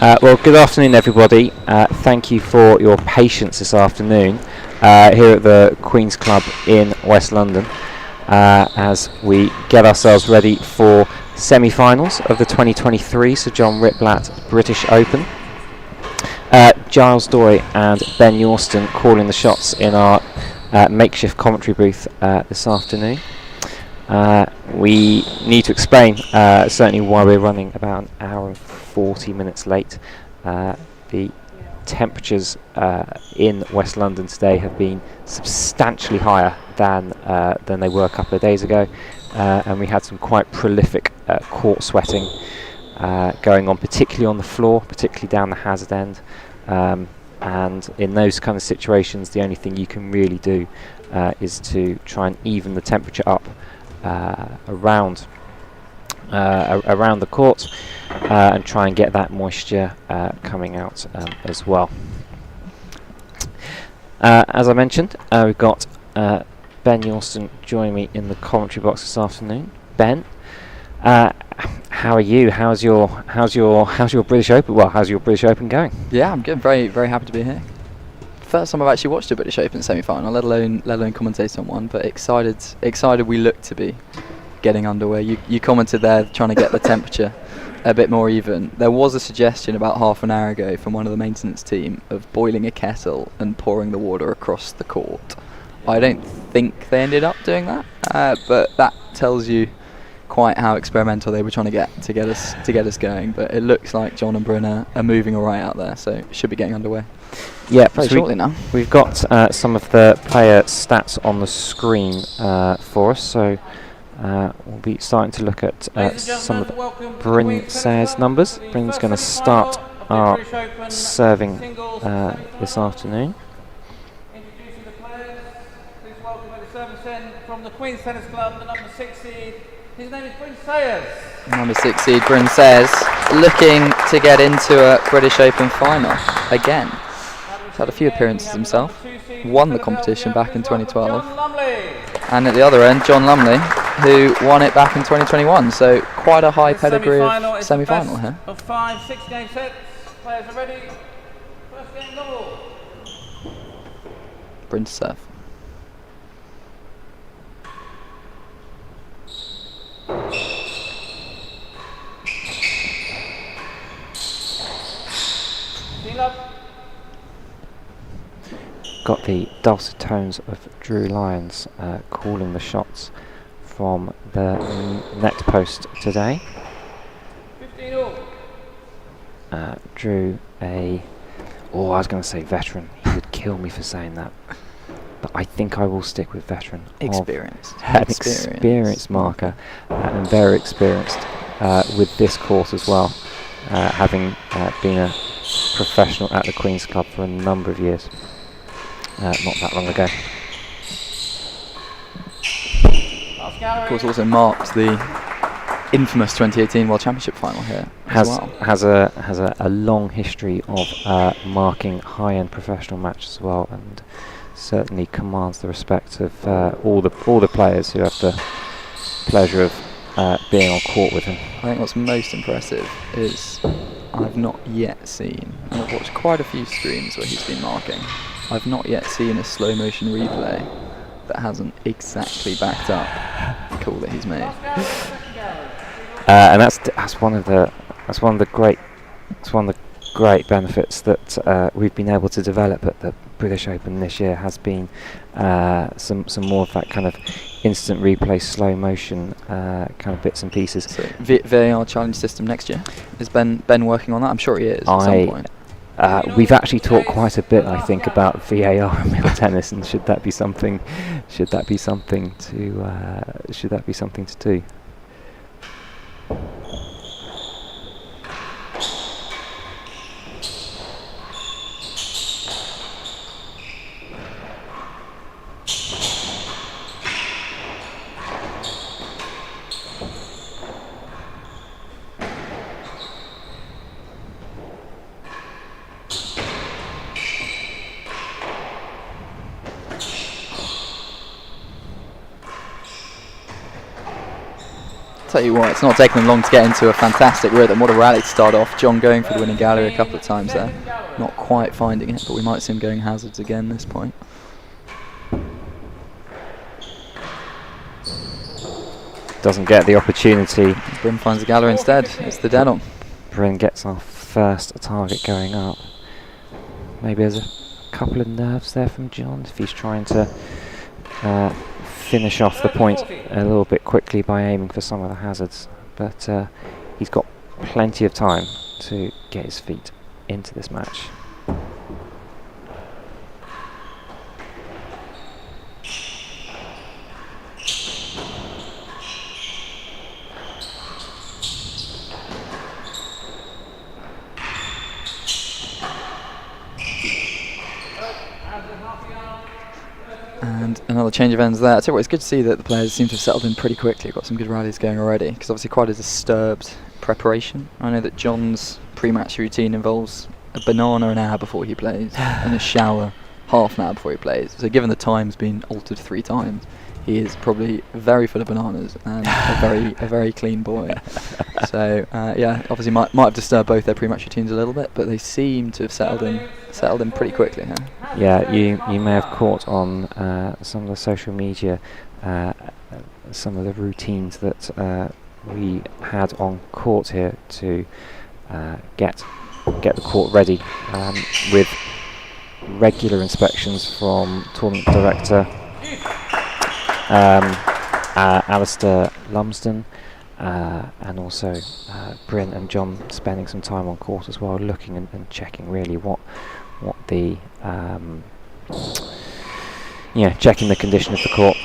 Well, good afternoon, everybody. Thank you for your patience this afternoon here at the Queen's Club in West London as we get ourselves ready for semi-finals of the 2023 Sir John Ritblat British Open. Giles Doy and Ben Yorston calling the shots in our makeshift commentary booth this afternoon. We need to explain certainly why we're running about an hour and 40 minutes late. The temperatures in West London today have been substantially higher than they were a couple of days ago, and we had some quite prolific court sweating going on, particularly on the floor, particularly down the hazard end. And in those kind of situations, the only thing you can really do is to try and even the temperature up around the court and try and get that moisture coming out as well. As I mentioned, we've got Ben Yorston joining me in the commentary box this afternoon. Ben, how are you? How's your British Open? Well, how's your British Open going? Yeah, I'm good. Very, very happy to be here. First time I've actually watched a British Open semi-final, let alone commentate on one. But excited we look to be getting underway. You commented there trying to get the temperature a bit more even. There was a suggestion about half an hour ago from one of the maintenance team of boiling a kettle and pouring the water across the court. I don't think they ended up doing that, but that tells you quite how experimental they were trying to get us going. But it looks like John and Bryn are moving all right out there, so it should be getting underway. Yeah, very shortly now. We've got some of the player stats on the screen for us, so we'll be starting to look at some of Bryn Sayers' numbers. Bryn's going to start our serving this afternoon. Introducing the players, please welcome at the service end from the Queen's Tennis Club, the number 6 seed. His name is Bryn Sayers. Number 6 seed Bryn Sayers, looking to get into a British Open final again. He's had a few appearances himself, won the competition back in 2012. And at the other end, John Lumley, who won it back in 2021. So quite a high pedigree of semi-final here. Of 5 6-game sets. Players are ready. First game double. Bryn to serve. Got the dulcet tones of Drew Lyons calling the shots from the net post today. 15-all. Drew, I was going to say veteran. He would kill me for saying that, but I think I will stick with veteran. Experienced. An experienced marker and very experienced with this course as well, having been a professional at the Queen's Club for a number of years. Not that long ago. Of course, also marked the infamous 2018 World Championship final here as well. Has a long history of marking high-end professional matches as well, and certainly commands the respect of all the players who have the pleasure of being on court with him. I think what's most impressive is I've not yet seen, and I've watched quite a few streams where he's been marking, I've not yet seen a slow motion replay that hasn't exactly backed up the call that he's made. And that's one of the great benefits that we've been able to develop at the British Open this year, has been some more of that kind of instant replay, slow motion kind of bits and pieces. So VAR challenge system next year, is Ben working on that? I'm sure he is at some point. We've actually talked quite a bit, I think, about VAR in middle tennis, and should that be something to do? Tell you what, it's not taking them long to get into a fantastic rhythm. What a rally to start off. John going for the winning gallery a couple of times there. Not quite finding it, but we might see him going hazards again this point. Doesn't get the opportunity. Bryn finds the gallery instead. It's the dead on. Bryn gets our first target going up. Maybe there's a couple of nerves there from John if he's trying to finish off the point a little bit quickly by aiming for some of the hazards. But he's got plenty of time to get his feet into this match. And another change of ends there. I tell you what, it's good to see that the players seem to have settled in pretty quickly. Got some good rallies going already, because obviously quite a disturbed preparation. I know that John's pre-match routine involves a banana an hour before he plays and a shower half an hour before he plays. So given the time's been altered 3 times, he is probably very full of bananas and a very clean boy. So yeah, obviously might have disturbed both their pre-match routines a little bit, but they seem to have settled in pretty quickly. Huh? Yeah, you may have caught on some of the social media, some of the routines that we had on court here to get the court ready, with regular inspections from tournament director Alistair Lumsden, and also Bryn and John spending some time on court as well, looking and checking really what the checking the condition of the court.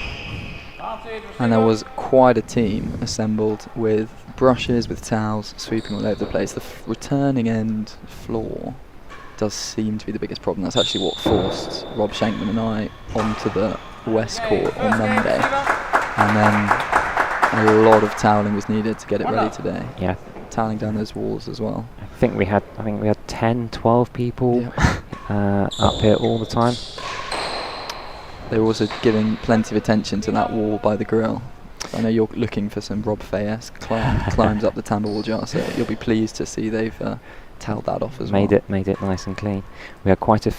And there was quite a team assembled with brushes, with towels, sweeping all over the place. The returning end floor does seem to be the biggest problem. That's actually what forced Rob Shankman and I onto the West Court on Monday. And then a lot of toweling was needed to get it ready today. Yeah. Toweling down those walls as well. I think we had 10, 12 people up here all the time. They were also giving plenty of attention to that wall by the grill. I know you're looking for some Rob Fay-esque climbs up the tambour wall jar, so you'll be pleased to see they've towelled that off as well. Made it nice and clean. We had quite a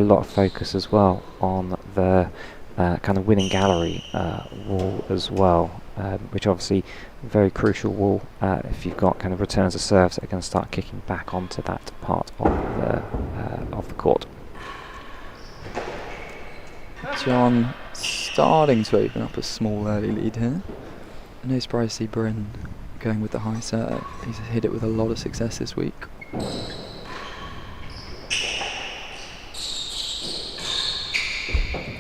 lot of focus as well on the kind of winning gallery wall as well, which obviously very crucial wall if you've got kind of returns of serves that are going to start kicking back onto that part of the court. John starting to open up a small early lead here. No surprise to see Bryn going with the high serve. He's hit it with a lot of success this week.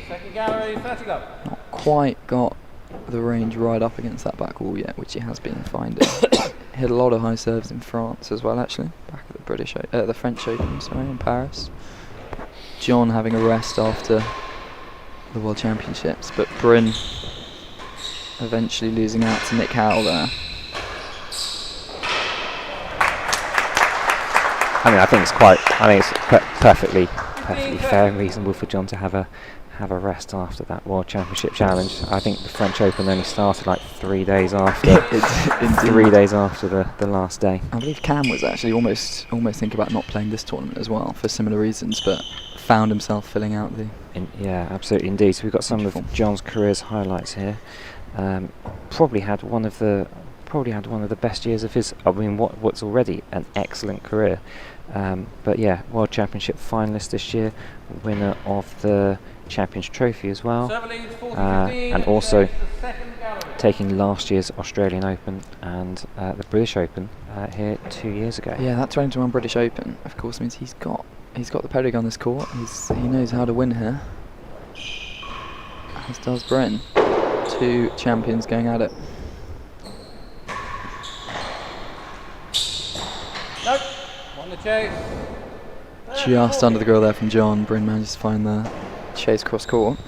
Second gallery, 30 go. Not quite got the range right up against that back wall yet, which he has been finding. Hit a lot of high serves in France as well, actually. Back at the French Open, in Paris. John having a rest after the World Championships, but Bryn eventually losing out to Nick Howell there. I think it's perfectly fair and reasonable for John to have a rest after that World Championship challenge. I think the French Open only started like 3 days after 3 days after the last day. I believe Cam was actually almost thinking about not playing this tournament as well for similar reasons, but found himself filling out the. Yeah, absolutely, indeed. So we've got some of John's career's highlights here. Probably had one of the best years of his. What's already an excellent career. But yeah, World Championship finalist this year, winner of the Champions Trophy as well, and also taking last year's Australian Open and the British Open here 2 years ago. Yeah, that 2021 British Open, of course, means he's got the pedigree on this court. He knows how to win here, as does Bryn. 2 champions going at it. Nope. On the chase. Just under the grill there from John. Bryn manages to find the chase cross court.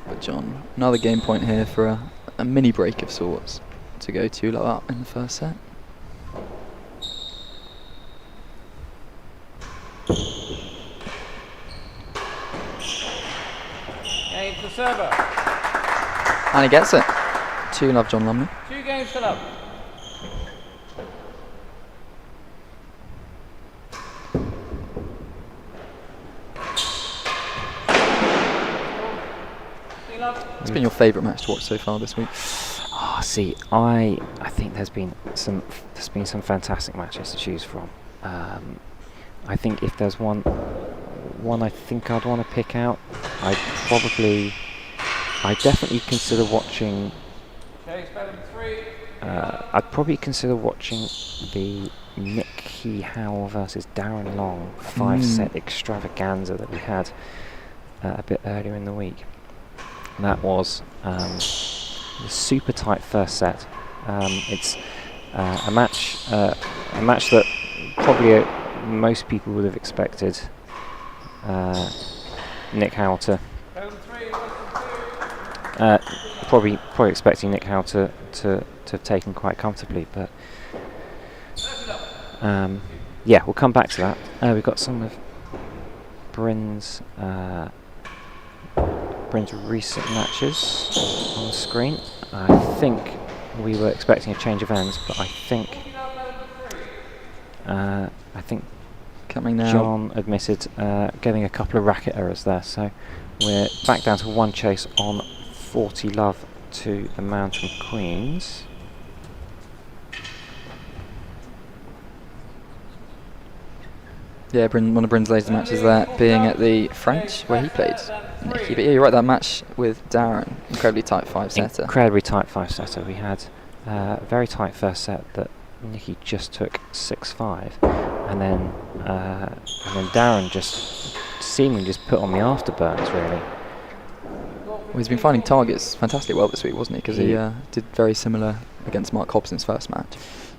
But John, another game point here for a mini break of sorts to go 2-0 up in the first set. Game to server. And he gets it. 2-love John Lumley. 2 games to love. What's been your favourite match to watch so far this week? Oh, see, I think there's been some fantastic matches to choose from. I think if there's one I think I'd want to pick out, I definitely consider watching. I'd probably consider watching the Nicky Howell versus Darren Long 5-set extravaganza that we had a bit earlier in the week. And that was a super tight first set. It's a match that probably most people would have expected Nick Howell to probably expecting Nick Howell to have taken quite comfortably, but yeah, we'll come back to that. We've got some of Bryn's recent matches on the screen. I think we were expecting a change of ends, but I think coming now. John admitted getting a couple of racket errors there, so we're back down to 1 chase on 40 love to the Mountain Queens. Yeah, one of Bryn's latest matches there being at the French, where he played Nicky. But yeah, you're right, that match with Darren, incredibly tight 5-setter. Incredibly tight 5-setter. We had a very tight first set that Nicky just took 6-5, and then Darren just seemingly just put on the afterburners, really. Well, he's been finding targets fantastically well this week, wasn't he? Because he did very similar against Mark Hobson's first match,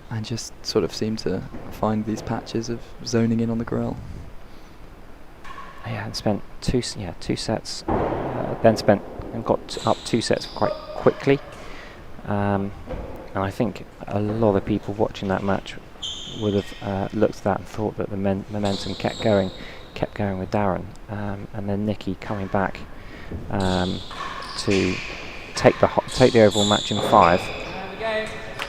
and just sort of seemed to find these patches of zoning in on the grill. Yeah, and spent two sets, then got up 2 sets quite quickly. And I think a lot of people watching that match would have looked at that and thought that the momentum kept going with Darren, and then Nicky coming back to take the overall match in 5.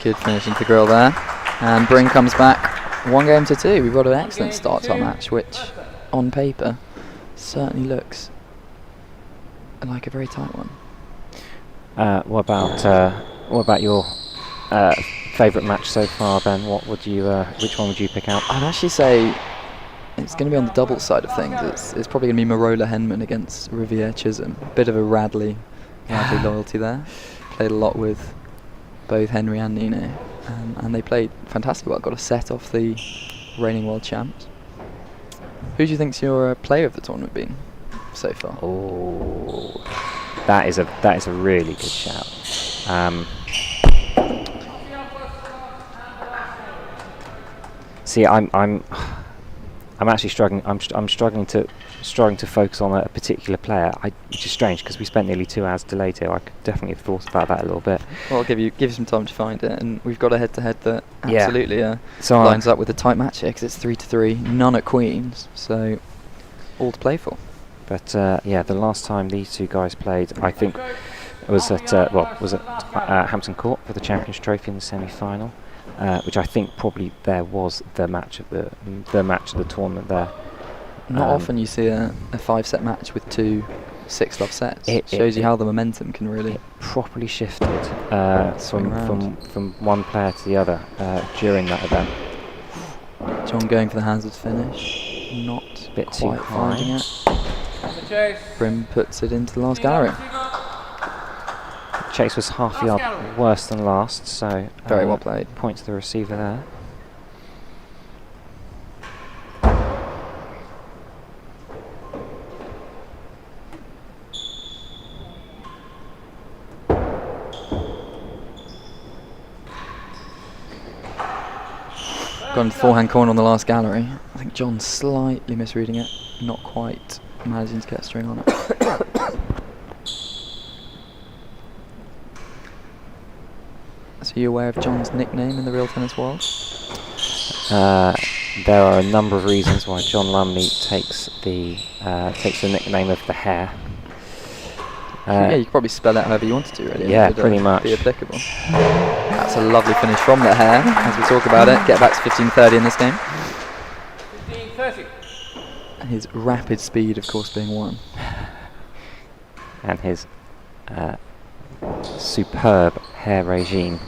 Good finish into the grill there, and Bryn comes back 1 game to 2. We've got an excellent start to our match, which on paper certainly looks like a very tight one. What about your favourite match so far, Ben? Which one would you pick out? I'd actually say it's going to be on the doubles side of things. It's probably going to be Marola Henman against Riviere Chisholm. Bit of a Radley loyalty there. Played a lot with both Henry and Nino, and they played fantastically well. Got a set off the reigning world champs. Who do you think's your player of the tournament been so far? Oh, that is a really good shout. See, I'm actually struggling. I'm struggling to focus on a particular player. Which is strange because we spent nearly 2 hours delayed here. I could definitely have thought about that a little bit. Well, I'll give you some time to find it, and we've got a head-to-head that absolutely lines up with a tight match here because it's 3-3, none at Queens, so all to play for. But yeah, the last time these 2 guys played, I think it was at Hampton Court for the Champions Trophy in the semi-final. Which I think probably there was the match of the tournament there. Not often you see a 5-set match with 2 6-love sets. It shows you how the momentum can really properly shifted from one player to the other during that event. John going for the hazard finish, not a bit quite too high. finding it. Bryn puts it into the last gallery. Chase was half a yard worse than last, so very well played. Point to the receiver there. Gone to forehand corner on the last gallery. I think John slightly misreading it, not quite managing to get a string on it. So are you aware of John's nickname in the real tennis world? There are a number of reasons why John Lumley takes the nickname of the Hare. Yeah, you could probably spell it however you wanted to, really. and Yeah, it would, pretty much. Be applicable. That's a lovely finish from the hair, as we talk about it. Get back to 15:30 in this game. 15:30. His rapid speed, of course, being one. And his superb hair regime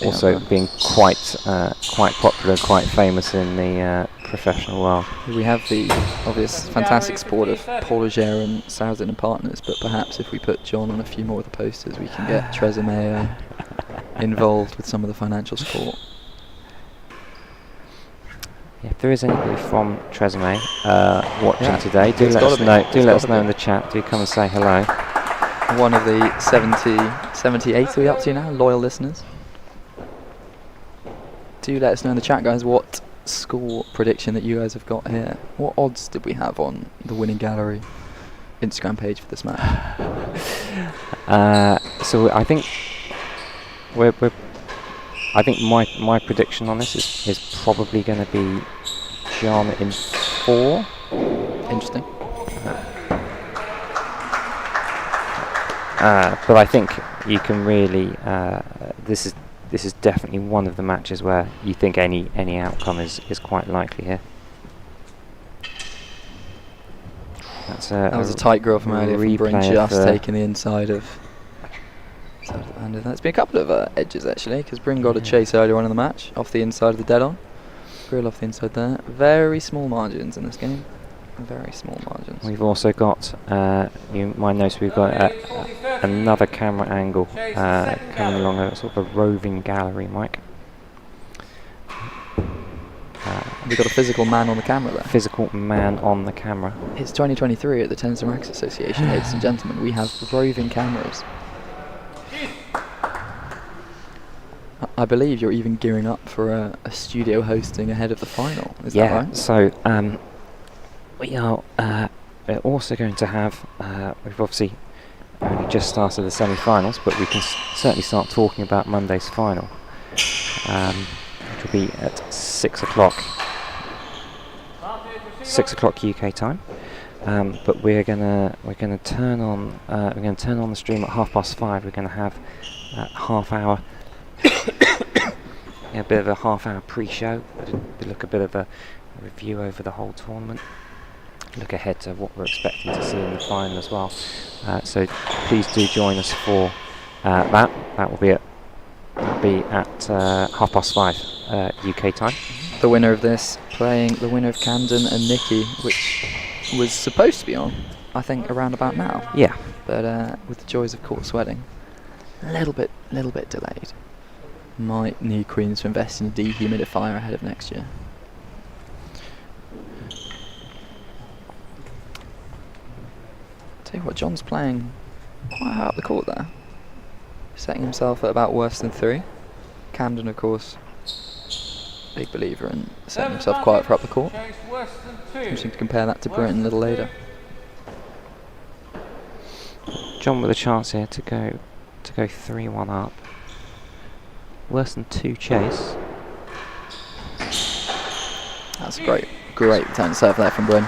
also being quite popular, quite famous in the professional world. We have the obvious fantastic support of Paul Auger and Sarasin and partners, but perhaps if we put John on a few more of the posters, we can get T&RA involved with some of the financial support. Yeah, if there is anybody from T&RA watching today, do It's let gotta us be. know. Do It's let us gotta know be. in the chat. Do come and say hello. One of the 78 are we up to now, loyal listeners. Do let us know in the chat, guys, what score prediction that you guys have got here. What odds did we have on the winning gallery Instagram page for this match? So I think I think my prediction on this is probably going to be John in 4. Interesting. But I think you can really this is definitely one of the matches where you think any outcome is quite likely here. That was a tight girl from earlier from Bryn, replay just of taking the inside of the band. There's been a couple of edges actually, because Bryn got a chase earlier on in the match off the inside of the dead on. Grill off the inside there. Very small margins in this game. Very small margins. We've also got, you might notice we've got another camera angle coming along, a sort of a roving gallery, Mike. We've got a physical man on the camera there. Physical man on the camera. It's 2023 at the T&RA Association, ladies and gentlemen. We have roving cameras. I believe you're even gearing up for a studio hosting ahead of the final. Is that right? So we are we're also going to have, we've obviously only just started the semi-finals, but we can certainly start talking about Monday's final, which will be at 6 o'clock. 6 o'clock UK time. But we're gonna turn on the stream at 5:30. We're gonna have half hour. A bit of a half-hour pre-show, look a bit of a review over the whole tournament, look ahead to what we're expecting to see in the final as well. So please do join us for that. That will be at 5:30 UK time. The winner of this playing the winner of Camden and Nikki, which was supposed to be on, I think, around about now. Yeah. But with the joys of court sweating, a little bit delayed. Might need Queens to invest in a dehumidifier ahead of next year. Tell you what, John's playing quite high up the court there, setting himself at about worse than 3. Camden, of course, big believer in setting himself quite far up the court. Interesting to compare that to Bryn a little later. John with a chance here to go 3-1 up. Worse than 2 chase. That's a great return serve there from Bryn.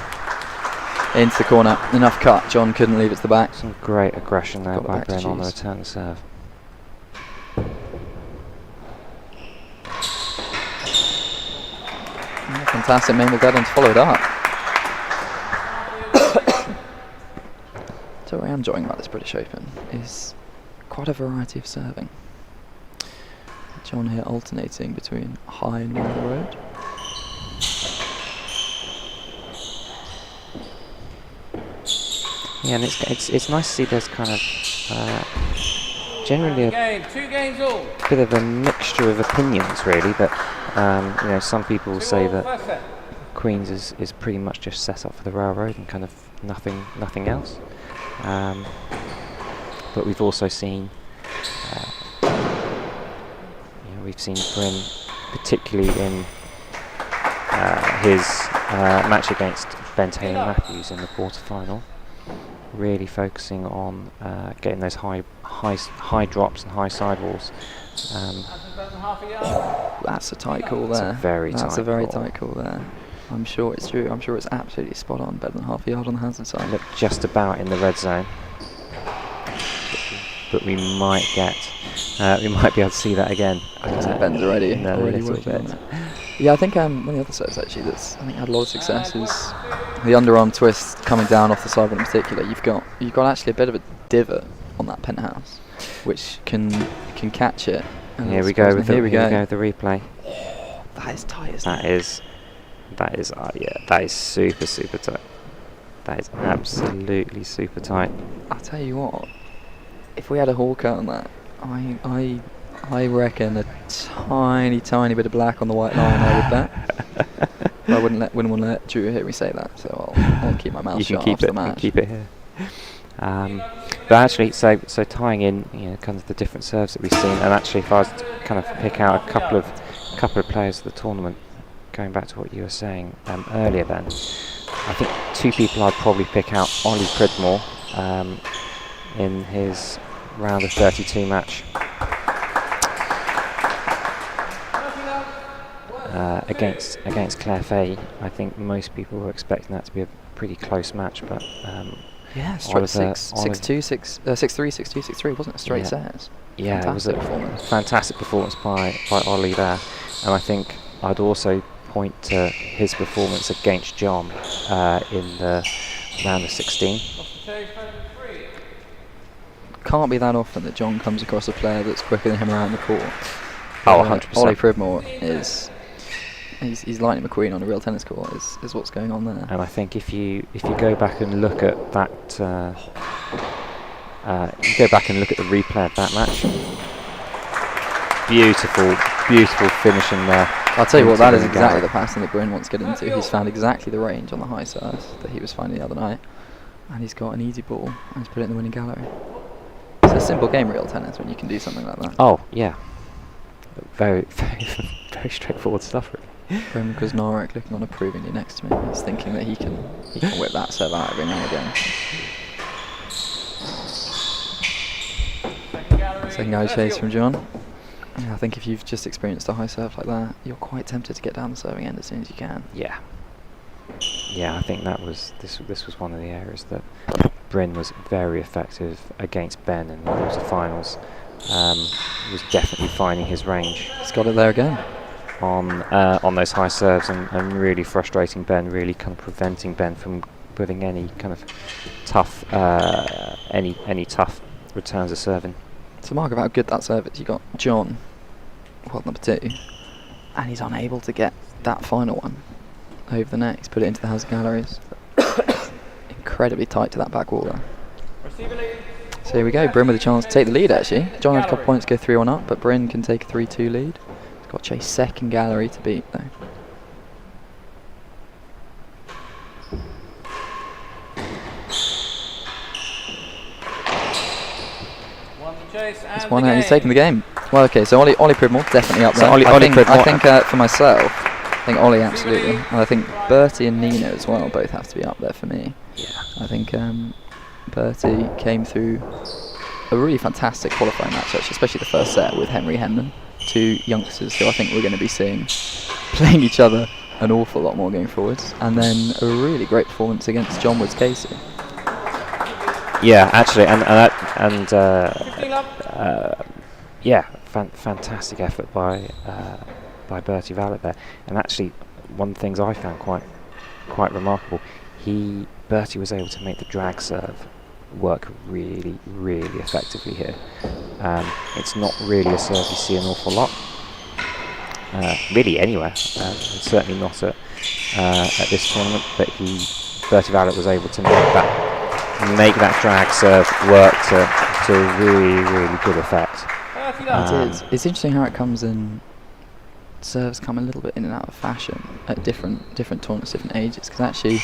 Into the corner, enough cut. John couldn't leave it to the back. Some great aggression there Got it by back to Bryn on the Cheese. return serve. Yeah, fantastic main with dead on to follow it up. So what I am enjoying about this British Open is quite a variety of serving. John here alternating between high and low the road. Yeah, and it's nice to see there's kind of generally a 2 games all. bit of a mixture of opinions, really. That some people will say that Queens is pretty much just set up for the railroad and kind of nothing else. But we've also seen we've seen Bryn, particularly in his match against Ben Taylor Matthews in the quarter-final, really focusing on getting those high drops and high sidewalls. That's a tight call there. That's a very tight tight call there. I'm sure it's true. I'm sure it's absolutely spot on. Better than half a yard on the hazard side. Look just about in the red zone. But we might get, we might be able to see that again. Ben's already in a little working on bit. it. Yeah, I think one of the other serves actually that's I think had a lot of success was the underarm twist coming down off the side one in particular. You've got actually a bit of a divot on that penthouse, which can catch it. And Here we go with the replay. That is tight, isn't That is, yeah, that is super tight. That is absolutely super tight. I'll tell you what, if we had a hawker on that, I reckon a tiny bit of black on the white line I would bet. But I wouldn't want to let Drew hear me say that, so I'll keep my mouth shut after the match. Keep it here. But actually, so tying in, you know, kind of the different serves that we've seen, and actually, if I was to kind of pick out a couple of players of the tournament, going back to what you were saying earlier, then I think two people I'd probably pick out: Ollie Pridmore in his round of 32 match against Claire Fay. I think most people were expecting that to be a pretty close match, but yeah, straight 6-2, 6-3, 6-2, 6-3, wasn't it? Straight sets. Yeah, fantastic it was a performance. Fantastic performance by Ollie there, and I think I'd also point to his performance against John in the round of 16. Can't be that often that John comes across a player that's quicker than him around the court. Oh, 100%. Ollie Pridmore is he's Lightning McQueen on a real tennis court. Is what's going on there. And I think if you go back and look at that, you go back and look at the replay of that match. Beautiful finishing there. I'll tell you what, that is exactly the pattern that Bryn wants to get into. He's found exactly the range on the high serve that he was finding the other night, and he's got an easy ball and he's put it in the winning gallery. It's a simple game, real tennis, when you can do something like that. Oh yeah, very straightforward stuff, really. Bryn Krasnarek looking on approvingly next to me. He's thinking that he can whip that serve out every now and again. Second gallery chase from John. Yeah, I think if you've just experienced a high serve like that, you're quite tempted to get down the serving end as soon as you can. Yeah, I think this was one of the areas that Bryn was very effective against Ben in the quarterfinals. He was definitely finding his range. He's got it there again on those high serves and really frustrating Ben, really kind of preventing Ben from putting any kind of tough any tough returns of serving. It's a mark of how good that serve is. You got John, world number 2, and he's unable to get that final one over the net. He's put it into the hazard galleries. Incredibly tight to that back wall there. So here we go, Bryn with a chance to take the lead actually. John had a couple points to go 3-1 up, but Bryn can take a 3-2 lead. He's got to chase second gallery to beat though. It's one out, he's taking the game. Well, okay, so Ollie Pridmore definitely up there. I think for myself, I think Ollie absolutely, and I think Bertie and Nina as well both have to be up there for me. Yeah. I think Bertie came through a really fantastic qualifying match actually, especially the first set with Henry Henman, two youngsters who I think we're going to be seeing playing each other an awful lot more going forwards, and then a really great performance against John Woods Casey. Yeah, actually, fantastic effort by Bertie Vallet there. And actually, one of the things I found quite remarkable, Bertie was able to make the drag serve work really effectively here. It's not really a serve you see an awful lot, really anywhere. Certainly not at this tournament. But Bertie Vallet was able to make that drag serve work to really good effect. It is. It's interesting how it comes in. Serves come a little bit in and out of fashion at different tournaments, different ages. Because actually,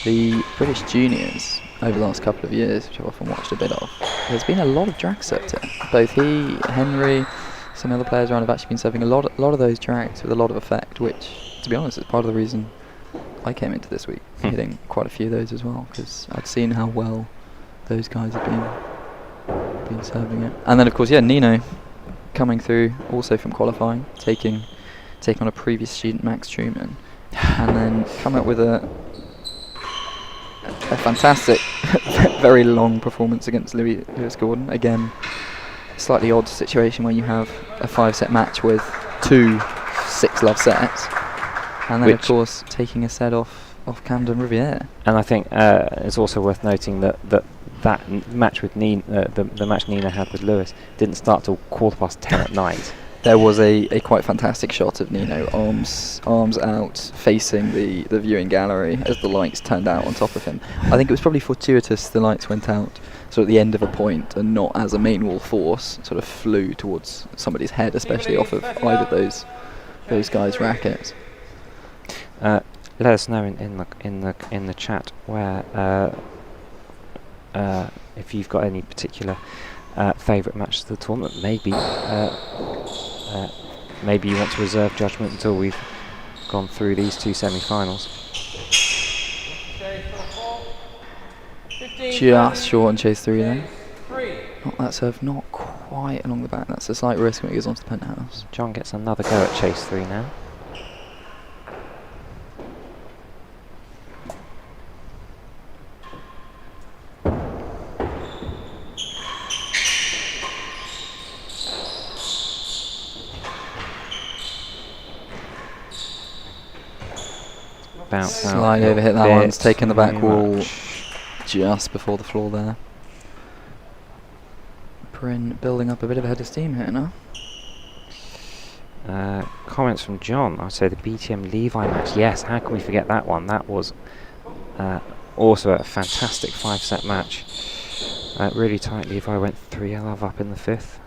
the British juniors over the last couple of years, which I've often watched a bit of, there's been a lot of drag serves here. Both he, Henry, some other players around have actually been serving a lot of those drags with a lot of effect. Which, to be honest, is part of the reason I came into this week hitting quite a few of those as well, because I'd seen how well those guys have been serving it. And then of course, Nino coming through also from qualifying, taking on a previous student, Max Truman. and then come up with a fantastic, very long performance against Lewis Gordon. Again, slightly odd situation when you have a 5-set match with 2 6-love sets, and then of course taking a set off Camden Riviere. And I think it's also worth noting that match with Nina, the match Nina had with Lewis, didn't start till 10:15 at night. There was a quite fantastic shot of Nino, arms out, facing the viewing gallery as the lights turned out on top of him. I think it was probably fortuitous the lights went out so at the end of a point, and not as a main wall force sort of flew towards somebody's head, especially off of either those guys' rackets. Let us know in the chat where if you've got any particular favourite matches of the tournament. Maybe you want to reserve judgment until we've gone through these 2 semi-finals. Just short on chase 3 then. Not that serve, not quite along the back. That's a slight risk when it goes onto the penthouse. John gets another go at chase 3 now. Slide over, hit that one. It's taken the back wall just before the floor there. Bryn building up a bit of a head of steam here now. Comments from John. I'd say the BTM Levi match. Yes, how can we forget that one? That was also a fantastic 5-set match. Really tight. Levi went 3-love up in the 5th.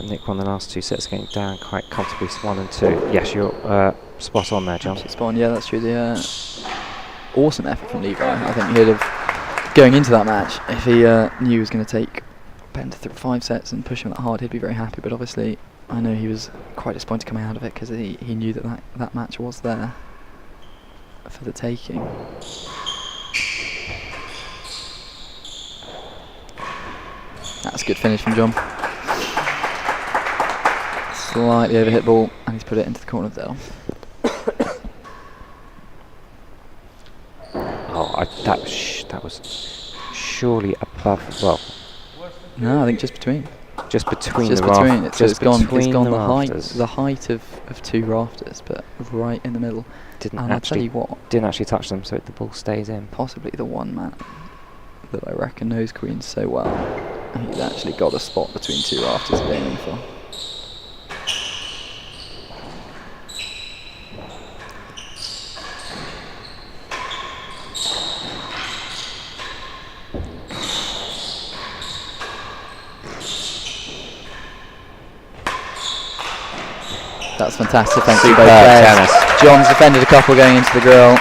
Nick won the last 2 sets, getting down quite comfortably 1 and 2. Yes, you're spot on there, John. Spot on, yeah, that's true. The awesome effort from Levi. I think he'd have, going into that match, if he knew he was going to take Ben to 5 sets and push him that hard, he'd be very happy. But obviously, I know he was quite disappointed coming out of it because he knew that match was there for the taking. That's a good finish from John. Slightly overhit ball, and he's put it into the corner of the Dell. That was surely above. Well, no, I think just between. Just between just the between. rafters. It's gone the rafters. height of 2 rafters, but right in the middle. And I'll tell you what, didn't actually touch them, so the ball stays in. Possibly the one man that I reckon knows Queen so well. He's actually got a spot between 2 rafters he's aiming for. That's fantastic, thanks to both players. John's defended a couple going into the grill.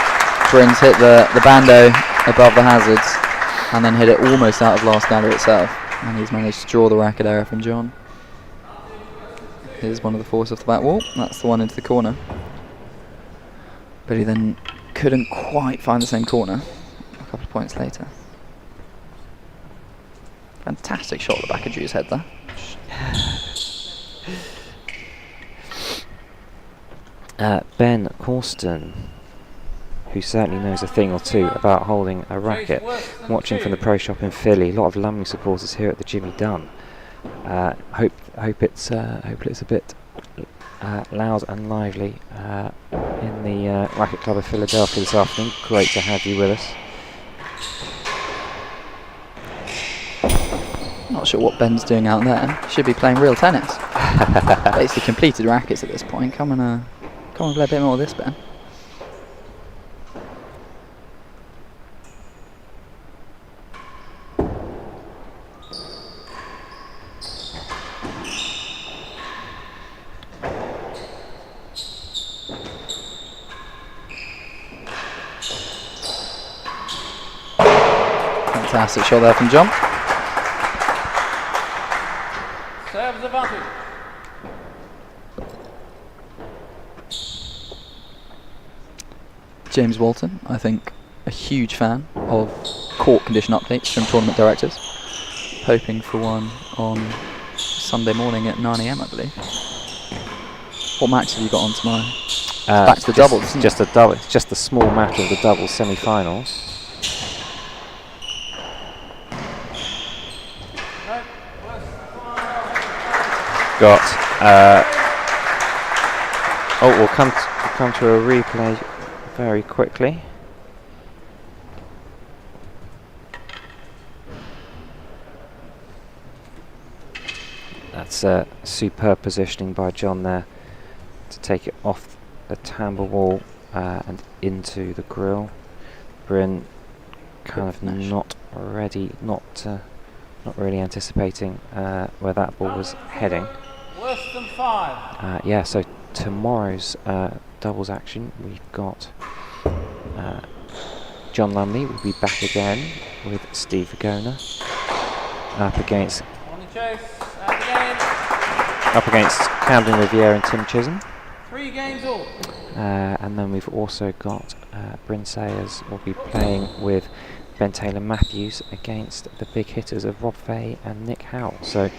Bryn's hit the bando above the hazards and then hit it almost out of last gallery itself. And he's managed to draw the racket error from John. Here's one of the force off the back wall. That's the one into the corner. But he then couldn't quite find the same corner a couple of points later. Fantastic shot at the back of Drew's head there. Ben Corston, who certainly knows a thing or two about holding a racket, watching from the pro shop in Philly. A lot of Lumley supporters here at the Jimmy Dunn. Hope it's a bit loud and lively in the Racket Club of Philadelphia this afternoon. Great to have you with us. Not sure what Ben's doing out there. Should be playing real tennis. Basically completed rackets at this point. Come on, play a bit more of this, Ben. Fantastic shot there from John. Serves advantage. James Walton, I think a huge fan of court condition updates from tournament directors. Hoping for one on Sunday morning at 9 AM, I believe. What match have you got on tomorrow? back to the doubles. It's just a double. It's just the small matter of the doubles semi-finals. Got. We'll come to a replay very quickly. That's superb positioning by John there to take it off the tambour wall and into the grill. Bryn kind of not ready, not really anticipating where that ball was heading. Worse than 5. Yeah, so tomorrow's doubles action, we've got John Lumley will be back again with Steve Agona up against Camden Riviere and Tim Chisholm. 3 games all. And then we've also got Bryn Sayers will be playing with Ben Taylor Matthews against the big hitters of Rob Fay and Nick Howell. So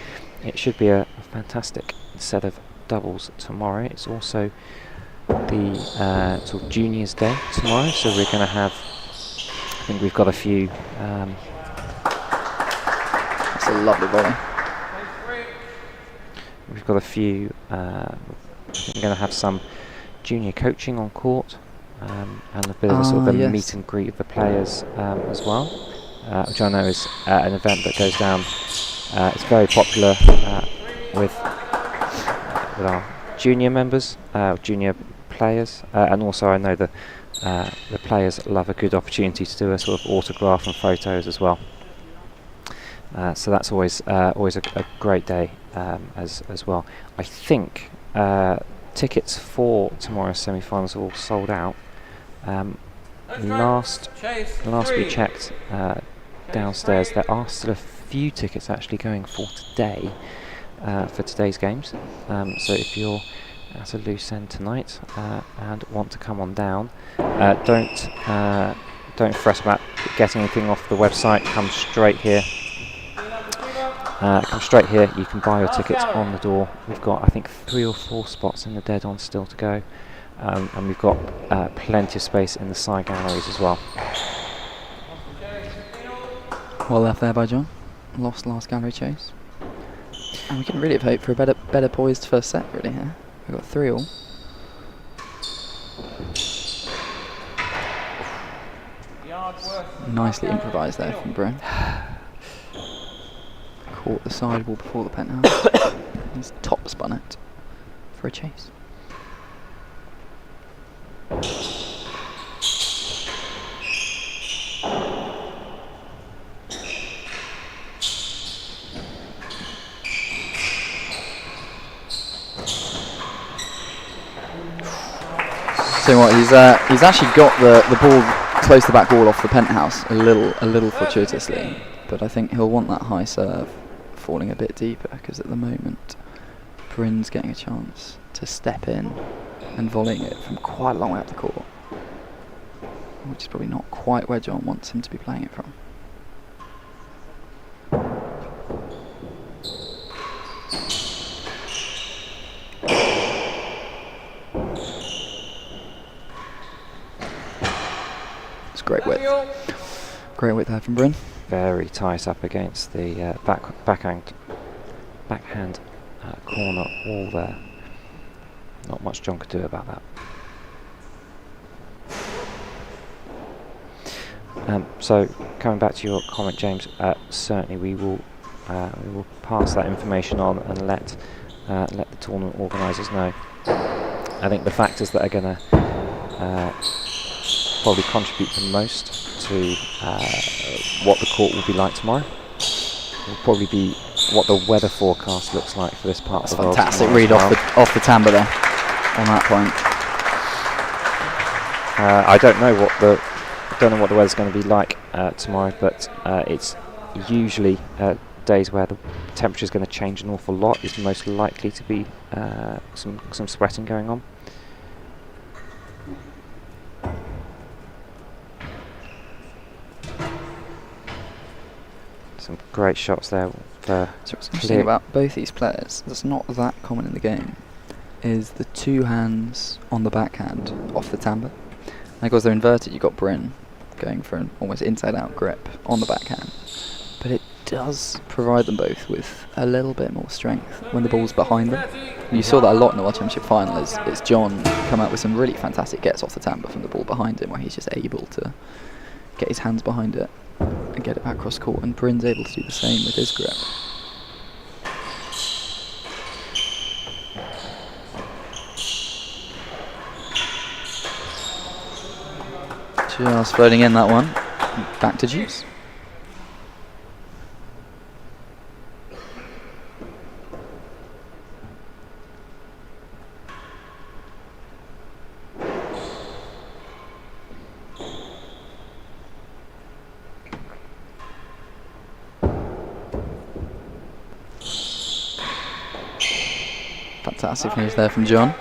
it should be a fantastic set of doubles tomorrow. It's also the sort of juniors day tomorrow, so we're going to have, I think we've got a few. It's a lovely volley. We've got a few. I think we're going to have some junior coaching on court. And a bit of a sort of a meet and greet of the players as well, which I know is an event that goes down. It's very popular with our junior members, junior players, and also I know the players love a good opportunity to do a sort of autograph and photos as well. So that's always a great day as well. I think tickets for tomorrow's semi-finals are all sold out. Last we checked downstairs, there are still a few tickets actually going for today, for today's games. So if you're at a loose end tonight and want to come on down, don't fret about getting anything off the website. Come straight here. You can buy your tickets on the door. We've got, I think, 3 or 4 spots in the dead on still to go. And we've got plenty of space in the side galleries as well. Well left there by John. Lost last gallery chase. And we can really have hoped for a better poised first set really here. We've got 3 all. Nicely improvised there from Bryn. Caught the sidewall before the penthouse. He's top spun it for a chase. So what he's actually got the ball close to the back wall off the penthouse a little fortuitously, but I think he'll want that high serve falling a bit deeper because at the moment Bryn's getting a chance to step in and volleying it from quite a long way up the court, which is probably not quite where John wants him to be playing it from. It's great width. Great width there from Bryn. Very tight up against the backhand corner wall there. Not much John could do about that. So coming back to your comment, James, certainly we will pass that information on and let the tournament organisers know. I think the factors that are going to probably contribute the most to what the court will be like tomorrow will probably be what the weather forecast looks like for this part of the world. Fantastic read off the timbre there on that point. I don't know what the weather's going to be like tomorrow, but it's usually days where the temperature is going to change an awful lot. Is most likely to be some sweating going on. Some great shots there. So what's interesting about both these players, that's not that common in the game, is the 2 hands on the backhand off the timbre. And of course they're inverted. You've got Bryn going for an almost inside-out grip on the backhand. But it does provide them both with a little bit more strength when the ball's behind them. And you saw that a lot in the World Championship final. It's John come out with some really fantastic gets off the timbre from the ball behind him, where he's just able to get his hands behind it and get it back across court. And Bryn's able to do the same with his grip. Just floating in that one. Back to juice. Fantastic finish there from John.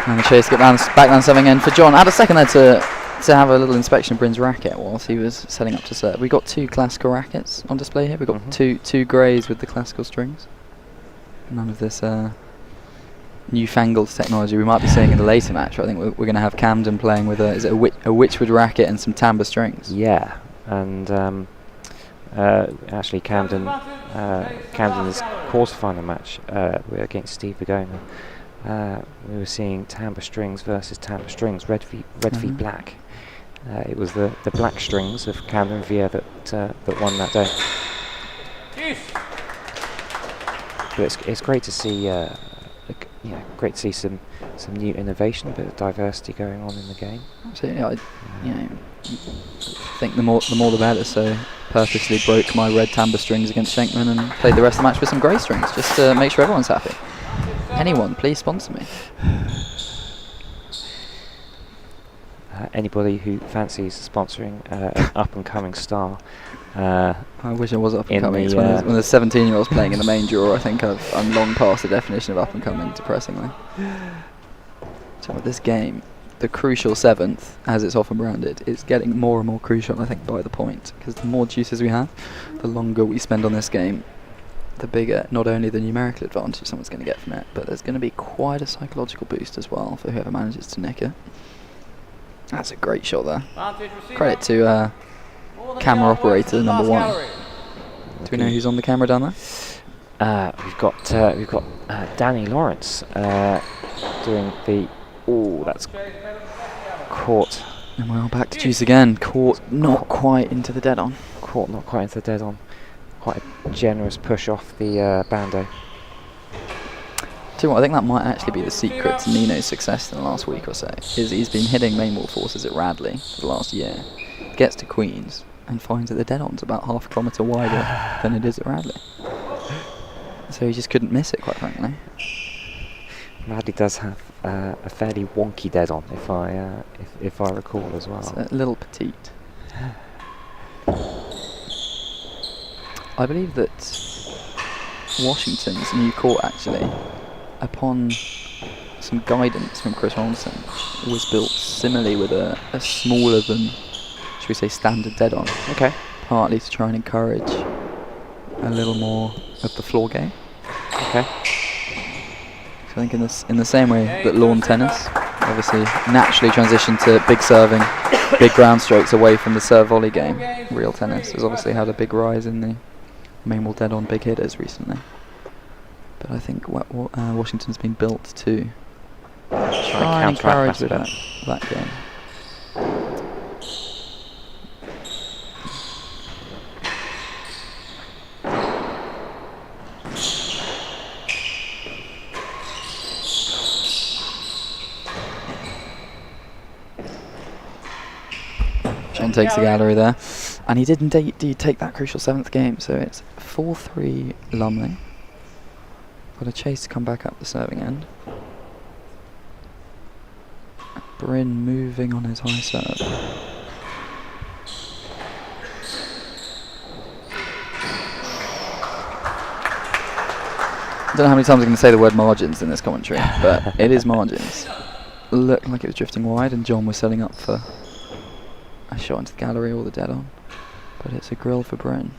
And the chase get backline serving in for John. I had a second there to have a little inspection of Bryn's racket whilst he was setting up to serve. We've got 2 classical rackets on display here. We've got two greys with the classical strings. None of this newfangled technology we might be seeing in the later match. I think we're going to have Camden playing with a Witchwood racket and some timbre strings. Yeah, and actually Camden's quarter-final match against Steve Begona. We were seeing timbre strings versus timbre strings, red v black. It was the black strings of Camden Via that won that day. But it's great to see, great to see some new innovation, a bit of diversity going on in the game. Absolutely, I think the more the better. So purposely broke my red timbre strings against Schenkman and played the rest of the match with some grey strings, just to make sure everyone's happy. Anyone, please sponsor me. Anybody who fancies sponsoring an up-and-coming star. I wish I was up-and-coming. When there's 17-year-olds playing in the main draw, I think I'm long past the definition of up-and-coming, depressingly. So with this game, the crucial 7th, as it's often branded, is getting more and more crucial, I think, by the point. Because the more juices we have, the longer we spend on this game, the bigger not only the numerical advantage someone's going to get from it, but there's going to be quite a psychological boost as well for whoever manages to nick it. That's a great shot there. Credit to camera operator number 1. Do we know who's on the camera down there? We've got Danny Lawrence doing the. Oh, that's caught. And we're back to juice again. Caught not quite into the dead on. Caught not quite into the dead on. Quite a generous push off the bando. Do you know what, I think that might actually be the secret to Nino's success in the last week or so. Is he's been hitting main wall forces at Radley for the last year, gets to Queen's and finds that the dead-on's about half a kilometre wider than it is at Radley. So he just couldn't miss it, quite frankly. Radley does have a fairly wonky dead-on, if I recall as well. It's a little petite. I believe that Washington's new court, actually, upon some guidance from Chris Ronson, was built similarly with a smaller than, should we say, standard dead-on. Okay. Partly to try and encourage a little more of the floor game. Okay. So I think in the same way that lawn tennis obviously naturally transitioned to big serving, big ground strokes away from the serve volley game, real tennis has obviously had a big rise in the main wall dead on big hitters recently. But I think Washington's been built to try and encourage with that game. John takes the gallery there. And he did indeed take that crucial 7th game, so it's 4-3 Lumley. Got a chase to come back up the serving end. Bryn moving on his high serve. I don't know how many times I'm going to say the word margins in this commentary, but it is margins. Looked like it was drifting wide, and John was setting up for a shot into the gallery or the dead on. But it's a grill for Bryn.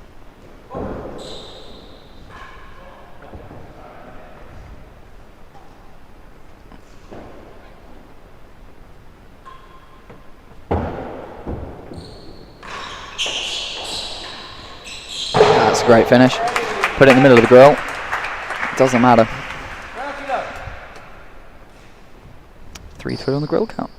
That's a great finish. Put it in the middle of the grill. Doesn't matter. 3-3 on the grill count.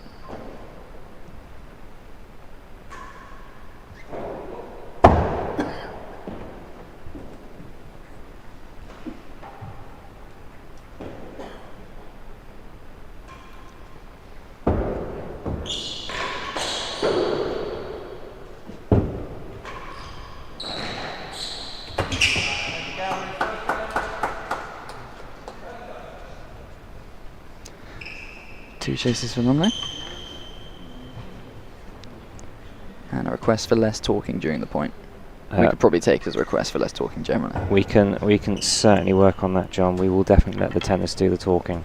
Two chases for Lumley. And a request for less talking during the point. We could probably take as a request for less talking generally. We can certainly work on that, John. We will definitely let the tennis do the talking.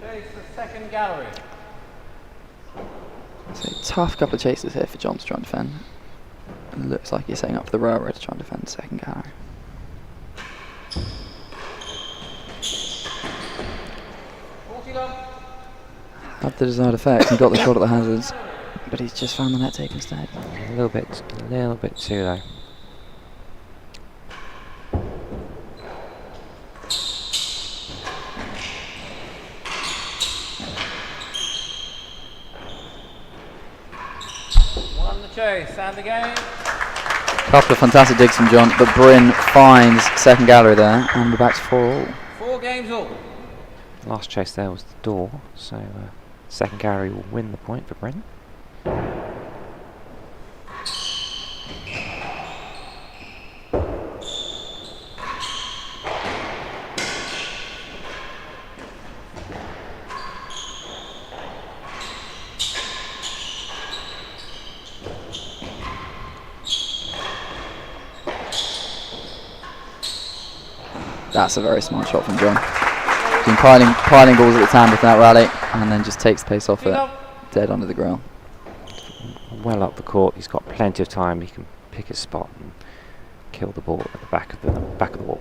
Chase the second gallery. So tough couple of chases here for John to try and defend. It looks like he's setting up for the rower to try and defend the second gallery. Had the desired effect and got the shot at the hazards, but he's just found the net tape instead. A little bit too low. Won the chase and the game. Couple of fantastic digs from John, but Bryn finds second gallery there, and we're back to 4-all. 4 games all. Last chase there was the door, so second gallery will win the point for Bryn. That's a very smart shot from John. Been piling balls at the time with that rally, and then just takes the pace off it, dead under the grill. Well up the court, he's got plenty of time. He can pick his spot and kill the ball at the back of the wall.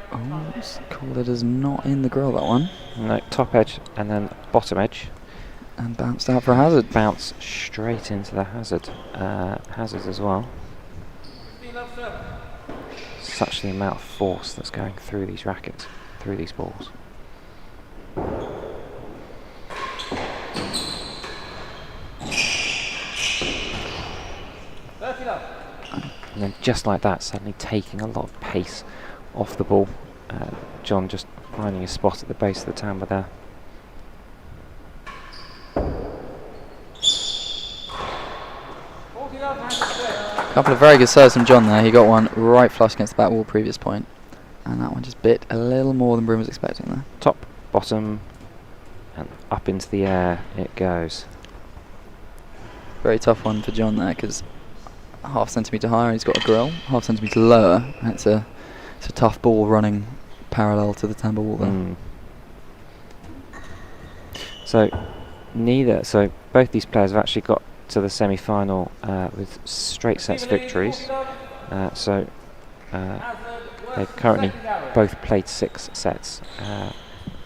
Oh, it's cool. It is not in the grill, that one. No, top edge and then bottom edge. And bounced out for a hazard. Bounce straight into the hazard. Hazard as well. Such the amount of force that's going through these rackets, through these balls. And then just like that, suddenly taking a lot of pace off the ball. John just finding a spot at the base of the timbre there. A couple of very good serves from John there. He got one right flush against the back wall previous point, and that one just bit a little more than Bryn was expecting there. Top, bottom, and up into the air it goes. Very tough one for John there, because half centimetre higher and he's got a grill, half centimetre lower, and it's a tough ball running parallel to the timbre wall there. So both these players have actually got to the semi-final with straight sets victories. They've currently both played 6 sets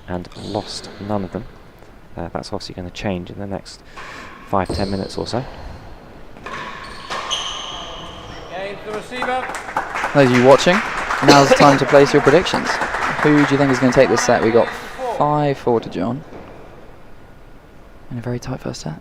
and lost none of them. That's obviously going to change in the next 5-10 minutes or so. Game for the receiver. Those of you watching, now's the time to place your predictions. Who do you think is going to take this set? We got 5-4 to John in a very tight first set.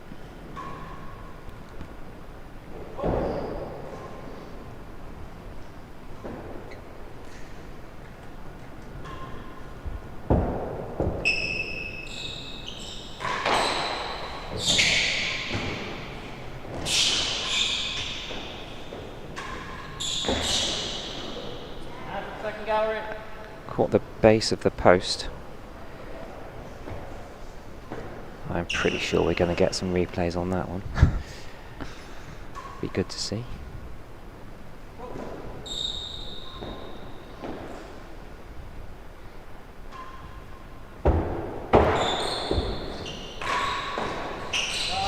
Second gallery. Caught the base of the post. I'm pretty sure we're going to get some replays on that one. Be good to see.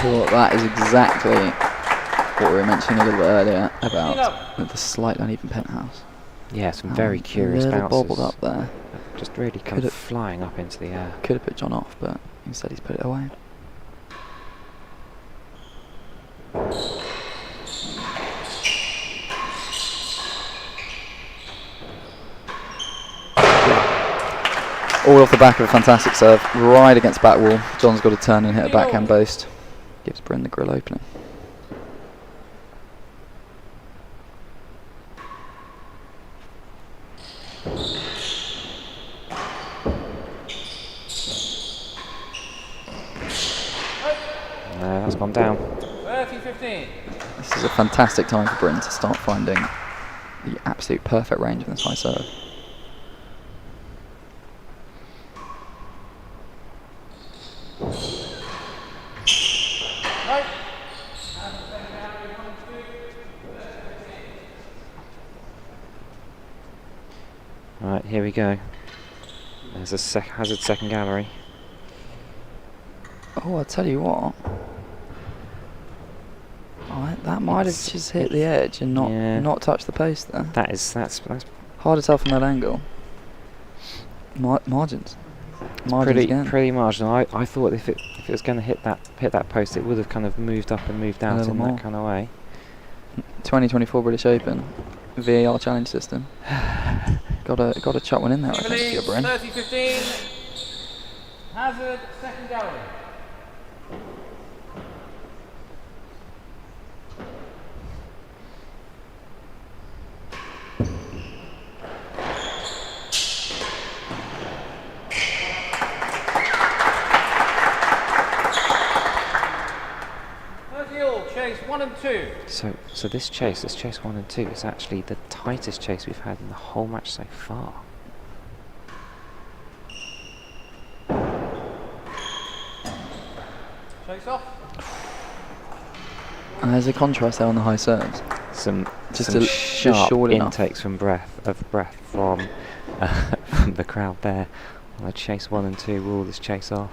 So that is exactly what we were mentioning a little bit earlier about the slight uneven penthouse. Yeah, some very curious a little bounces. bobbled up there. Just really kind of flying up into the air. Could have put John off, but instead he's put it away. All off the back of a fantastic serve, right against back wall. John's got to turn and hit a backhand boast. Gives Bryn the grill opening. No, that's gone down. 30-15. This is a fantastic time for Bryn to start finding the absolute perfect range of this high serve. Right, here we go. There's a hazard second gallery. Oh, I'll tell you what. Oh, that might have just hit the edge and not touched the post there. That's Hard to tell from that angle. Margins. pretty marginal. I thought if it was going to hit that post, it would have kind of moved up and moved out in that kind of way. 2024 British Open VAR challenge system. Got to chuck one in there, I think, for your Bryn. 30-15. Hazard second gallery. Chase 1 and 2. So this chase 1 and 2 is actually the tightest chase we've had in the whole match so far. Chase off. And there's a contrast there on the high serves. Some just sharp short intakes from breath from from the crowd there. On the chase 1 and 2 rule this chase off.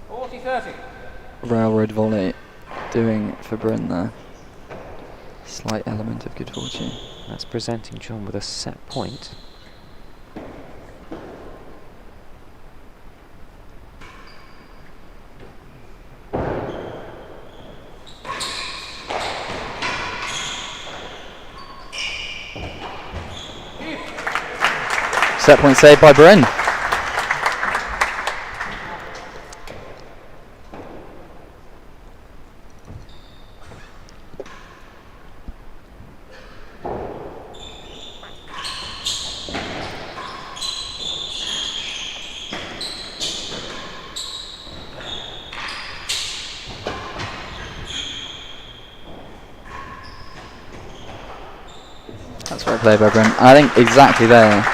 40-30. Railroad volley doing for Bryn there. Slight element of good fortune. That's presenting John with a set point. Set point saved by Bryn. That's well played by Bryn. I think exactly there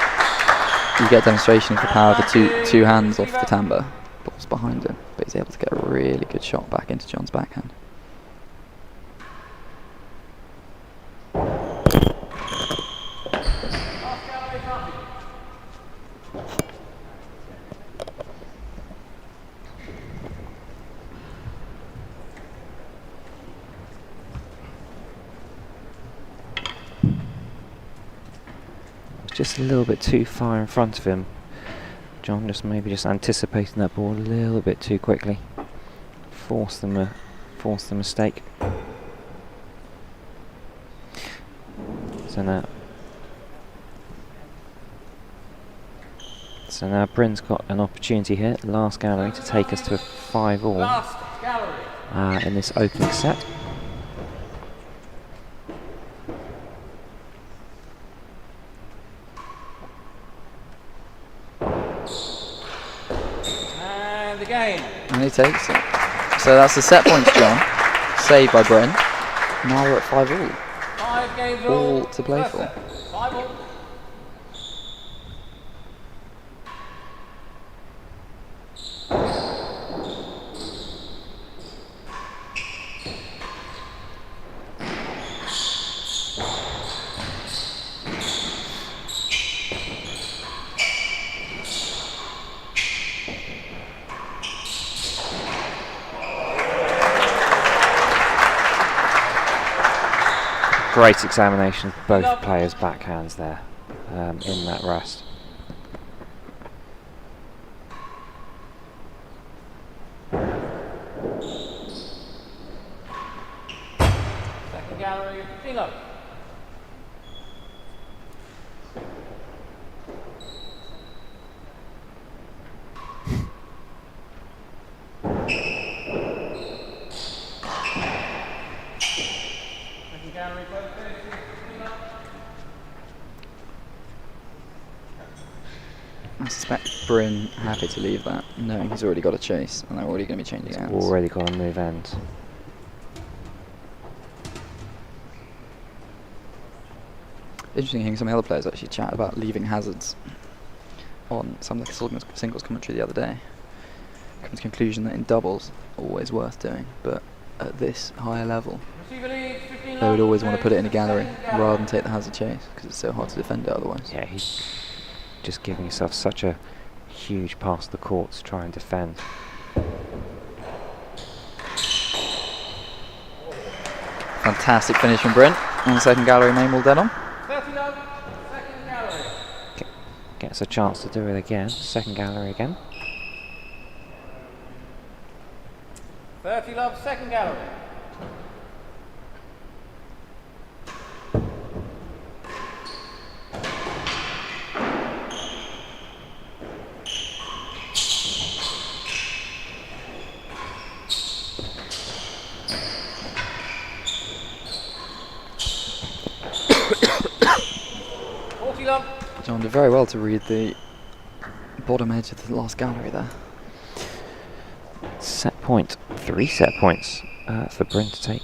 you get a demonstration of the power of the two hands off the timbre. Ball's behind him, but he's able to get a really good shot back into John's backhand. Just a little bit too far in front of him. John maybe just anticipating that ball a little bit too quickly. force the mistake. So now Bryn's got an opportunity here, last gallery, to take us to a 5-all Last gallery. in this opening set. And the game. And he takes it. So that's the set points, John. Saved by Bryn. Now we're at 5-all. 5 games All to play First for. set. 5 all. Great examination of both players' backhands there in that rest. Second gallery, Philo. Second gallery, both finishes, Philo. I suspect Bryn happy to leave that, knowing he's already got a chase and they're already going to be changing hands. Already got a move end. Interesting hearing some of the other players actually chat about leaving hazards on some of the singles commentary the other day. Come to the conclusion that in doubles, always worth doing, but at this higher level, Receiver leads, 15 they would always want to put it in a second gallery rather than take the hazard chase, because it's so hard to defend it otherwise. Yeah, he's just giving himself such a huge pass to the court to try and defend. Fantastic finish from Bryn on the second gallery, main wall dead on. 30 love, second gallery. Gets a chance to do it again. Second gallery again. 30 love, second gallery. John did very well to read the bottom edge of the last gallery there. Set point. 3 set points for Bryn to take.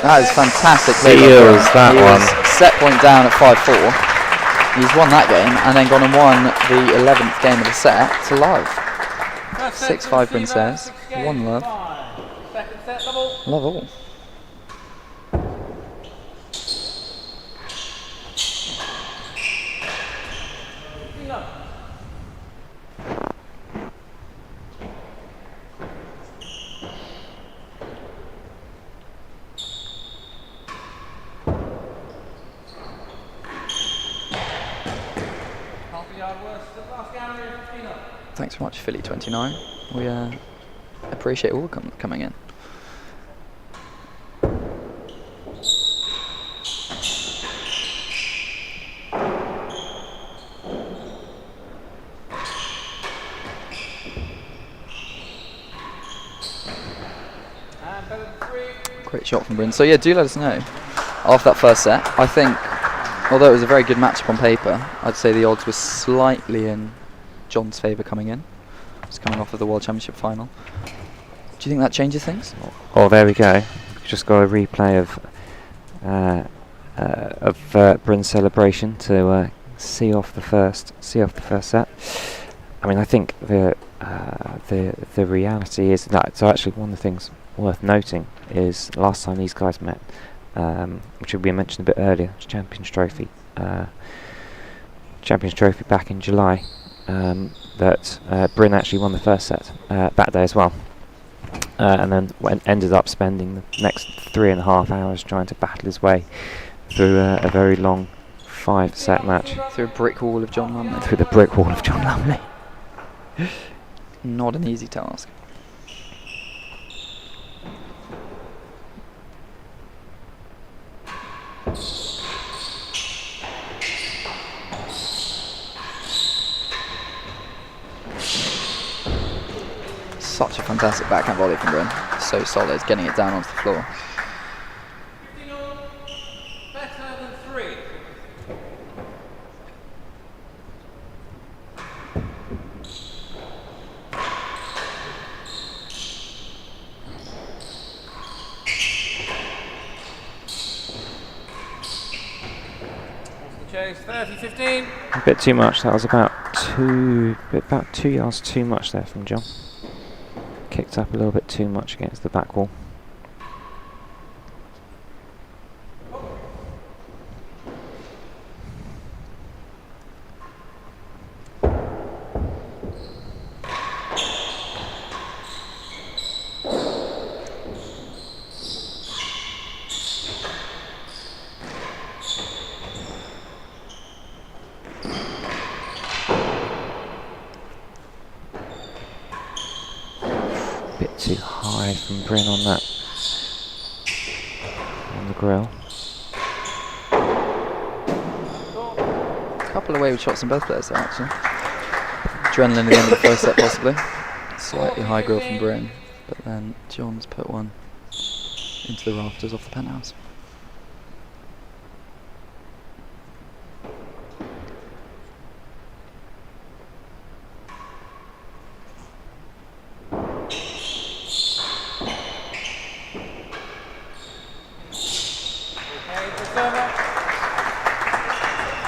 That is fantastic play. Seals that He one. was set point down at 5-4. He's won that game and then gone and won the 11th game of the set to love. 6-5 Bryn says. 1 love. Second set, double. Love all. Thanks very much, Philly29. We appreciate all coming in. Great shot from Bryn. So yeah, do let us know after that first set. I think, although it was a very good matchup on paper, I'd say the odds were slightly in John's favour coming in. He's coming off of the World Championship final. Do you think that changes things? Oh, there we go. Just got a replay of Bryn's celebration to see off the first set. I mean, I think the reality is that. So actually, one of the things worth noting is last time these guys met, which we mentioned a bit earlier, was Champions Trophy back in July. That Bryn actually won the first set that day as well, and then ended up spending the next 3.5 hours trying to battle his way through a very long 5-set match. Through a brick wall of John Lumley. Through the brick wall of John Lumley. Not an easy task. Such a fantastic backhand volley from Bryn. So solid, getting it down onto the floor. 50-0, better than 3. Chase 30-15. A bit too much. That was about 2 yards too much there from John. Kicked up a little bit too much against the back wall. Bit too high from Bryn on that, on the grill. A couple of wayward shots from both players there, actually. Adrenaline at the end of the first set, possibly. Slightly high grill from Bryn, but then John's put one into the rafters off the penthouse.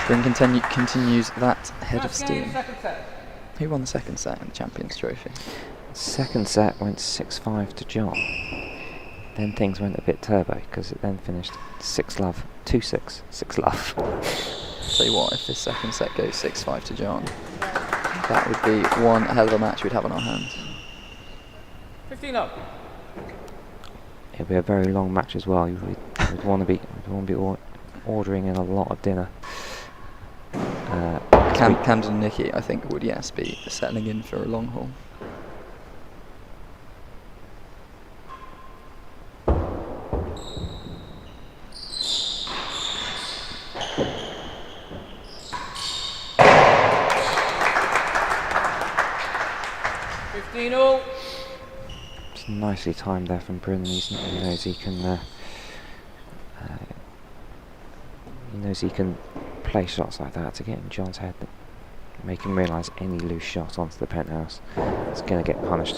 Bryn continues that head of steam. Who won the second set in the Champions Trophy? Second set went 6-5 to John. Then things went a bit turbo because it then finished 6-love, 2-6, 6-love. Tell you what, if this second set goes 6-5 to John, that would be one hell of a match we'd have on our hands. 15-0. It'll be a very long match as well. We'd want to be ordering in a lot of dinner. Camden and Nikki, I think, would be settling in for a long haul. It's nicely timed there from Bryn. He knows he can. He knows he can play shots like that to get in John's head, make him realise any loose shot onto the penthouse is going to get punished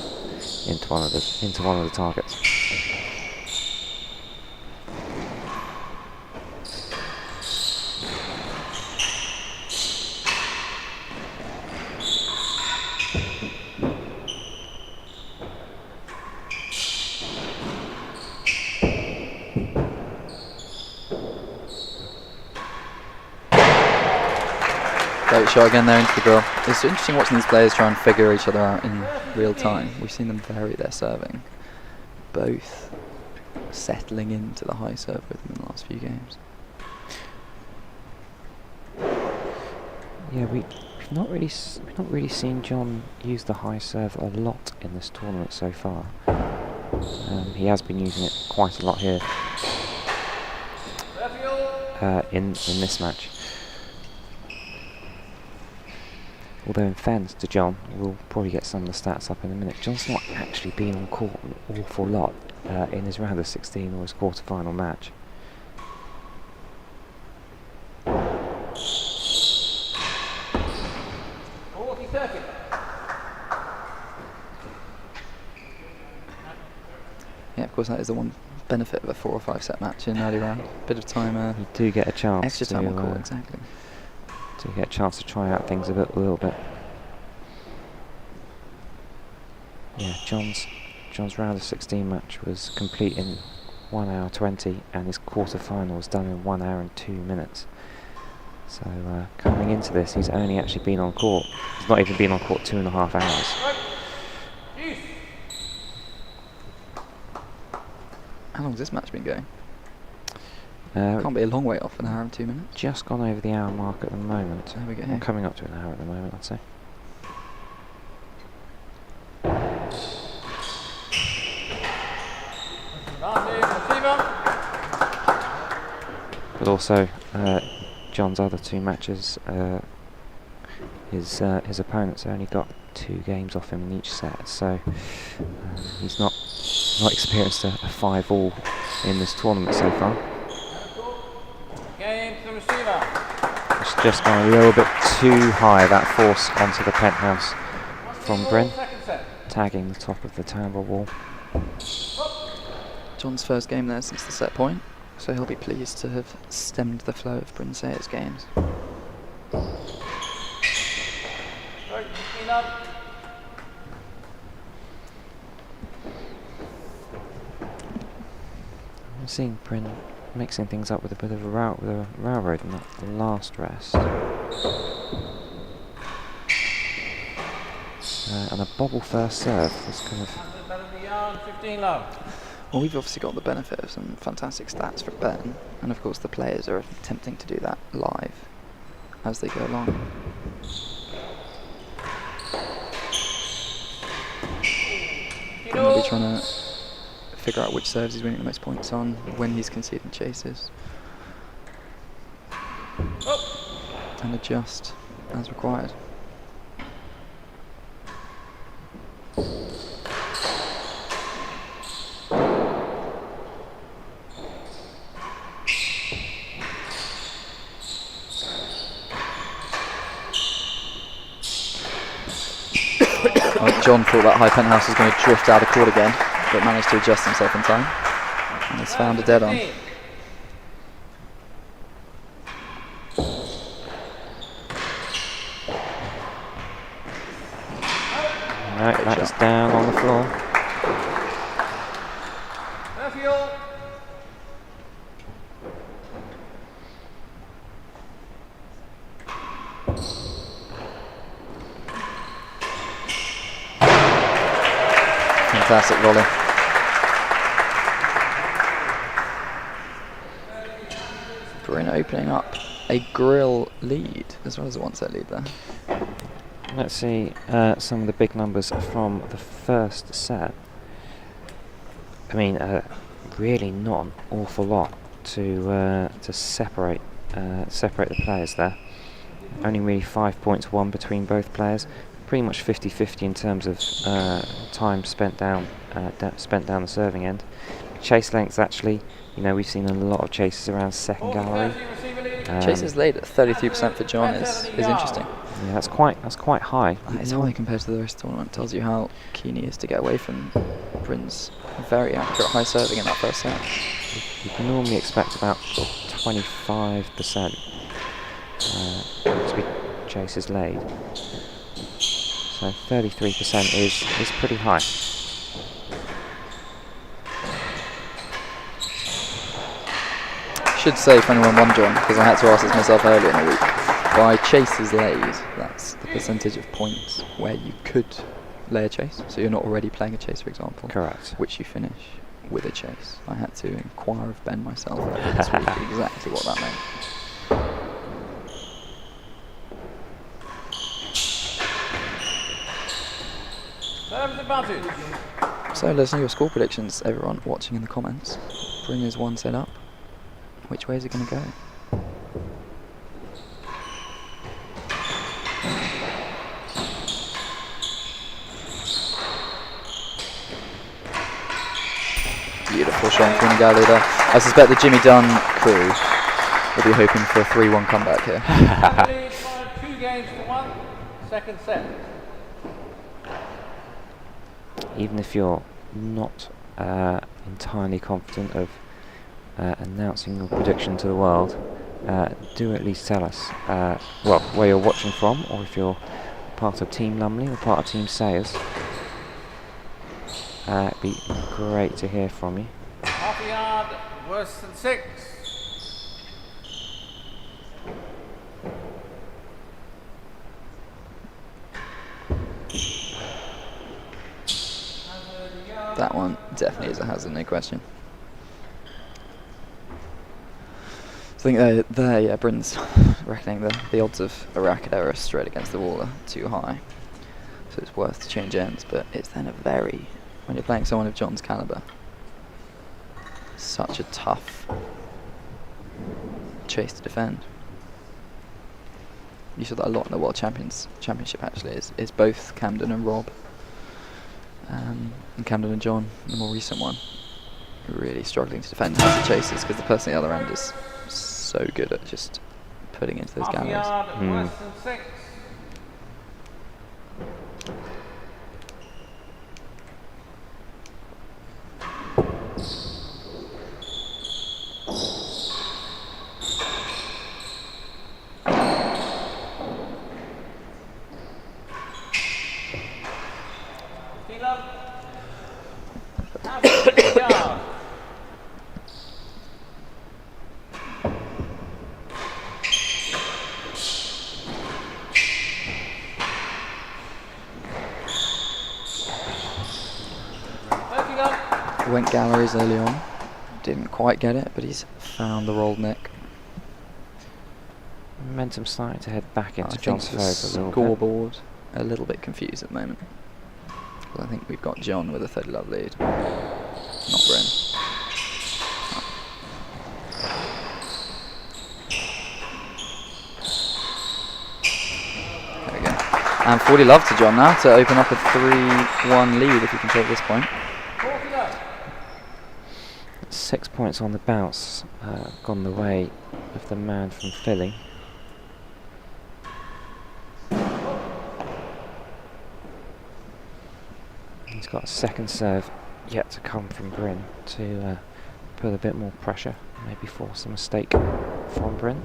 into one of the targets. Great shot again there into the grill. It's interesting watching these players try and figure each other out in real time. We've seen them vary their serving, both settling into the high serve rhythm in the last few games. Yeah, we've not really seen John use the high serve a lot in this tournament so far. He has been using it quite a lot here in this match. Although in fairness to John, we'll probably get some of the stats up in a minute. John's not actually been on court an awful lot in his round of 16 or his quarter-final match. Yeah, of course, that is the one benefit of a 4 or 5 set match in early round. Bit of time, you do get a chance. extra time on court, exactly. To get a chance to try out things a little bit. Yeah, John's round of 16 match was complete in 1 hour 20, and his quarter final was done in 1 hour and 2 minutes. So coming into this, he's only actually been on court. He's not even been on court 2.5 hours. How long has this match been going? Can't be a long way off, an hour and 2 minutes. Just gone over the hour mark at the moment. There we go. Well, coming up to an hour at the moment, I'd say. but also John's other 2 matches, his opponents only got 2 games off him in each set, so he's not experienced a 5-all in this tournament so far. Game to the receiver. It's just gone a little bit too high, that force onto the penthouse from Bryn, Second set. tagging the top of the T&RA wall. John's first game there since the set point, so he'll be pleased to have stemmed the flow of Bryn Sayers' games. Right, 15 up. I'm seeing Bryn mixing things up with a bit of a railroad in that last rest. And a bobble first serve was kind of... 15 low. Well, we've obviously got the benefit of some fantastic stats for Ben, and of course the players are attempting to do that live as they go along. And they'll be trying to figure out which serves he's winning the most points on, when he's conceding chases, and adjust as required. John thought that high penthouse was going to drift out of court again, but managed to adjust himself in time, and has found a dead on. Right, that is down on the floor. Fantastic volley. Bryn opening up a grill lead as well as a 1-set lead there. Let's see some of the big numbers from the first set. I mean, really not an awful lot to separate the players there. Only really 5 points won between both players. Pretty much 50-50 in terms of time spent down the serving end. Chase lengths, actually, you know, we've seen a lot of chases around second gallery. Chases laid at 33% for John is interesting. Yeah, that's quite high. That is high compared to the rest of the tournament. Tells you how keen he is to get away from Bryn's very accurate high serving in that first set. You can normally expect about 25% to be chases laid. So 33% is pretty high. Should say for anyone wondering, because I had to ask this myself earlier in the week, by chases laid, that's the percentage of points where you could lay a chase. So you're not already playing a chase, for example. Correct. Which you finish with a chase. I had to inquire of Ben myself earlier this week exactly what that meant. So let us know your score predictions, everyone watching in the comments. Bryn is 1 set up. Which way is it going to go? Beautiful shot from Gallery there. I suspect the Jimmy Dunn crew will be hoping for a 3-1 comeback here. 2 games to 1, second set. Even if you're not entirely confident of announcing your prediction to the world, do at least tell us well, where you're watching from, or if you're part of Team Lumley or part of Team Sayers. It'd be great to hear from you. Half a yard, worse than 6. That one definitely is a hazard, no question. I think yeah, Bryn's reckoning the odds of a racket error straight against the wall are too high. So it's worth to change ends, but it's then when you're playing someone of John's calibre, such a tough chase to defend. You saw that a lot in the World Championship actually, is both Camden and Rob, and Camden and John, the more recent one, really struggling to defend as the chasers because the person at the other end is so good at just putting into those galleries. Worse than 6. Went galleries early on, didn't quite get it, but he's found the rolled neck. Momentum starting to head back into I John's think the favour a little bit. scoreboard a little bit confused at the moment. I think we've got John with a 30 love lead, not Bryn. There we go. And 40 love to John now to open up a 3-1 lead if he can take this point. 6 points on the bounce, gone the way of the man from Philly. He's got a second serve yet to come from Bryn to put a bit more pressure, maybe force a mistake from Bryn.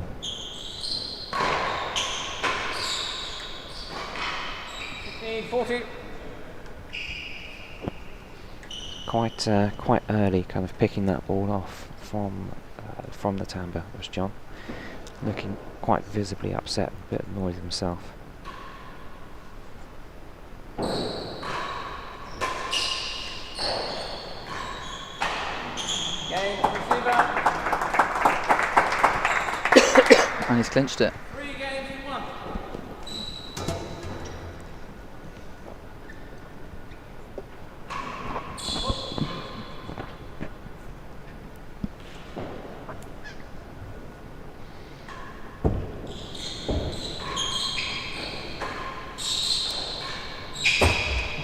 Quite early, kind of picking that ball off from the timbre was John, looking quite visibly upset, a bit annoyed himself. And he's clinched it. 3 games in 1.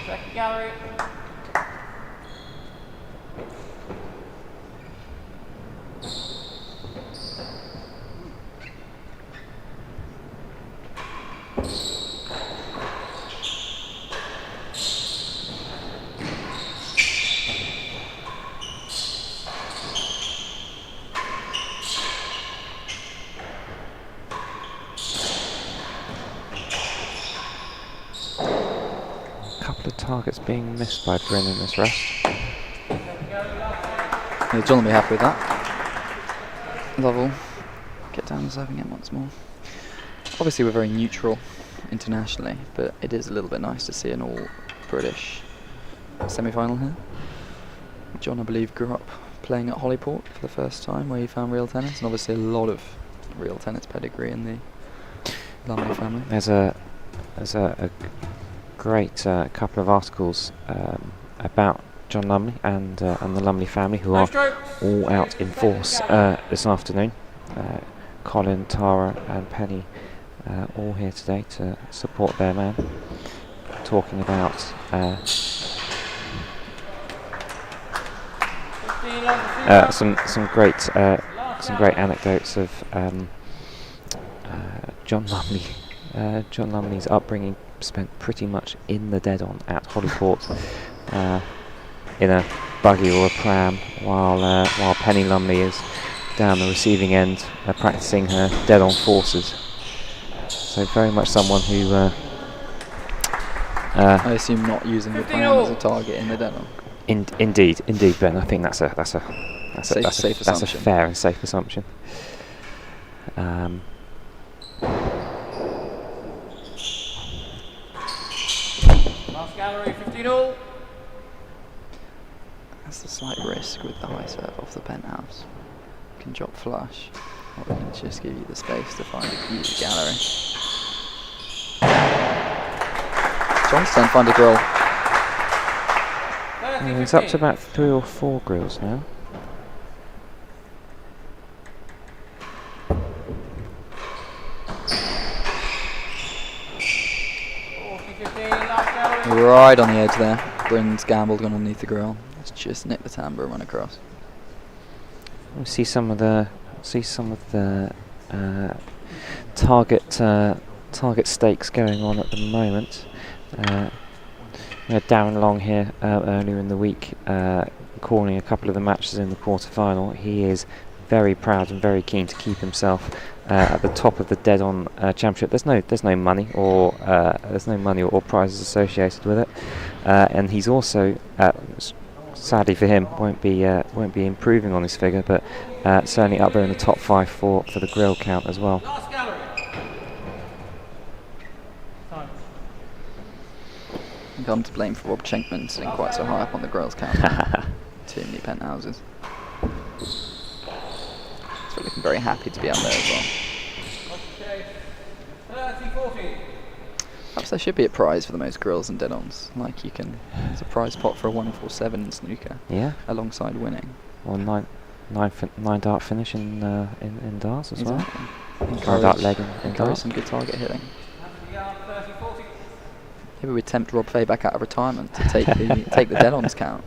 Second gallery. Targets being missed by Bryn in this rest. Yeah, John will be happy with that. Lovell, get down and serving it once more. Obviously we're very neutral internationally, but it is a little bit nice to see an all-British semi-final here. John, I believe, grew up playing at Hollyport for the first time, where he found real tennis, and obviously a lot of real tennis pedigree in the Lumley family. There's a great couple of articles about John Lumley and the Lumley family, who are all out in force this afternoon. Colin, Tara and Penny all here today to support their man, talking about some great anecdotes of John Lumley. John Lumley's upbringing spent pretty much in the dead-on at Hollyport, in a buggy or a pram, while Penny Lumley is down the receiving end practicing her dead-on forces. So very much someone who I assume not using the pram as a target in the dead-on. Indeed, Ben. I think that's a Safe fair and safe assumption. Last gallery, 15-all. That's the slight risk with the high serve off the penthouse. You can drop flush, or it can just give you the space to find a huge gallery. John's turn, find a grill. He's up to about 3 or 4 grills now. right on the edge there. Bryn's gambled, gone underneath the grill. Let's just nip the timbre and run across. We see some of the target stakes going on at the moment. We had Darren Long here earlier in the week calling a couple of the matches in the quarter-final. He is very proud and very keen to keep himself at the top of the dead-on championship. There's no money or prizes associated with it, and he's also sadly for him won't be improving on his figure, but certainly up there in the top 5 for the grill count as well. Last gallery. Time. I think I'm to blame for Rob Chenkman sitting quite so high up on the grills count. Too many penthouses. So looking very happy to be up there as well. Okay. 30-40. Perhaps there should be a prize for the most grills and dead-ons. Like there's a prize pot for a 147 in snooker. Yeah. Alongside winning. Or nine dart finish in darts as well. Encourage, Dart leg in encourage darts. some good target hitting. 30-40. Maybe we'd tempt Rob Fay back out of retirement to take the dead-ons count.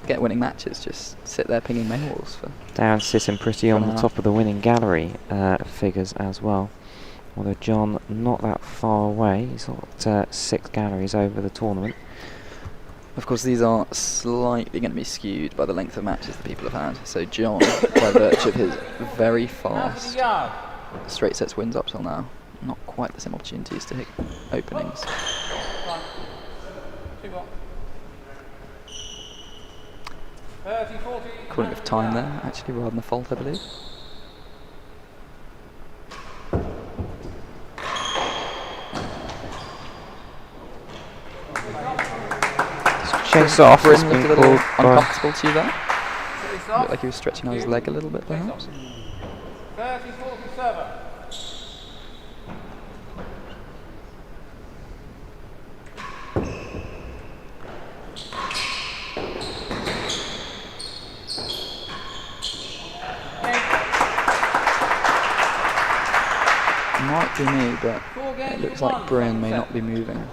Get winning matches, just sit there pinging main walls for. Darren sitting pretty on the top of the winning gallery figures as well. Although John not that far away, he's got 6 galleries over the tournament. Of course, these are slightly going to be skewed by the length of matches that people have had. So John, by virtue of his very fast straight sets wins up till now, not quite the same opportunities to hit openings. One. 2-1. 30-40. Calling of time there, actually, rather than the fault, I believe. Chase off. Bryn Has looked a been little called by uncomfortable to you there. Chase Looked off. like he was stretching out his leg a little bit, perhaps. 30-47. Might be me, but 4 games it looks to like 1, Bryn may 7%. not be moving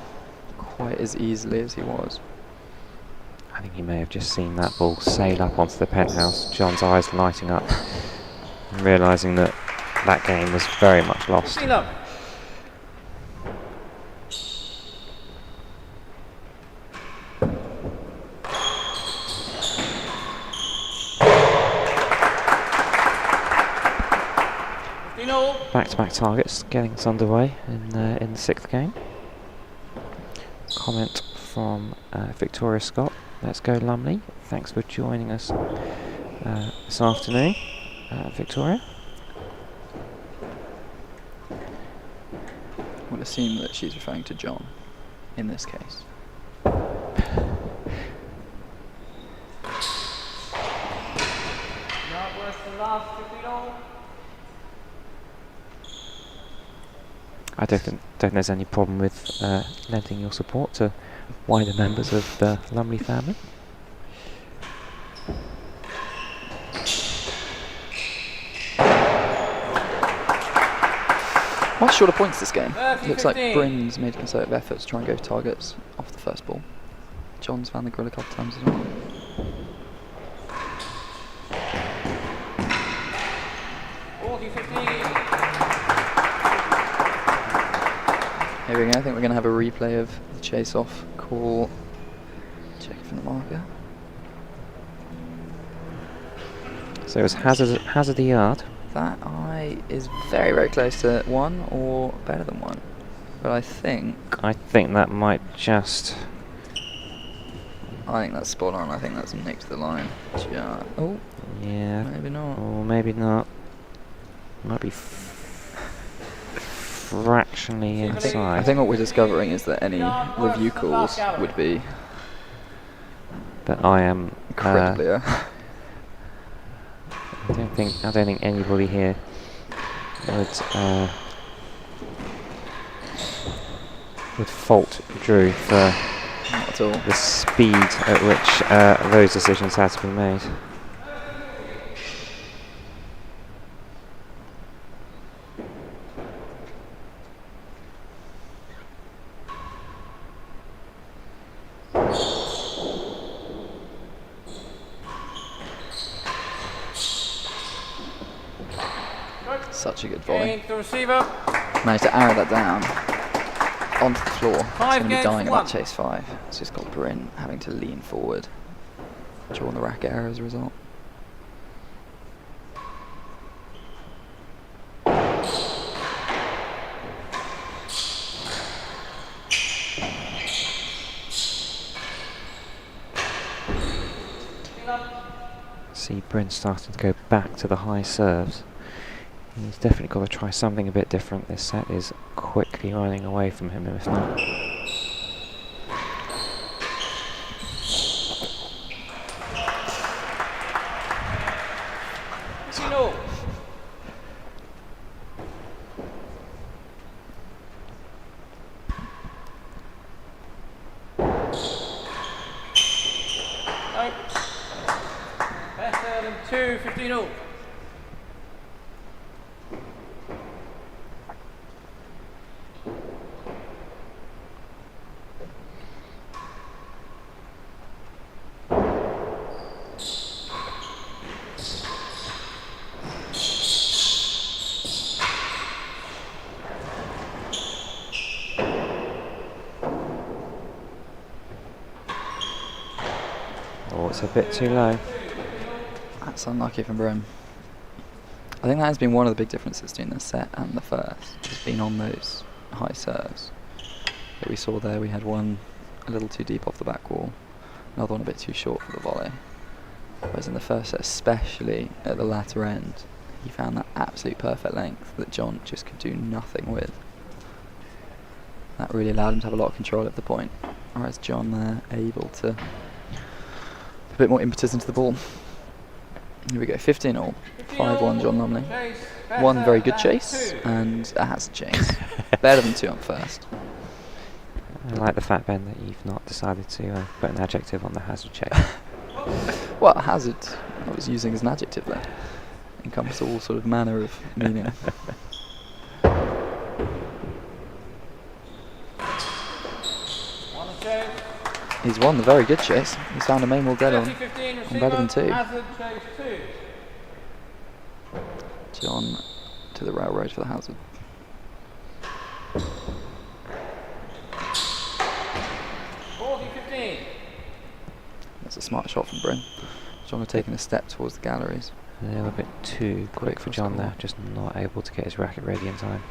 quite as easily as he was. I think he may have just seen that ball sail up onto the penthouse. John's eyes lighting up, and realising that that game was very much lost. 15 Back-to-back targets getting us underway in the 6th game. Comment from Victoria Scott. Let's go Lumley. Thanks for joining us this afternoon, Victoria. We'll assume that she's referring to John in this case. Not worse than last 15 all. I don't think there's any problem with lending your support to wider members of the Lumley family. Much shorter points this game. 30, Looks like 15. Bryn's made a concerted effort to try and go for targets off the first ball. John's found the grill a couple of times as well. Here we go, I think we're going to have a replay of the chase off call. Check it from the marker. So it's hazard a yard. That eye is very, very close to 1 or better than 1. But I think that might just. I think that's spot on. I think that's next to the line. Oh, Yeah. maybe not. Or maybe not. Might be fractionally inside. I think what we're discovering is that any review calls would be But I am. incredibly. I don't think anybody here would fault Drew for Not at all. the speed at which those decisions had to be made. Such a good volley. Gain to the receiver. Managed to arrow that down onto the floor. It's going to be games dying to at one. that chase 5. It's just got Bryn having to lean forward, drawing the racket error as a result. See Bryn starting to go back to the high serves. He's definitely got to try something a bit different. This set is quickly running away from him, if not. Better than 2, 15-0. Oh, it's a bit too low. That's unlucky from Bryn. I think that has been one of the big differences between the set and the first. It's been on those high serves that we saw there. We had one a little too deep off the back wall, another one a bit too short for the volley. Whereas in the first set, especially at the latter end, he found that absolute perfect length that John just could do nothing with. That really allowed him to have a lot of control at the point, whereas John there able to a bit more impetus into the ball. Here we go, 15-all, 5-1 John Lumley. One very good chase and a hazard chase. Better than 2 on first. I like the fact, Ben, that you've not decided to put an adjective on the hazard check. Well, hazard, I was using as an adjective there. Encompass all sort of manner of meaning. He's won the very good chase. He's found a main wall dead on better than 2. John to the railroad for the hazard. That's a smart shot from Bryn. John had taken a step towards the galleries. A little bit too quick for John there, just not able to get his racket ready in time.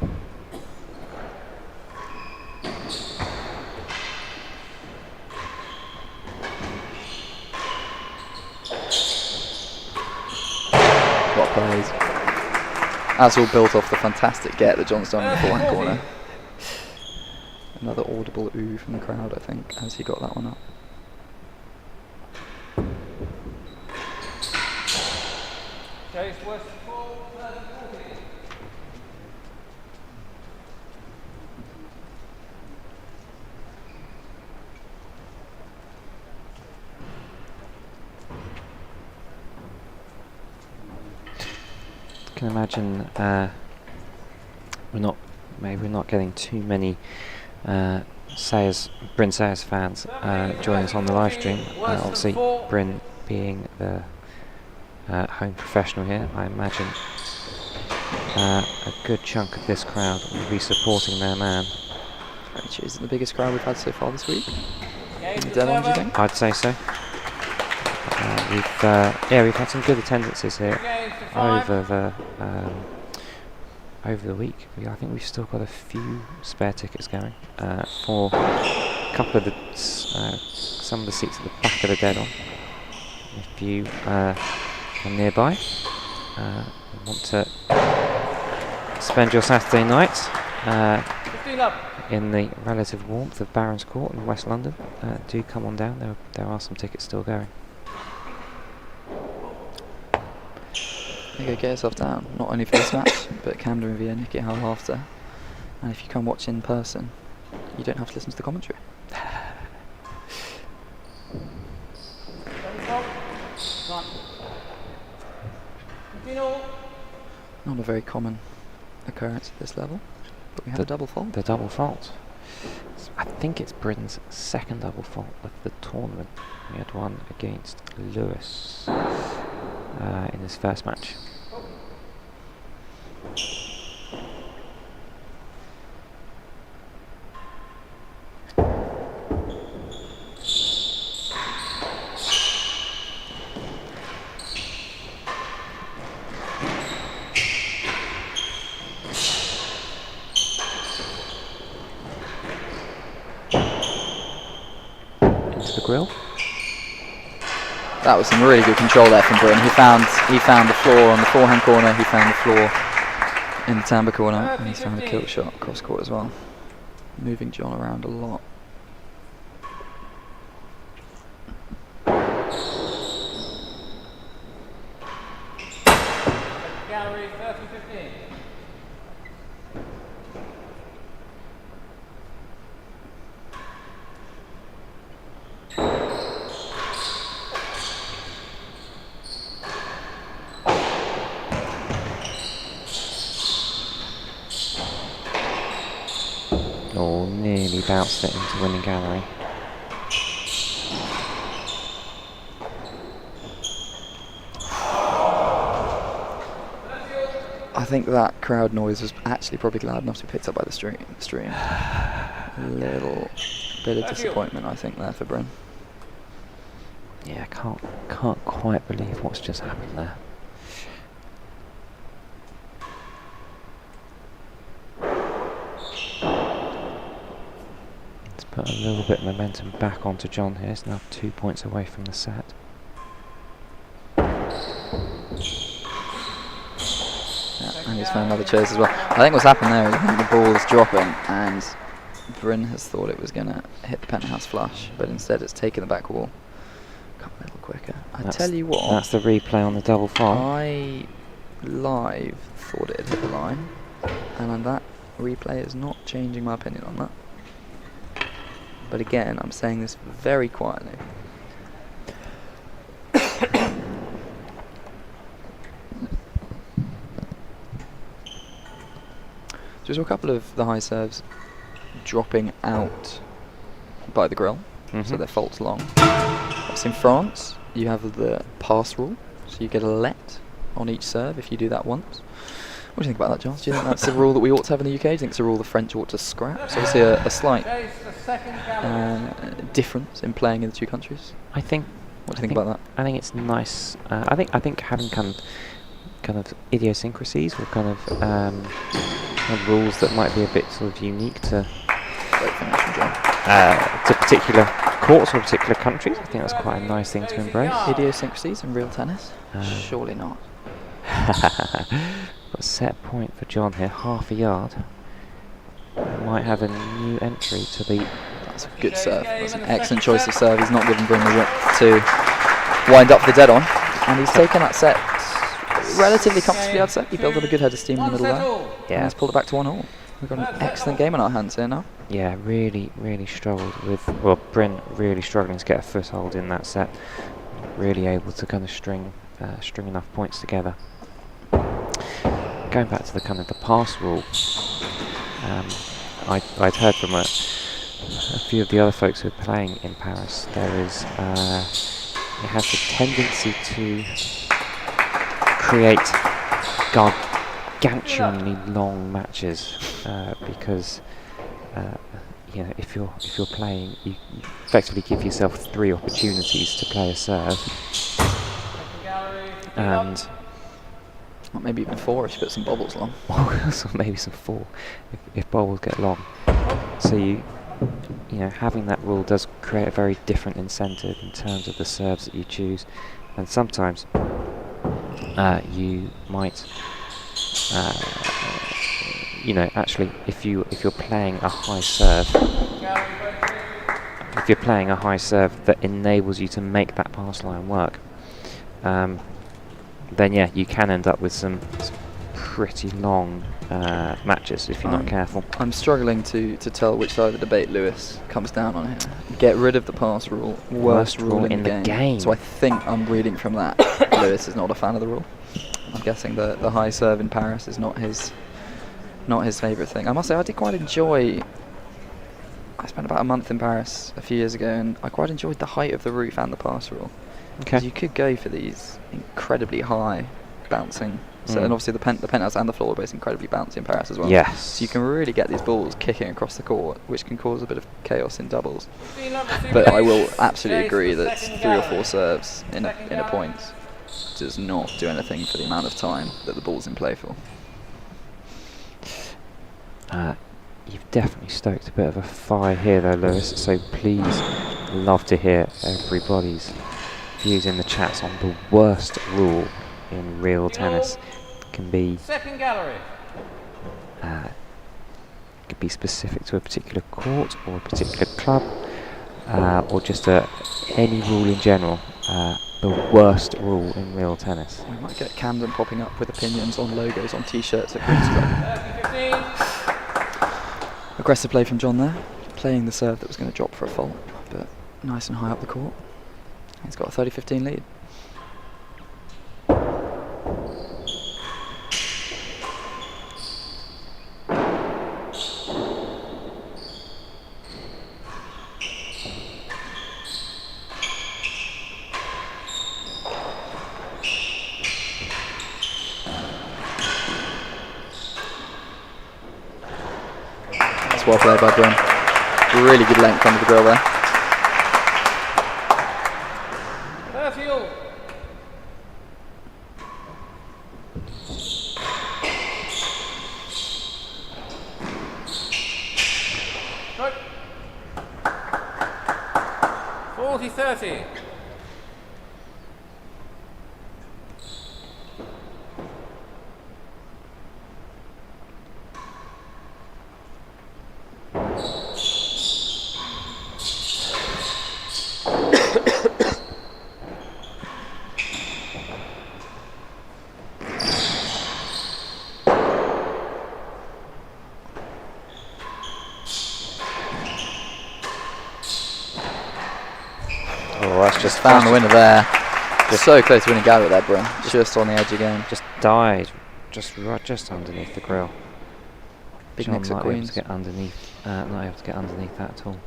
What plays. That's all built off the fantastic get that John's done in the forehand corner. Another audible ooh from the crowd, I think, as he got that one up. Can imagine we're not getting too many Bryn Sayers fans joining us on the live stream. Obviously, Bryn being the home professional here, I imagine a good chunk of this crowd will be supporting their man. Which is the biggest crowd we've had so far this week. Dead on, do you think? I'd say so. We've had some good attendances here over the week. I think we've still got a few spare tickets going for a couple of some of the seats at the back of the dead on. If you are nearby, want to spend your Saturday night in the relative warmth of Barons Court in West London, do come on down. There are some tickets still going. You go get yourself down, not only for this match, but Camden and Vienna, Nicky Hall after. And if you come watch in person, you don't have to listen to the commentary. Not a very common occurrence at this level, but we have a double fault. The double fault. I think it's Britain's second double fault of the tournament. We had one against Lewis in his first match. to the grill. That was some really good control there from Bryn. He found the floor on the forehand corner. He found the floor in the Tamber corner, and he's found a kill shot cross court as well. Moving John around a lot. Gallery 30-15. Oh, nearly bounced it into winning gallery. I think that crowd noise was actually probably loud enough to be picked up by the stream. A little bit of disappointment, I think, there for Bryn. Yeah, can't quite believe what's just happened there. Let's put a little bit of momentum back onto John here. He's now 2 points away from the set. And he's found another chase as well. I think what's happened there is I think the ball is dropping and Bryn has thought it was going to hit the penthouse flush, but instead it's taken the back wall. Come a little quicker. I tell you what. That's the replay on the double five. I live thought it had hit the line, and on that replay is not changing my opinion on that. But again, I'm saying this very quietly. Just a couple of the high serves dropping out by the grill, so they're faults long. Obviously in France, you have the pass rule, so you get a let on each serve if you do that once. What do you think about that, Giles? Do you think that's a rule that we ought to have in the UK? Do you think it's a rule the French ought to scrap? It's obviously a slight difference in playing in the two countries. I think. What do you think about that? I think it's nice. I think having kind of idiosyncrasies or kind of rules that might be a bit sort of unique to particular courts or particular countries. I think that's quite a nice thing to embrace. Idiosyncrasies in real tennis? Surely not. Got a set point for John here, half a yard. Might have a new entry to the. That's a good serve. That's an excellent choice of serve. He's not given Bryn the width to wind up the dead on, and he's taken that set relatively comfortably, I'd say. He built up a good head of steam in the middle there. Yeah. And he's pulled it back to 1-all. We've got an excellent game on our hands here now. Yeah, really struggled with, well, Bryn really struggling to get a foothold in that set. Really able to kind of string enough points together. Going back to the kind of the pass rule, I'd heard from a few of the other folks who are playing in Paris, there is, it has the tendency to create gargantuanly long matches because you know, if you're playing, you effectively give yourself 3 opportunities to play a serve, and well, maybe even 4 if you put some bobbles long. so maybe some 4 if bobbles get long. So you know, having that rule does create a very different incentive in terms of the serves that you choose, and sometimes you might, you know, actually, if you're playing a high serve, that enables you to make that pass line work, then yeah, you can end up with some pretty long matches if you're not careful. I'm struggling to tell which side of the debate Lewis comes down on here. Get rid of the pass rule, worst rule in the game. So I think I'm reading from that Lewis is not a fan of the rule. I'm guessing the high serve in Paris is not his favourite thing. I must say I did quite enjoy. I spent about a month in Paris a few years ago, and I quite enjoyed the height of the roof and the pass rule. Because you could go for these incredibly high bouncing. So and obviously the penthouse and the floor are both incredibly bouncy in Paris as well. Yes. So you can really get these balls kicking across the court, which can cause a bit of chaos in doubles. But I will absolutely agree that 3 or 4 serves in a point does not do anything for the amount of time that the ball's in play for. You've definitely stoked a bit of a fire here though, Lewis, so please love to hear everybody's views in the chats on the worst rule in real tennis. Can be Second gallery. could be specific to a particular court or a particular club, or just any rule in general. The worst rule in real tennis. We might get Camden popping up with opinions on logos on t-shirts at Queen's Club. 15. Aggressive play from John there, playing the serve that was going to drop for a fault, but nice and high up the court. He's got a 30-15 lead. Well played by Bryn. Really good length under the grill there. 30 all. Strike. 40-30. Just Found the winner there. Just so close to winning Garrett there, Bryn. Just on the edge again. Just died, just underneath the grill. Big John mix of not able queens. to get underneath, not able to get underneath that at all.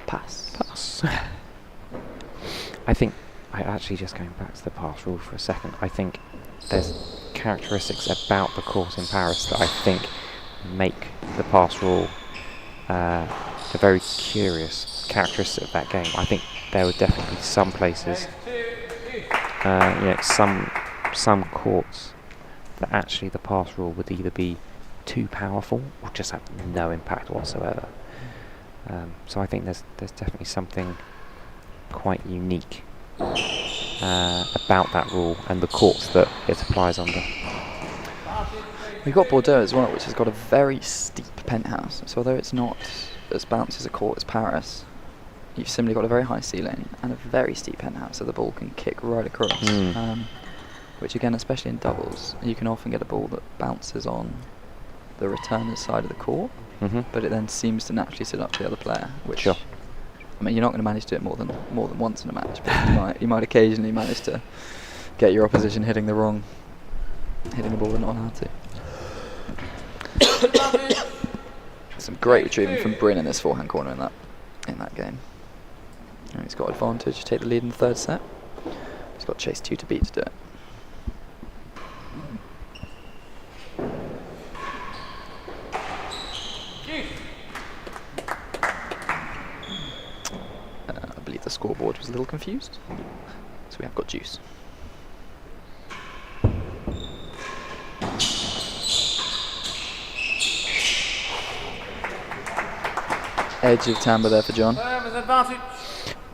Pass. I think, actually just going back to the pass rule for a second, I think there's characteristics about the court in Paris that I think make the pass rule a very curious characteristic of that game. I think there would definitely be some places, some courts that actually the pass rule would either be too powerful or just have no impact whatsoever. So I think there's definitely something quite unique about that rule and the courts that it applies under. We've got Bordeaux as well, which has got a very steep penthouse. So although it's not as bouncy as a court as Paris, you've similarly got a very high ceiling and a very steep penthouse, so the ball can kick right across. Which again, especially in doubles, you can often get a ball that bounces on the returner's side of the court, but it then seems to naturally sit up to the other player. Which, sure. I mean, you're not going to manage to do it more than once in a match, but you might occasionally manage to get your opposition hitting the ball they're not allowed to. Some great retrieving from Bryn in this forehand corner in that game. And he's got advantage to take the lead in the third set. He's got chase 2 to beat to do it. I believe the scoreboard was a little confused, so we have got juice. Edge of timbre there for John.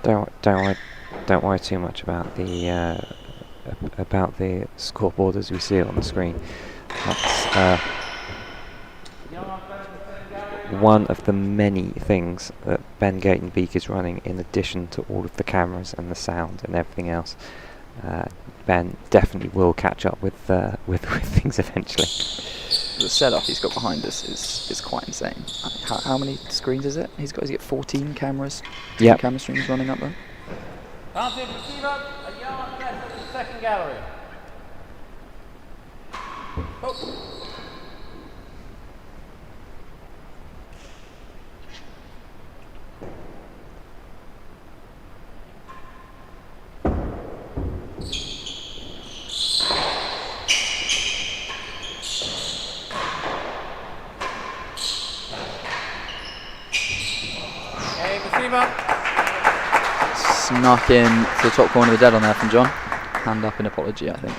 Don't worry too much about the scoreboard as we see it on the screen. That's one of the many things that Ben Gatenbeek is running in addition to all of the cameras and the sound and everything else. Ben definitely will catch up with things eventually. The setup he's got behind us is quite insane. How many screens is it? He's got 14 cameras. Yeah. Camera streams running up there. Bouncing receiver, a yard left at the second gallery. Oh. Snuck in to the top corner of the dead on there from John. Hand up in apology, I think.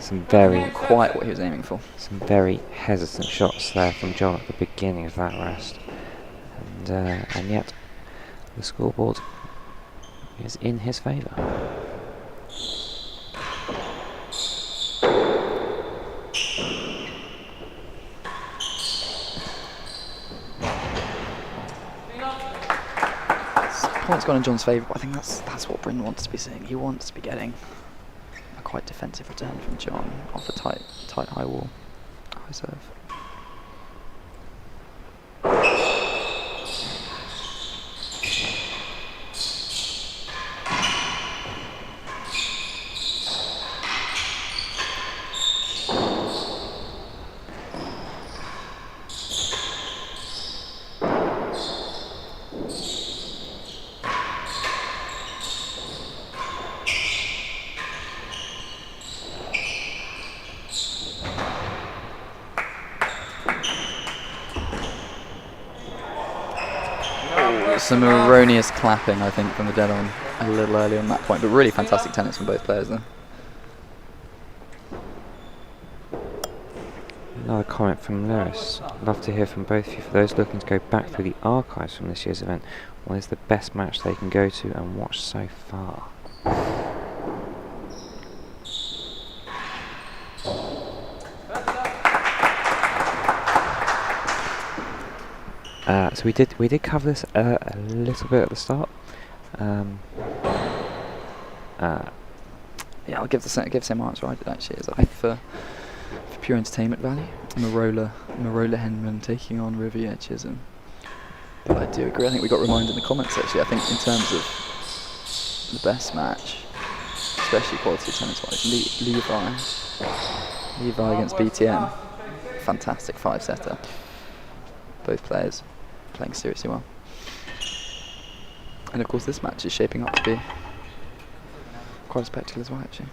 Some very, Quite what he was aiming for. some very hesitant shots there from John at the beginning of that rest, and yet the scoreboard is in his favour. Points gone in John's favour, but I think that's what Bryn wants to be seeing. He wants to be getting a quite defensive return from John off a tight high wall, high serve. Some erroneous clapping, I think, from the dead on a little early on that point, but really fantastic tennis from both players there. Another comment from Lewis. Love to hear from both of you. For those looking to go back through the archives from this year's event, what is the best match they can go to and watch so far? So we did cover this a little bit at the start. Yeah, I'll give the same answer I did actually. Is I think for pure entertainment value, Marola Henman taking on Riviere Chisholm. But I do agree. I think we got reminded in the comments actually. I think in terms of the best match, especially quality tennis wise, Levi against BTM, fantastic 5-setter. Both players playing seriously well. And of course this match is shaping up to be quite a spectacle as well actually.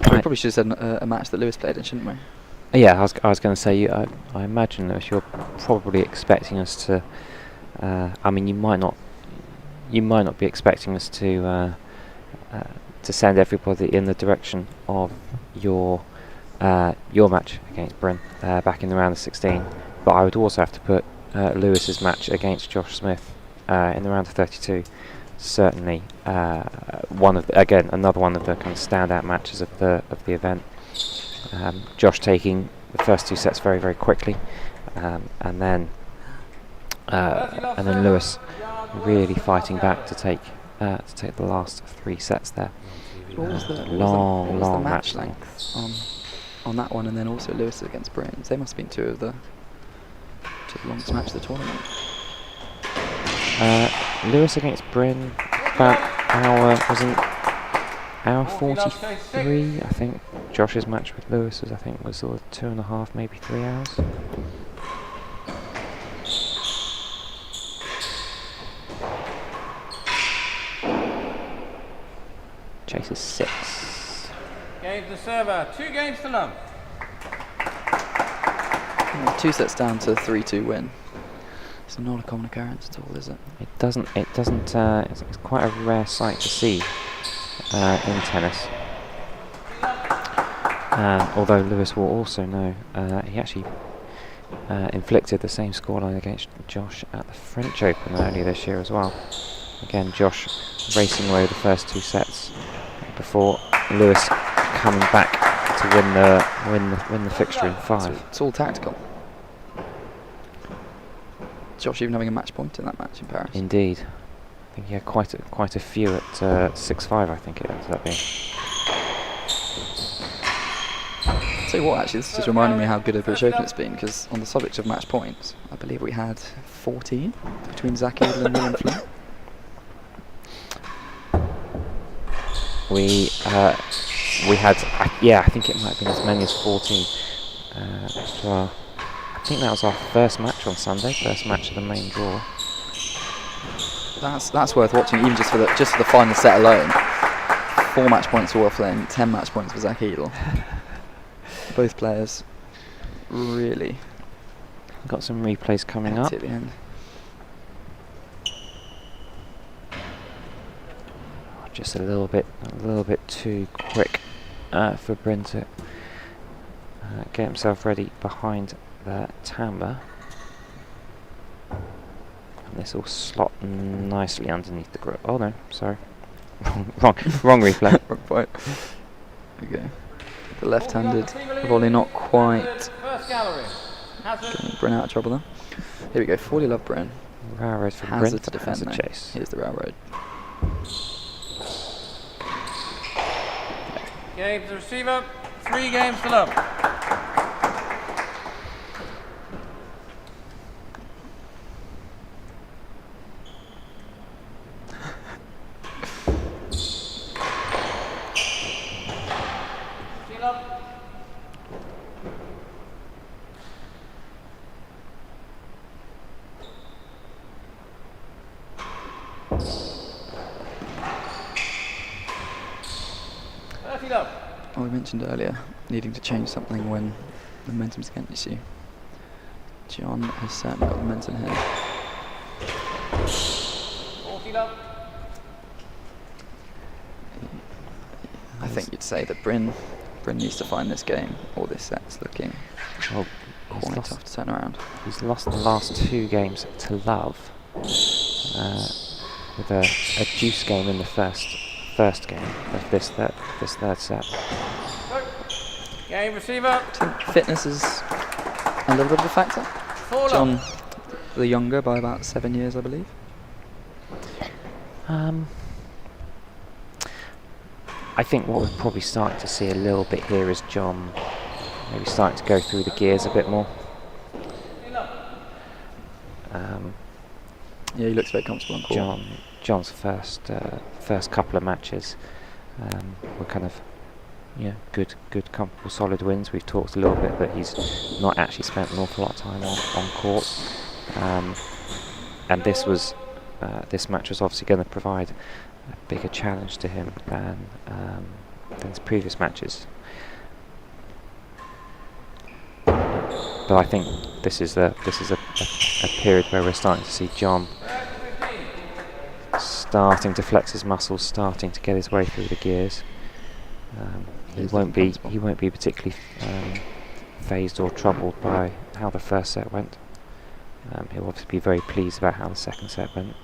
We probably should have said a match that Lewis played in, shouldn't we? Yeah, I was going to say, I imagine that you're probably expecting us to. I mean, you might not be expecting us to send everybody in the direction of your match against Bryn back in the round of 16. But I would also have to put Lewis's match against Josh Smith in the round of 32. Certainly, another one of the kind of standout matches of the event. Josh taking the first 2 sets very, very quickly, and then Lewis really fighting back to take the last 3 sets there. What was the long match length on that one, and then also Lewis against Bryn? They must have been two of the longest matches of the tournament. Lewis against Bryn, about hour 43, I think. Josh's match with Lewis was sort of 2.5, maybe 3 hours. Chase is 6. Game to server, 2 games to none. 2 sets down to 3-2 win. It's not a common occurrence at all, is it? It doesn't. It's quite a rare sight to see in tennis. Although Lewis will also know, he actually inflicted the same scoreline against Josh at the French Open earlier this year as well. Again, Josh racing away the first 2 sets before Lewis coming back to win the fixture in 5. It's all tactical. Josh even having a match point in that match in Paris. Indeed. I think he had quite a few at 6-5, I think it ended up being. I'll tell you what, actually, this is just reminding me how good a British Open it's been, because on the subject of match points, I believe we had 14 between Zach Edel and William Flynn. We had, I think it might have been as many as 14 as well. I think that was our first match on Sunday, first match of the main draw. That's worth watching, even just for the final set alone. 4 match points for Will Flynn, 10 match points for Zach Edel. Both players really got some replays coming up. at the end. Just a little bit too quick for Bryn to get himself ready behind the timbre. And this will slot nicely underneath the grill. Oh no, sorry. wrong replay. Wrong point. Okay. The left-handed volley not quite getting Bryn out of trouble there. Here we go, 40 love Bryn. Railroad for Bryn Hazard for to defend hazard now. chase. Here's the railroad. Game to receiver, 3 games to love. Oh, we mentioned earlier needing to change something when the momentum's against you. John has certainly got momentum here. 40 love. I think you'd say that Bryn needs to find this game, or this set's looking Well, quite tough to turn around. he's lost the last 2 games to love, with a deuce game in the first game of this third set. Game receiver, I think fitness is a little bit of a factor. 4 John, love. the younger by about 7 years, I believe. I think what we're probably starting to see a little bit here is John maybe starting to go through the gears a bit more. Yeah, he looks very comfortable on court. John's first couple of matches were kind of good, comfortable, solid wins. We've talked a little bit, but he's not actually spent an awful lot of time on court, and this match was obviously going to provide a bigger challenge to him than his previous matches. But I think this is a period where we're starting to see John starting to flex his muscles, starting to get his way through the gears. He won't be particularly phased or troubled by how the first set went. He'll obviously be very pleased about how the second set went.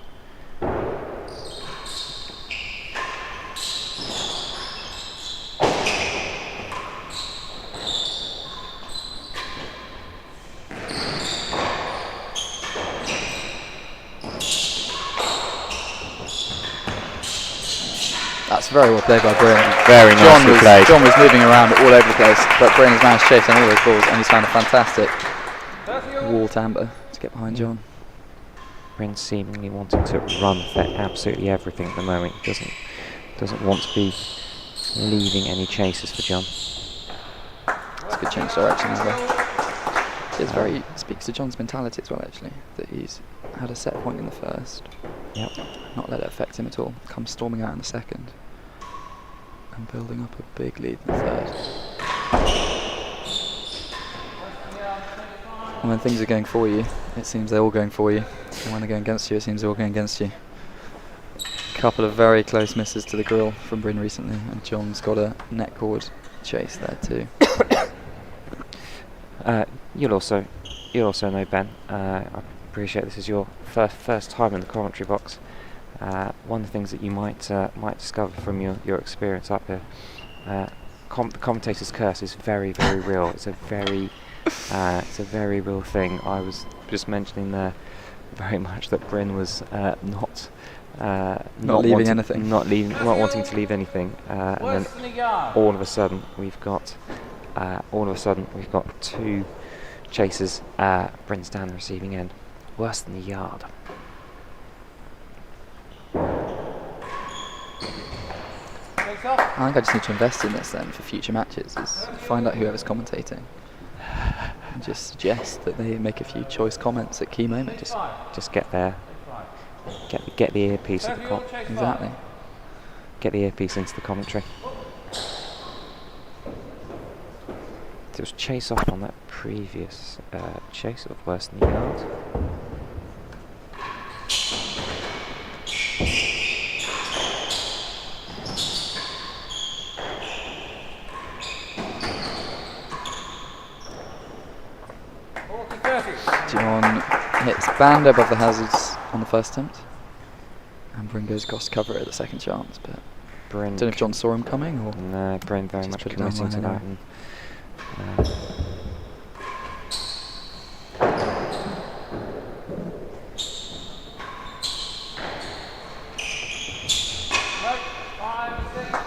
That's very well played by Bryn. Very nicely played. John was moving around all over the place, but Bryn has managed to chase on all those balls, and he's found a fantastic wall timbre to get behind John. Bryn seemingly wanting to run for absolutely everything at the moment. He doesn't want to be leaving any chases for John. It's a good change of direction as well. It speaks to John's mentality as well, actually, that he's had a set point in the first. Yep. Not let it affect him at all. Come storming out in the second. And building up a big lead in the third. And when things are going for you, it seems they're all going for you. And when they're going against you, it seems they're all going against you. A couple of very close misses to the grill from Bryn recently, and John's got a neck cord chase there too. You'll also know, Ben. I appreciate this is your first time in the commentary box. One of the things that you might discover from your experience up here, the commentator's curse is very, very real. It's a very real thing. I was just mentioning there very much that Bryn was not leaving anything. not wanting to leave anything, and then all of a sudden we've got 2 chases. Bryn's down the receiving end, worse than the yard. I think I just need to invest in this then for future matches, is find out whoever's commentating and just suggest that they make a few choice comments at key moments. Just get there, get the earpiece at the Exactly. get the earpiece into the commentary. There was chase off on that previous chase of worse than the yard. band above the hazards on the first attempt. And Bryn goes across to cover it at the second chance, but Bryn. don't know if John saw him coming or. No, Bryn very Just much put it down committing to line that. anyway. And, Right, 5, 6.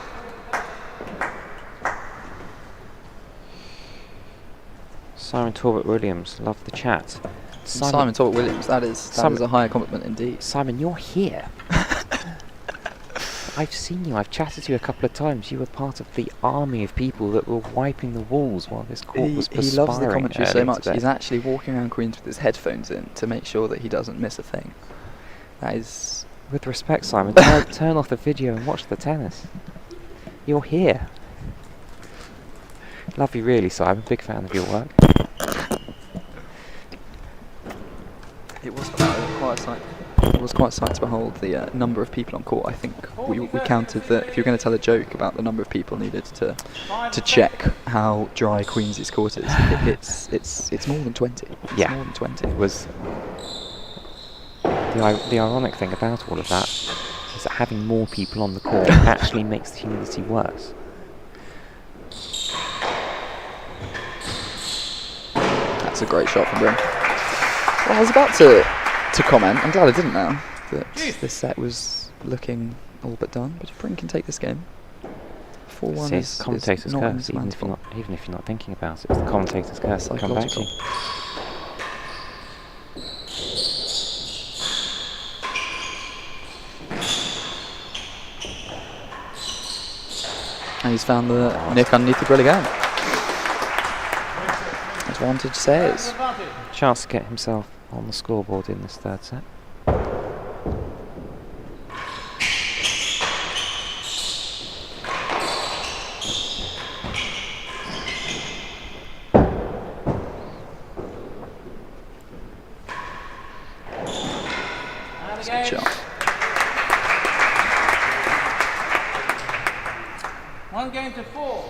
Simon Talbot Williams, love the chat. Simon Talbot Williams, that is a higher compliment indeed. Simon, you're here. I've seen you. I've chatted to you a couple of times. You were part of the army of people that were wiping the walls while this court was perspiring. He loves the commentary so earlier much. today. He's actually walking around Queens with his headphones in to make sure that he doesn't miss a thing. That is. With respect, Simon, turn off the video and watch the tennis. You're here. Love you really, Simon. Big fan of your work. It was quite a sight. It was quite a sight to behold the number of people on court. I think we counted that if you're going to tell a joke about the number of people needed to check how dry Queen's court is, it's more than 20. It's Yeah. more than 20. It was the ironic thing about all of that is that having more people on the court actually makes the humidity worse. That's a great shot from Bryn. Well, I was about to comment, I'm glad I didn't now, that this set was looking all but done, but if Bryn can take this game, 4-1 See, is it's commentator's not curse, insurmountable. even if you're not thinking about it. It's the commentator's curse that come back to you. And he's found the nick underneath the grill again. Advantage says. Chance to get himself on the scoreboard in this third set. That's a good shot. 1 game to 4.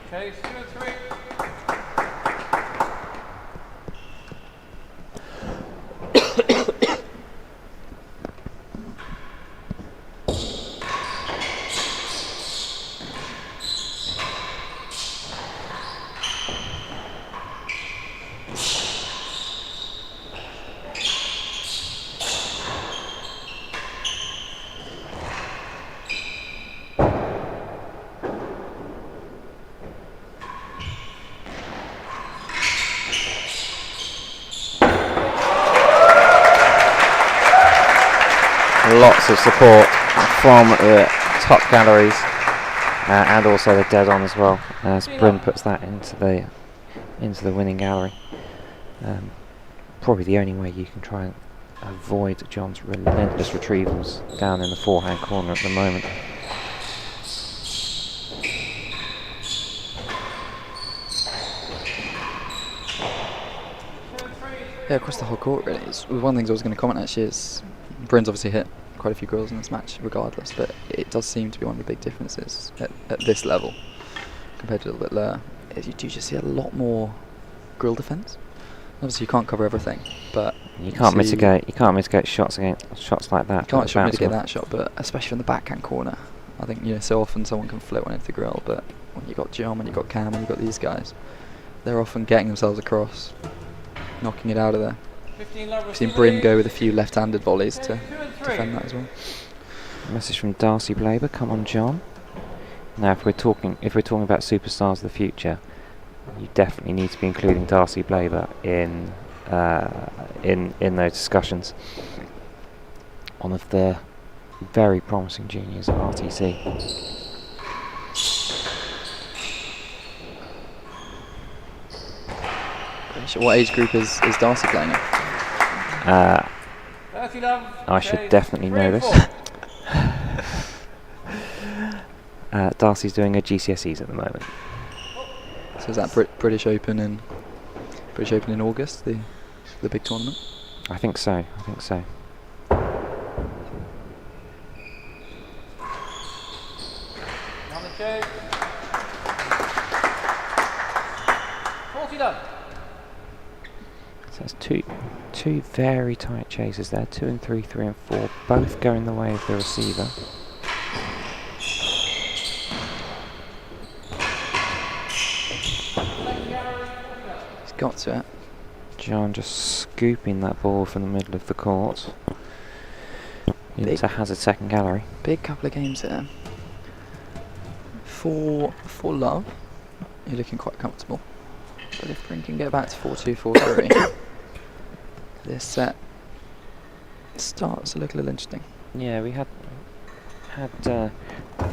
Okay, 2 and 3. Lots of support from the top galleries and also the dead on as well, as Bryn puts that into the winning gallery. Probably the only way you can try and avoid John's relentless retrievals down in the forehand corner at the moment. Yeah, across the whole court really. One of the things I was going to comment actually is Bryn's obviously hit quite a few grills in this match regardless, but it does seem to be one of the big differences at this level compared to a little bit lower, is you do just see a lot more grill defence. Obviously you can't cover everything, but You can't mitigate shots like that. you can't bounce mitigate off. that shot, but especially from the backhand corner. I think so often someone can flit one into the grill, but when you've got John, when you've got Cam, when you've got these guys, they're often getting themselves across, knocking it out of there. 15 love I've seen Bryn go with a few left-handed volleys to defend that as well. Message from Darcy Blaber. Come on, John. Now, if we're talking about superstars of the future, you definitely need to be including Darcy Blaber in those discussions. One of the very promising juniors at RTC. What age group is Darcy playing in? I should definitely know this. Darcy's doing her GCSEs at the moment. So is that British Open in August, the big tournament? I think so. Okay. 40 done. So that's two very tight chases there. 2 and 3, 3 and 4, both going the way of the receiver. He's got to it. John just scooping that ball from the middle of the court into hazard second gallery. Big couple of games here. For love, you're looking quite comfortable. But if Bryn can get back to 4-2, 4-3, this set starts to look a little interesting. Yeah, we had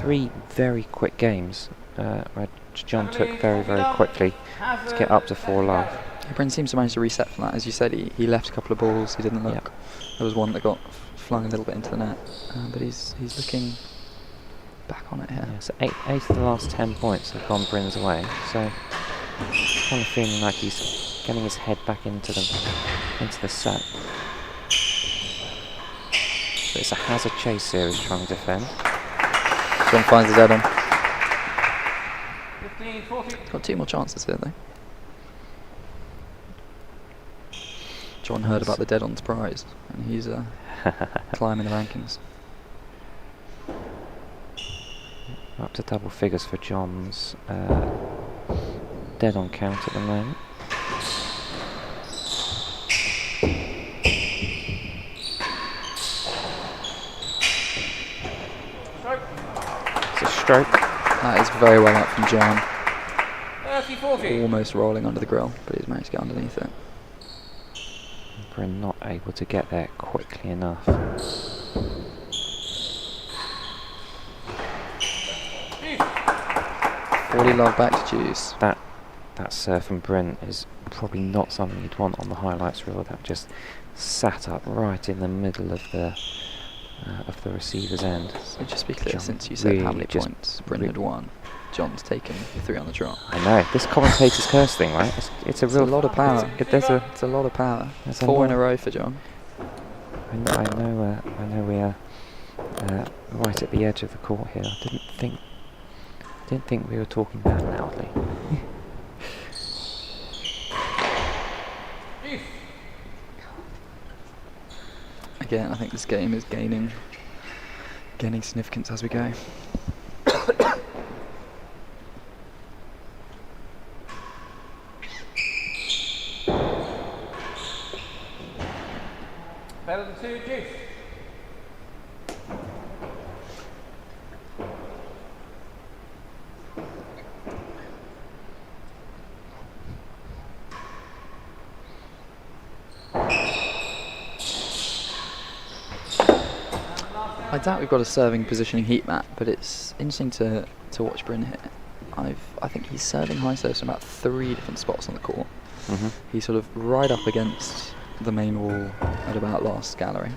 3 very quick games where John took very, very quickly to get up to 4 love. Yeah, Bryn seems to manage to reset from that. As you said, he left a couple of balls, he didn't look. Yep. There was one that got flung a little bit into the net, but he's looking back on it here. Yeah, so 8 of the last 10 points have gone Bryn's way, so kind of feeling like he's getting his head back into the set. But it's a hazard chase series trying to defend. John finds the dead on. 15, 14. Got 2 more chances here though. John heard about the dead on prize, and he's climbing the rankings. Up to double figures for John's dead on count at the moment. It's a stroke. That is very well up from John. 30, 40. Almost rolling under the grill, but he's managed to get underneath it. Bryn not able to get there quickly enough. 40 love back to Juice. That serve from Bryn is probably not something you'd want on the highlights reel. That just sat up right in the middle of the receiver's end. So just be clear, John since you said how really many just points Bryn had won, John's taken 3 on the trot. I know, this commentator's curse thing, right? It's a It's real a lot of power. There's a It's a lot of power. There's a 4 in lot. a row for John. I know we are right at the edge of the court here. I didn't think we were talking that loudly. Again, I think this game is gaining significance as we go. Better than 2, Juice. I doubt we've got a serving positioning heat map, but it's interesting to watch Bryn hit. I think he's serving high serves from about 3 different spots on the court. He's sort of right up against the main wall at about last gallery.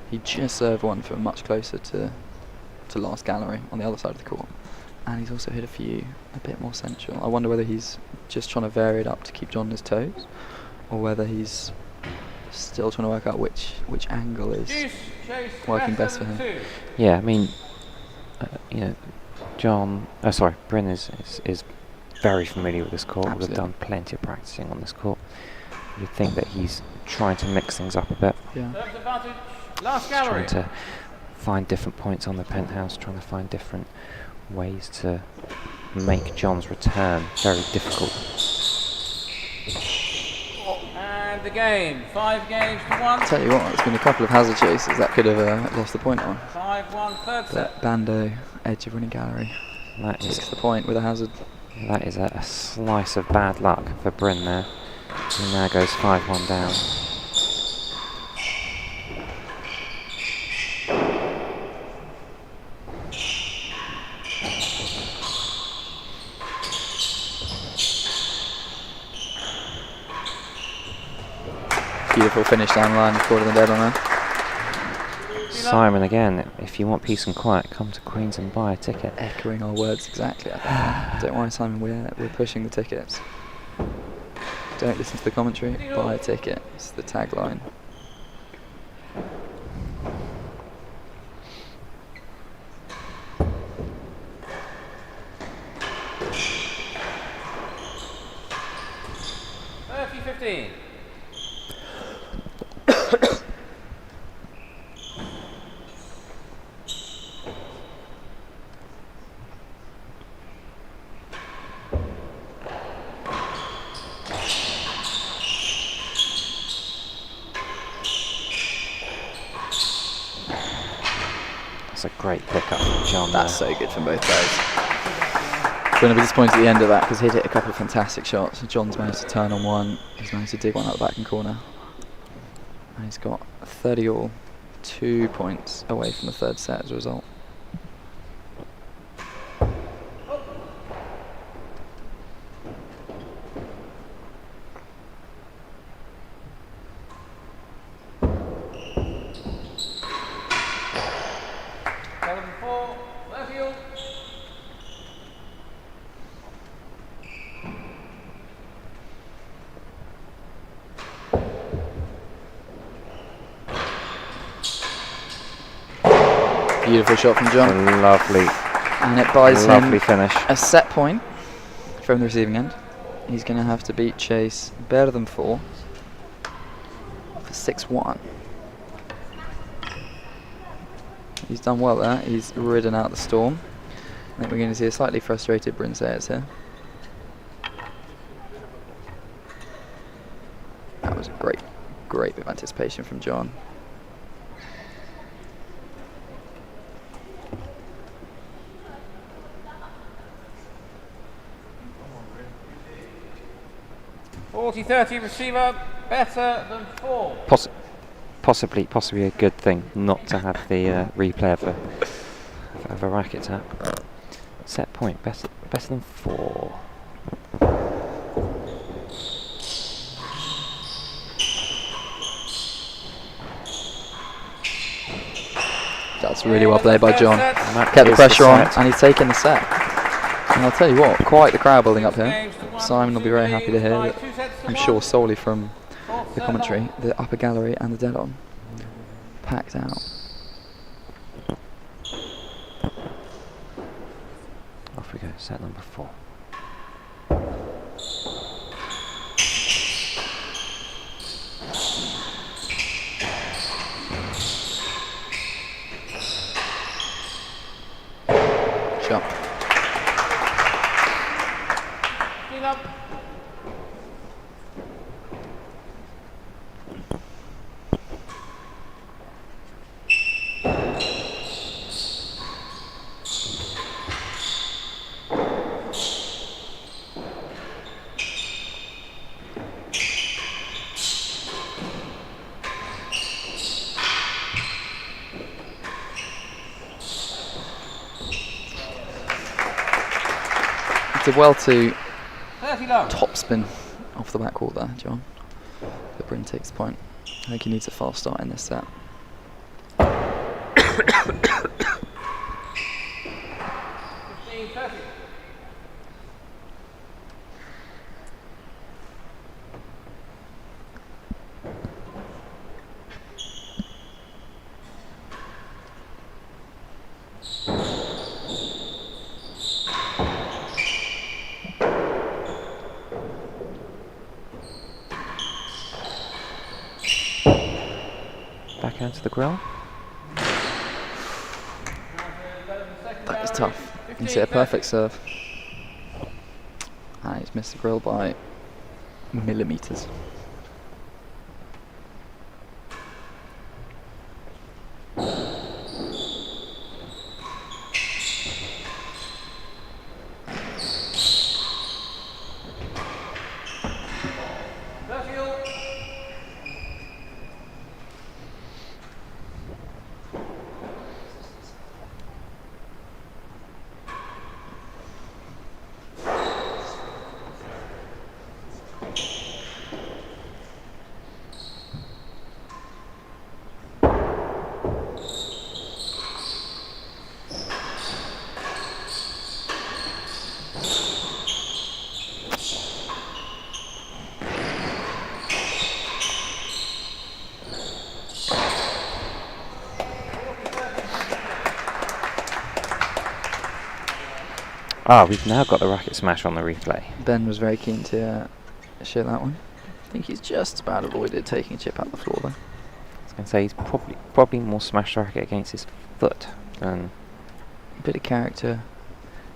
He just served one from much closer to last gallery on the other side of the court. And he's also hit a few a bit more central. I wonder whether he's just trying to vary it up to keep John on his toes, or whether he's still trying to work out which angle is Juice, chase, working better best for than him. 2. Yeah, I mean, Bryn is very familiar with this court. Would have Absolutely. done plenty of practicing on this court. You'd think that he's trying to mix things up a bit. Yeah. Serves advantage. Last He's gallery. trying to find different points on the penthouse, trying to find different ways to make John's return very difficult. And the game. 5 games to 1. Tell you what, there's been a couple of hazard chases that could have lost the point on. 5-1, third set. But Bando, edge of winning gallery, That takes is the point with a hazard. a slice of bad luck for Bryn there. He now goes 5-1 down. Beautiful finish down the line, recording the dead on her. Simon again, if you want peace and quiet, come to Queens and buy a ticket. Echoing our words exactly, I think. Don't worry, Simon, we're pushing the tickets. Don't listen to the commentary, buy a ticket. It's the tagline. 15. That's a great pickup from John. That's so good from both players. Going to be disappointed at the end of that because he'd hit a couple of fantastic shots. John's managed to turn on one. He's managed to dig one out the back and corner. And he's got 30 all, 2 points away from the third set as a result. Beautiful shot from John. Lovely. And it buys Lovely him finish. a set point from the receiving end. He's going to have to beat Chase better than 4 for 6-1. He's done well there. He's ridden out the storm. I think we're going to see a slightly frustrated Bryn here. That was a great bit of anticipation from John. .40-30 receiver, better than 4. Possibly a good thing not to have the replay of a racket tap. Set point, better than 4. That's really well played by John. That Kept the is pressure on, set. and he's taken the set. And I'll tell you what, quite the crowd building up here. Simon will be very happy to hear that, I'm sure solely from the commentary, the upper gallery and the dead on. Packed out. Off we go, set number 4. Shot. Did well to topspin off the back wall there, John. But Bryn takes the point. I think he needs a fast start in this set. Back into the grill. That is tough. He's hit a perfect serve. And he's missed the grill by millimetres. We've now got the racket smash on the replay. Ben was very keen to show that one. think he's just about avoided taking a chip out the floor there. I was going to say he's probably more smashed the racket against his foot than. A bit of character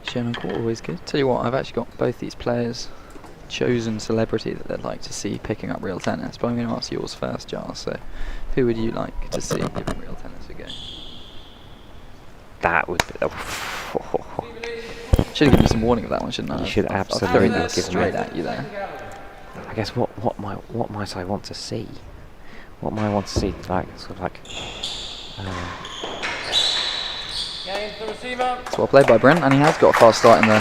shown on court, always good. Tell you what, I've actually got both these players chosen celebrity that they'd like to see picking up real tennis, but I'm going to ask yours first, Giles. So, who would you like to see giving real tennis a go? That would be. Should have given you some warning of that one, shouldn't I? You should I've absolutely thrown that give straight me. at you there. I guess what might I want to see? What might I want to see? Like sort of like. Game to the receiver. It's well played by Bryn, and he has got a fast start in the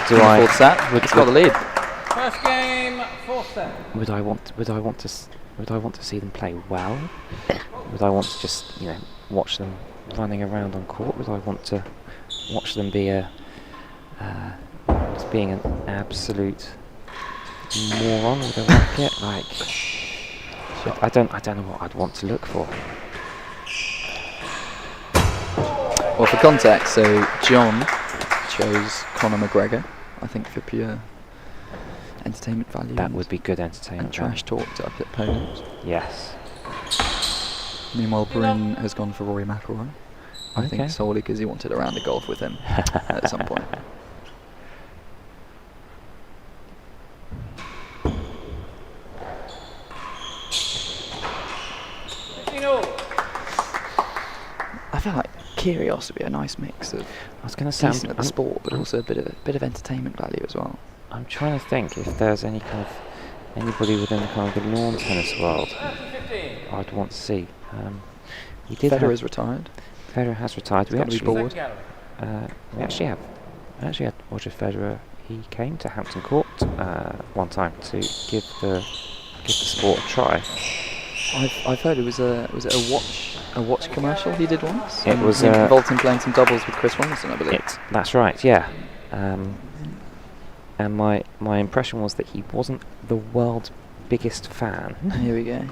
fourth set. He's got the lead. First game, fourth set. Would I want to see them play well? Would I want to just watch them running around on court? Would I want to watch them be just being an absolute moron with a racket? Like, I don't know what I'd want to look for. Well, for context, so John chose Conor McGregor, I think, for pure entertainment value. That would be good entertainment. And trash talked up opponents. Yes. Meanwhile, Bryn has gone for Rory McIlroy. I think solely because he wanted a round of golf with him at some point. I feel like Kyrgios would be a nice mix of I was going to say decent at the sport, but also a bit of entertainment value as well. I'm trying to think if there's anybody within the kind of the lawn tennis world I'd want to see. We did Federer's retired. Federer has retired. We actually bored. we actually had Roger Federer. He came to Hampton Court one time to give the sport a try. I've heard it was a watch commercial he did once. It was involved in playing some doubles with Chris Robinson, I believe. That's right, yeah. And my impression was that he wasn't the world's biggest fan. Here we go.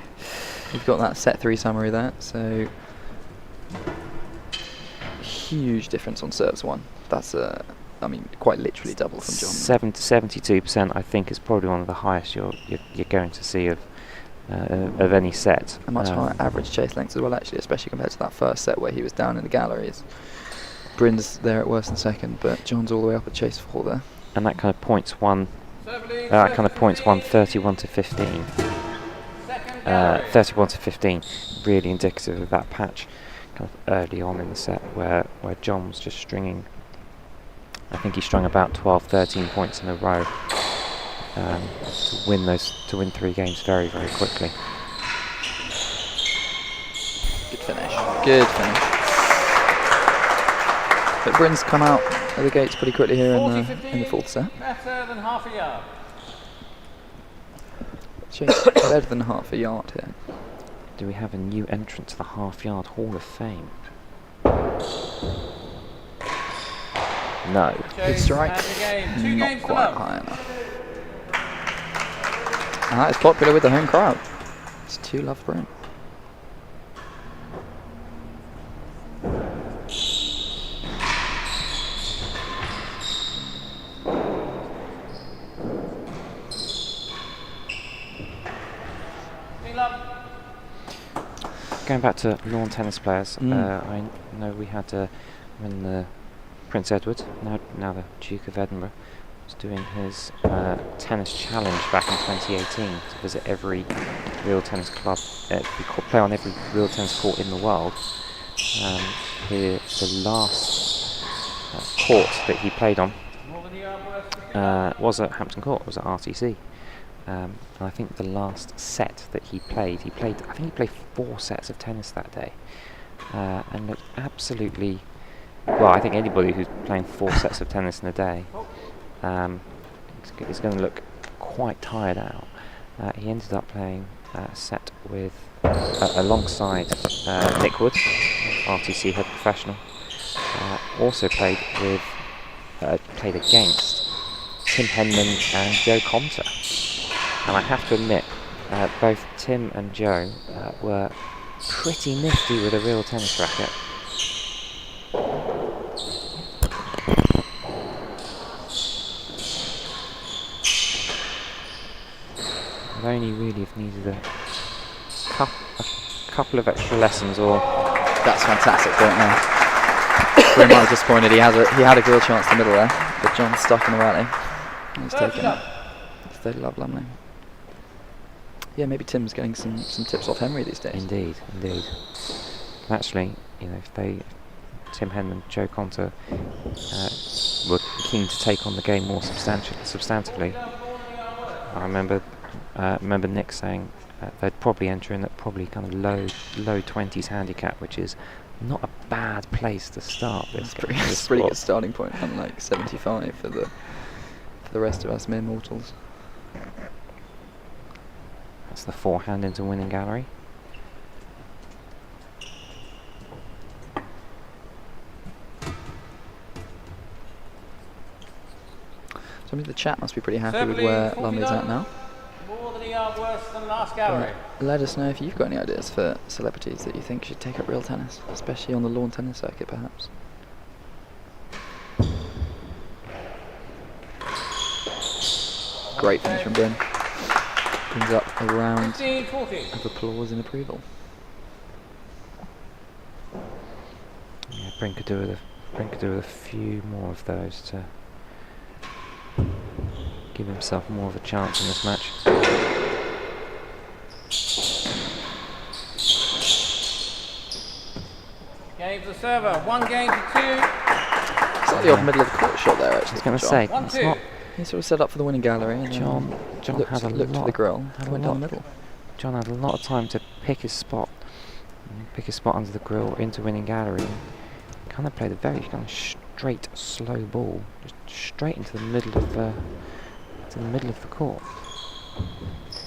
We've got that set 3 summary there. So huge difference on serves 1. That's quite literally double from John. 72%, I think, is probably one of the highest you're going to see of any set. A much higher average chase length as well, actually, especially compared to that first set where he was down in the galleries. Bryn's there at worse than second, but John's all the way up at chase 4 there. And that kind of points one. That kind of points one 31 to 15. 31 to 15, really indicative of that patch, kind of early on in the set where John was just stringing. I think he strung about 12, 13 points in a row to win 3 games very, very quickly. Good finish. Good finish. But Bryn's come out of the gates pretty quickly here in the fourth set. Better than half a yard. Better than half a yard here. Do we have a new entrant to the half-yard Hall of Fame? No. Good strike. Not quite high enough. And that is popular with the home crowd. It's 2-love Bryn. Going back to lawn tennis players, I know we had when the Prince Edward, now the Duke of Edinburgh, was doing his tennis challenge back in 2018 to visit every real tennis club, play on every real tennis court in the world. The last court that he played on was at Hampton Court, was at RTC. And I think the last set that he played, I think he played 4 sets of tennis that day, and looked absolutely, well, I think anybody who's playing 4 sets of tennis in a day is going to look quite tired out. He ended up playing a set with, alongside Nick Wood, RTC head professional, also played against Tim Henman and Joe Compter. And I have to admit, both Tim and Joe were pretty nifty with a real tennis racket. only really have needed a couple of extra lessons, or That's a fantastic point there. Bryn might have disappointed. He had a real chance in the middle there, but John's stuck in the rally. He's taken it. They love Lumley. Yeah, maybe Tim's getting some tips off Henry these days. indeed. Actually, you know, if Tim Henman and Joe Conter were keen to take on the game more substantively, I remember Nick saying they'd probably enter in at probably kind of low 20s handicap, which is not a bad place to start this. It's a pretty good starting point, unlike 75 for the rest of us mere mortals. That's the forehand into winning gallery. So I mean, the chat must be pretty happy with where Lumley's at now. More than a yard worse than last gallery. Let us know if you've got any ideas for celebrities that you think should take up real tennis, especially on the lawn tennis circuit, perhaps. Great finish from Bryn. Brings up a round 15-40. of applause and approval. Yeah, Bryn could do with a few more of those to give himself more of a chance in this match. Game to the server. 1 game to 2. Slightly off middle of the court shot there, actually. I was going to John. say, 1-2. it's not. He sort of set up for the winning gallery and John looked, had a looked lot. for the grill had and a went lot. down the middle. John had a lot of time to pick his spot under the grill into winning gallery. Kind of played a very kind of straight, slow ball, just straight into the middle of the court.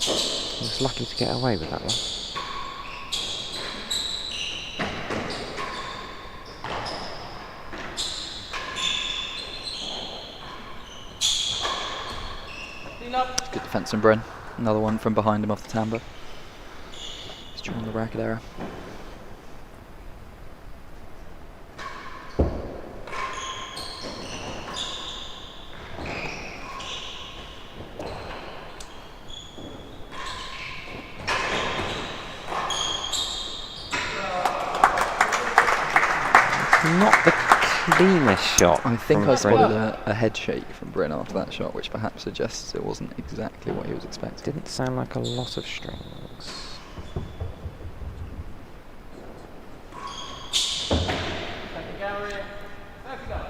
He was lucky to get away with that one. Good defence from Bryn. Another one from behind him off the timbre. He's drawing the racket error. Not the cleanest shot. I think from I spotted Bryn. a head shake from Bryn after that shot, which perhaps suggests it wasn't exactly what he was expecting. Didn't sound like a lot of strings. Second gallery. 30 love.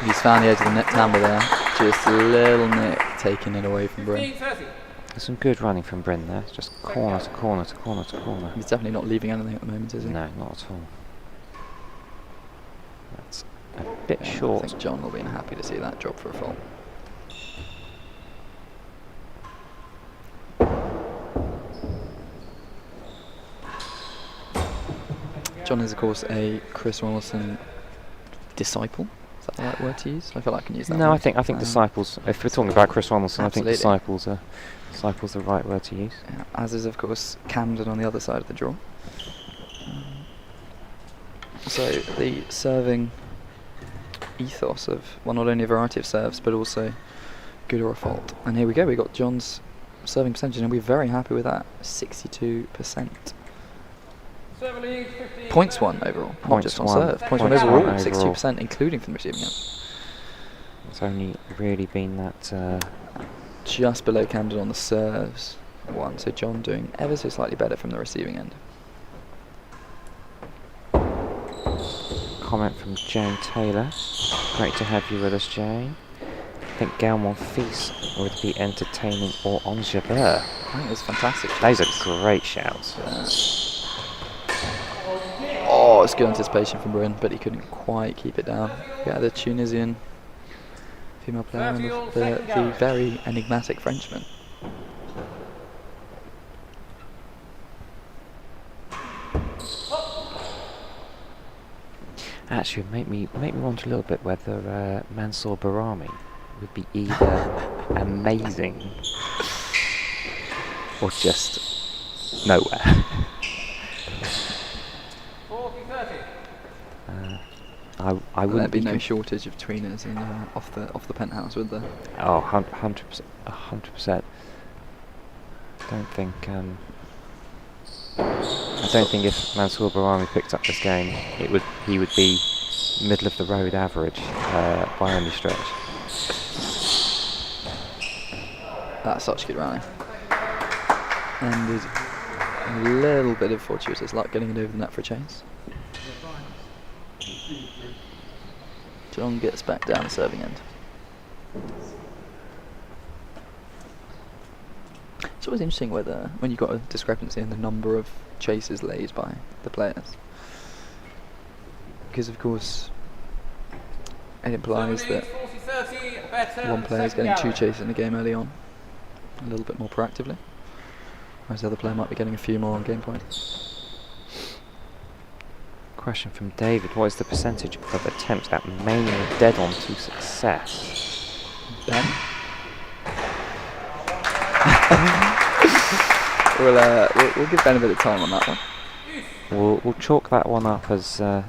He's found the edge of the net timbre there. Just a little nick taking it away from Bryn. 15-30. There's some good running from Bryn there. It's just corner to corner to corner to corner. He's definitely not leaving anything at the moment, is he? No, not at all. That's a bit Yeah, I short. think John will be happy to see that drop for a fault. John is, of course, a Chris Wallason disciple. Is that the right word to use? I feel like I can use that. No, word. I think disciples. If we're talking about Chris Ronaldson, I think Absolutely. disciples are the right word to use. Yeah, as is, of course, Camden on the other side of the draw. So the serving ethos of, well, not only a variety of serves, but also good or a fault. And here we go. We got John's serving percentage, and we're very happy with that. 62%. Server lead, 15. Points won overall, not Points just on won. serve. Points won Points overall, won 62%, including from the receiving end. It's only really been that. Just below Camden on the serves one. So John doing ever so slightly better from the receiving end. Comment from Jane Taylor. Great to have you with us, Jane. I think Gael Monfils would be entertaining or on Jabeur. I think it was fantastic. Those are great shouts. Oh, it's good anticipation from Bryn, but he couldn't quite keep it down. Yeah, the Tunisian female player and the very enigmatic Frenchman. Actually, make me wonder a little bit whether Mansour Barami would be either amazing or just nowhere. 40-30. I wouldn't There'd be no com- shortage of tweeners in off the penthouse, would there? Oh, 100%. Don't think. I don't think if Mansour Barami picked up this game, he would be middle of the road average by any stretch. That's such a good rally. Ended a little bit of fortuitous luck getting it over the net for a chase. John gets back down the serving end. It's always interesting whether when you've got a discrepancy in the number of chases laid by the players, because of course it implies that 40-30, better one player is second getting 2 gallery. chases in a game early on, a little bit more proactively, whereas the other player might be getting a few more on game point. Question from David: what is the percentage of attempts that mainly dead on to success? Ben? we'll give Ben a bit of time on that one. We'll chalk that one up as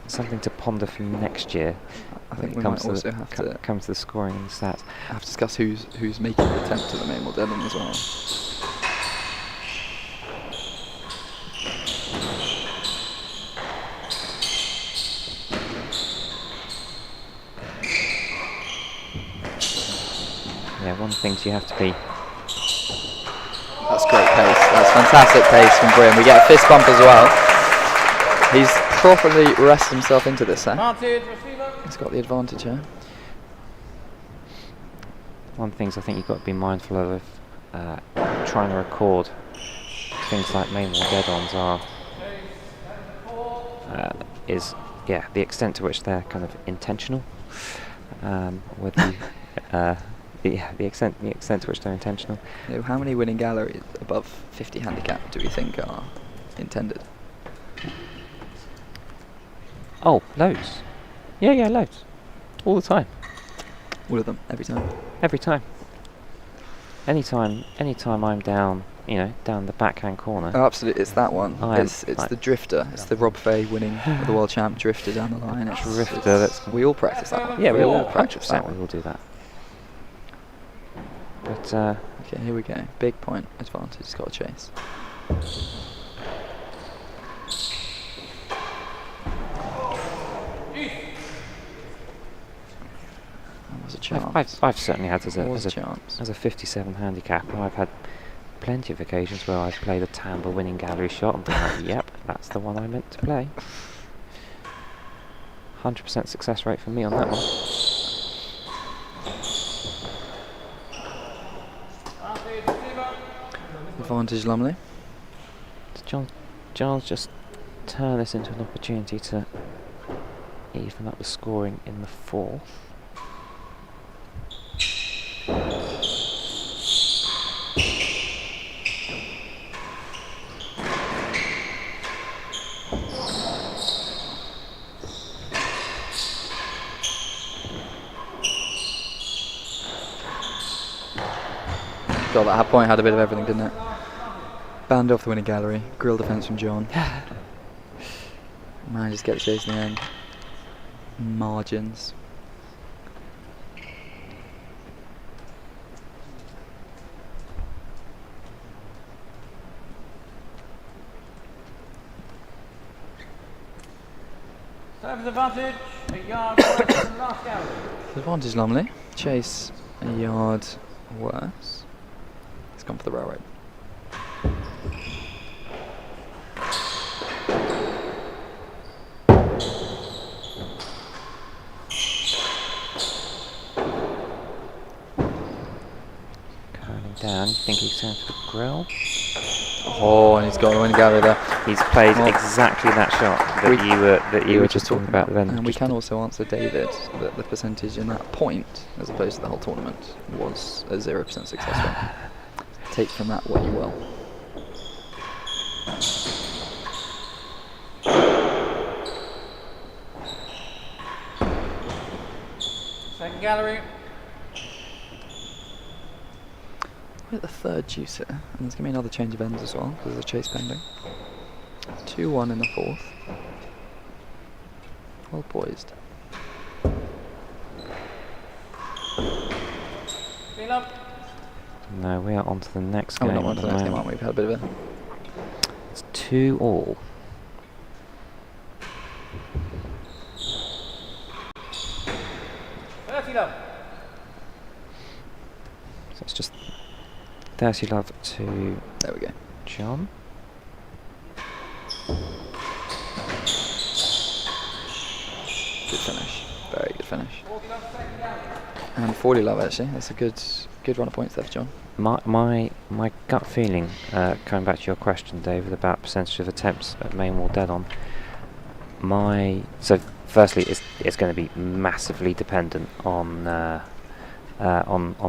something to ponder for next year. I when think it we comes might to also the, have co- to comes to the scoring and the stats. discuss who's making the attempt to the main or dead on as well. Yeah, one of the things you have to be. That's great pace. That's fantastic pace from Bryn. We get a fist bump as well. He's properly rested himself into this set. Advantage, receiver. He's got the advantage here. One of the things I think you've got to be mindful of trying to record things like main or dead-ons is the extent to which they're kind of intentional. Whether you, the extent to which they're intentional. You know, how many winning galleries above 50 handicap do we think are intended? Oh, loads. Yeah, loads. All the time. All of them, every time. Every time. Anytime I'm down, down the backhand corner. Oh, absolutely, it's that one. It's the drifter. It's the Rob Fay winning the world champ drifter down the line. We all practice that one. Yeah, we all practice that 100% one. we all do that. But Okay, here we go. Big point advantage. It's got a chase. That was a chance. I've certainly had as There was a a chance. as a 57 handicap, and I've had plenty of occasions where I've played a Tambo winning gallery shot and been like, yep, that's the one I meant to play. 100% success rate for me on that one. Advantage, receiver. Advantage Lumley. John's just turn this into an opportunity to even up the scoring in the fourth. God, that point had a bit of everything, didn't it? Banned off the winning gallery. Grill defence from John. Manages to get the chase in the end. Margins. Service advantage, a yard worse than the last gallery. Advantage Lumley. Chase a yard worse. He's gone for the railroad. Curling down, you think he's going for the grill? Oh, and he's got a winning gallery there. He's played Well, exactly that shot that you were just talking about then. And we Just can also answer David that the percentage in that point, as opposed to the whole tournament, was a 0% success rate. Take from that what you will. gallery. We're at the third juice here, and there's going to be another change of ends as well because there's a chase pending. 2-1 in the fourth. Well poised. Feel up. No, we are on to the next Oh, game. we're not on at to the next game, moment. aren't we? We've had a bit of a... It's 2-2. Love. So it's just 30 love to There we go. John. Good finish. Very good finish. 40 love, second gallery. And 40 love, actually. That's a good run of points there for John. My gut feeling, coming back to your question, David, about percentage of attempts at main wall dead on. So firstly, it's going to be massively dependent on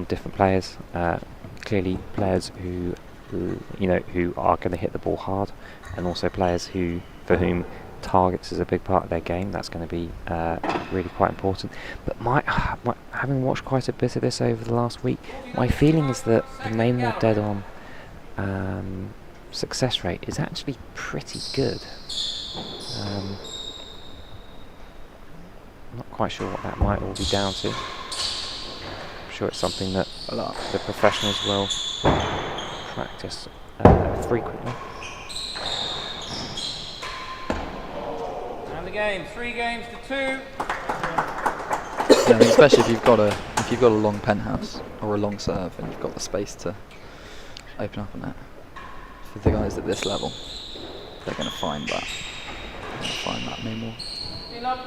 different players. Clearly, players who are going to hit the ball hard, and also players for whom targets is a big part of their game. That's going to be really quite important. But having watched quite a bit of this over the last week, my feeling is that the main wall dead on success rate is actually pretty good. I'm not quite sure what that might all be down to. I'm sure it's something that the professionals will practice frequently. And the game, 3 games to 2. Yeah, I mean, especially if you've got a long penthouse or a long serve and you've got the space to open up on that. For the guys at this level, they're going to find that. Main wall. Feel up.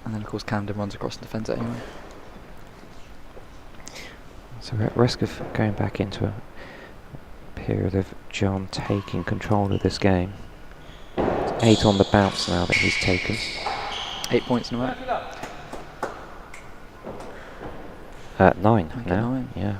And then of course Camden runs across the defence anyway. So we're at risk of going back into a period of John taking control of this game. It's 8 on the bounce now that he's taken. 8 points in a row. 30 love. 9 Okay, now. 9. Yeah.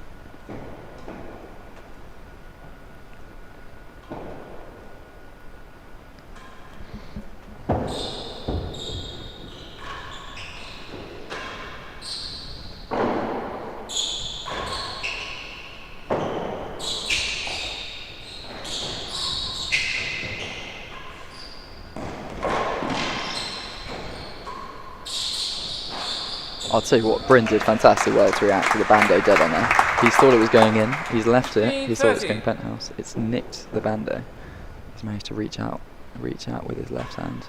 I'll tell you what, Bryn did fantastic work to react to the bando dead on there. He's thought it was going in, he's left it, he thought it was going penthouse. It's nicked the bando. He's managed to reach out with his left hand.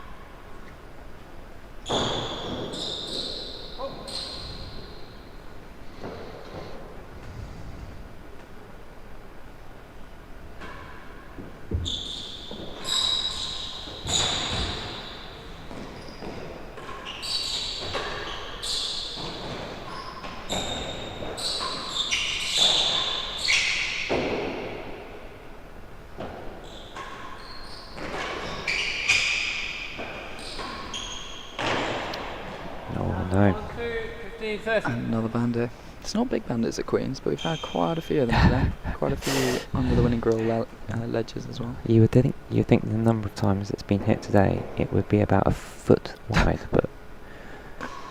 Another bando. It's not big bandits at Queen's, but we've had quite a few of them today. Quite a few under the winning grill ledges as well. You think the number of times it's been hit today, it would be about a foot wide, but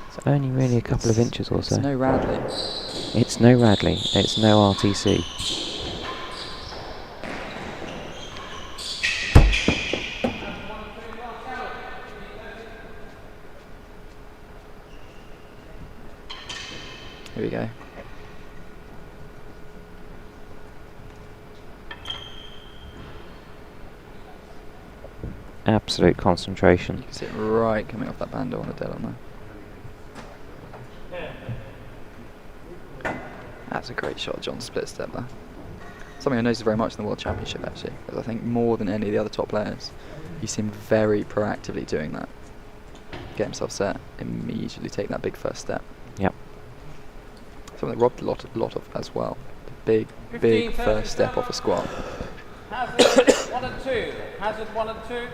it's only really a couple of inches or so. It's no Radley. It's no Radley. It's no RTC. Here we go. Absolute concentration. You can see it right coming off that bando on the dead on there. That's a great shot, John split step there. Something I noticed very much in the World Championship actually, because I think more than any of the other top players, you see him very proactively doing that. Get himself set, immediately take that big first step. Yep. Something that robbed a lot of as well. The big first step off a squat. Hazard 1 and 2. Hazard 1 and 2.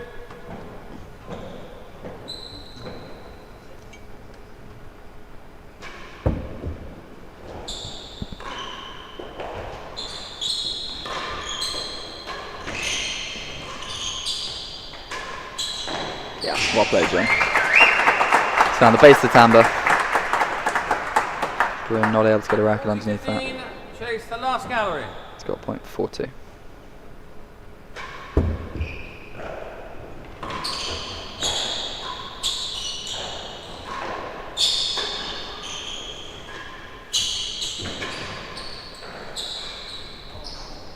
Yeah, well played, John. It's down the base of the timbre. Bryn not able to get a racket underneath that. Chase the last gallery. It's got a point for 4-2.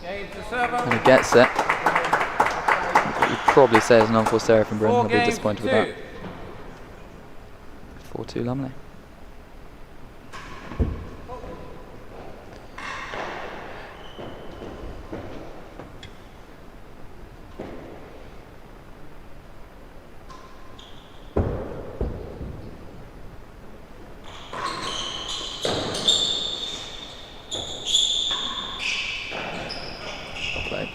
Game to server. And he gets it. What you'd probably say is an unforced error from Bryn. I'll be Games disappointed to with that. 2. 4-2 Lumley. Play.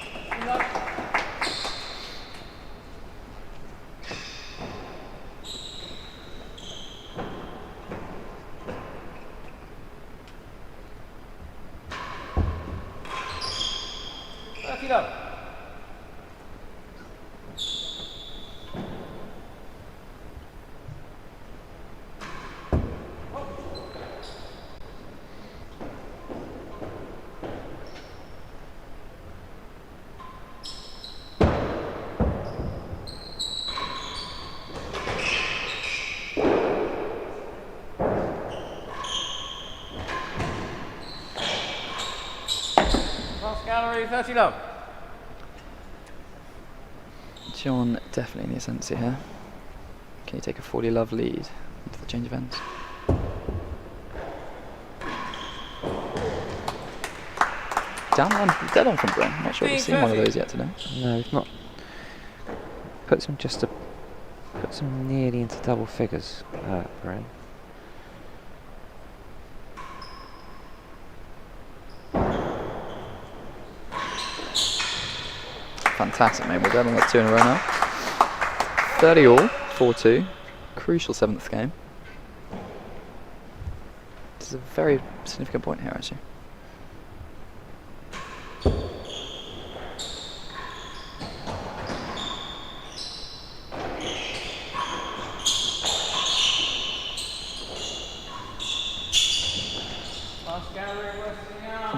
Up. Cross gallery, 30 love. John definitely in the ascendancy here. Can you take a 40 love lead into the change of ends? Down one, dead on from Bryn. Not sure we've seen one of those yet today. No, we've not. Puts him nearly into double figures, Bryn. Fantastic, mate. We're dead on that 2 in a row now. 30 all, 4-2. Crucial 7th game. This is a very significant point here, actually.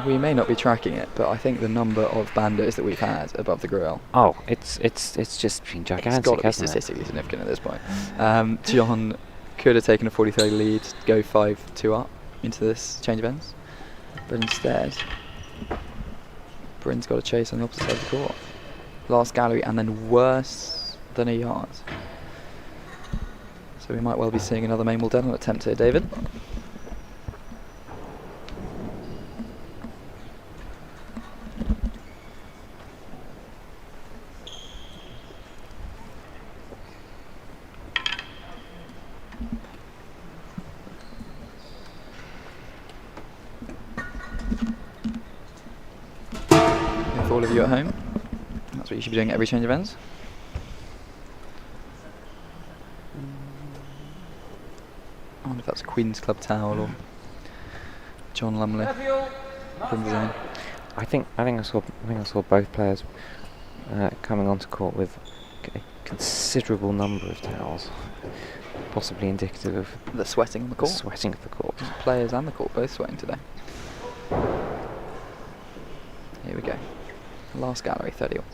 We may not be tracking it, but I think the number of bandos that we've had above the grill. Oh, it's just been gigantic. It's got to be hasn't it? statistically significant at this point. John could have taken a 40-30 lead, go 5-2 up into this change of ends, but instead, Bryn's got a chase on the opposite side of the court. Last gallery, and then worse than a yard. So we might well be seeing another main wall dead on attempt here, David. For all of you at home, that's what you should be doing at every change of ends. I wonder if that's a Queen's Club towel or John Lumley. From the zone. I think I saw both players coming onto court with a considerable number of towels, possibly indicative of The sweating on the court. sweating of the court. Players and the court both sweating today. Here we go. Last gallery, 30 all.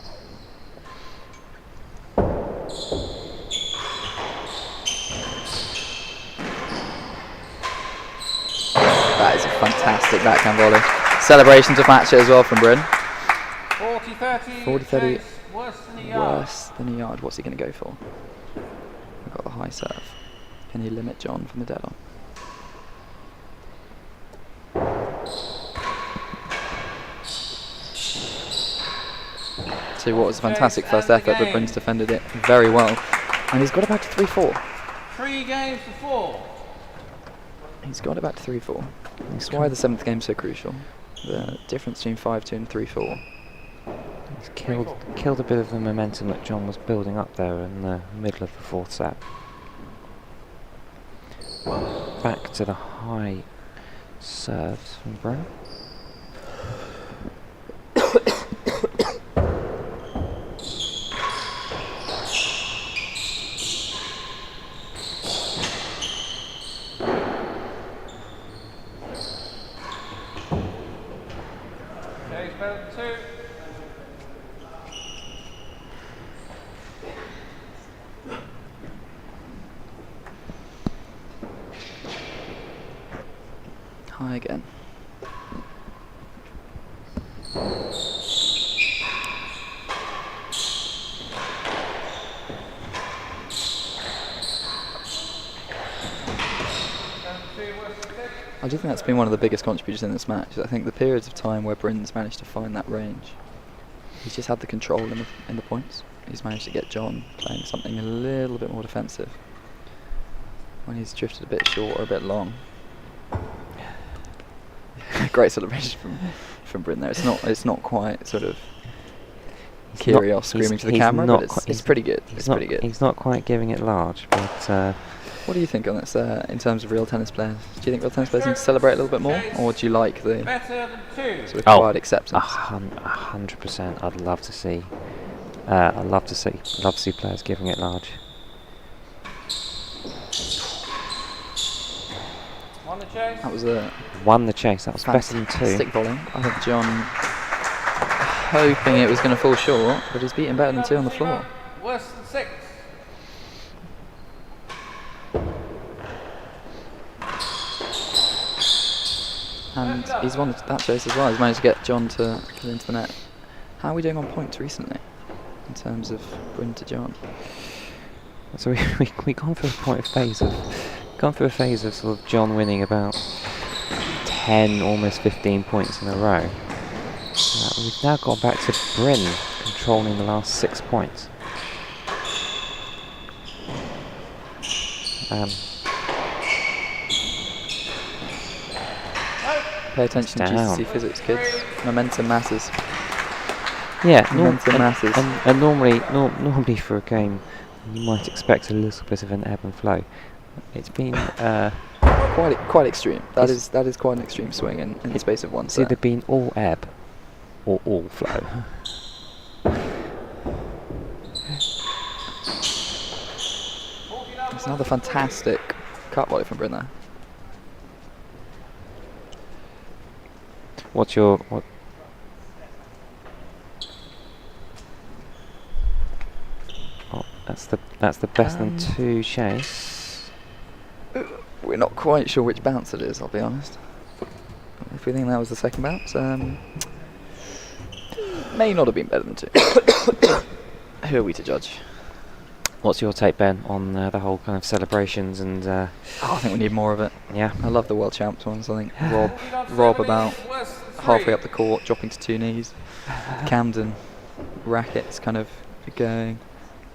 That is a fantastic backhand volley. Celebration to match it as well from Bryn. 40-30. 40-30. Worse than a yard. Worse than a yard. What's he going to go for? We've got the high serve. Can he limit John from the dead on? So what was a fantastic first effort, but Bryn's defended it very well. And he's got it back to 3-4. 3 games to 4. He's got it back to 3-4. That's why the 7th game's so crucial. The difference between 5-2 and 3-4. He's killed a bit of the momentum that John was building up there in the middle of the 4th set. Back to the high serves from Bryn. Chase better than 2. High again. I do think that's been one of the biggest contributors in this match. I think the periods of time where Bryn's managed to find that range, he's just had the control in the points. He's managed to get John playing something a little bit more defensive. When he's drifted a bit short or a bit long. Great celebration from Bryn there. It's not quite sort of Kyrgios screaming to the camera, but it's pretty good. It's pretty good. He's not quite giving it large, but. What do you think on this in terms of real tennis players? Do you think real tennis players need to celebrate a little bit more, or do you like the sort of quiet acceptance? 100%. I'd love to see. I'd love to see players giving it large. Won the chase. That was better than 2. Fantastic volley. I think John hoping it was going to fall short, but he's beaten better than 2 on the floor. Worse than 6. And he's won that chase as well. He's managed to get John to get into the net. How are we doing on points recently in terms of Bryn to John? So we gone through a phase of sort of John winning about 10, almost 15 points in a row. We've now got back to Bryn controlling the last 6 points. Pay attention to GCC physics, kids. Momentum matters. Yeah, momentum matters. And normally for a game, you might expect a little bit of an ebb and flow. It's been quite extreme. That is quite an extreme swing in the space of one set. It's either been all ebb or all flow. It's another fantastic cut volley from Bryn there. What's your Oh, that's the best than 2 chase. We're not quite sure which bounce it is, I'll be honest. If we think that was the second bounce, may not have been better than 2. Who are we to judge? What's your take, Ben, on the whole kind of celebrations and? I think we need more of it. Yeah. I love the world champs ones. I think Rob about halfway up the court, dropping to 2 knees. Camden rackets kind of going,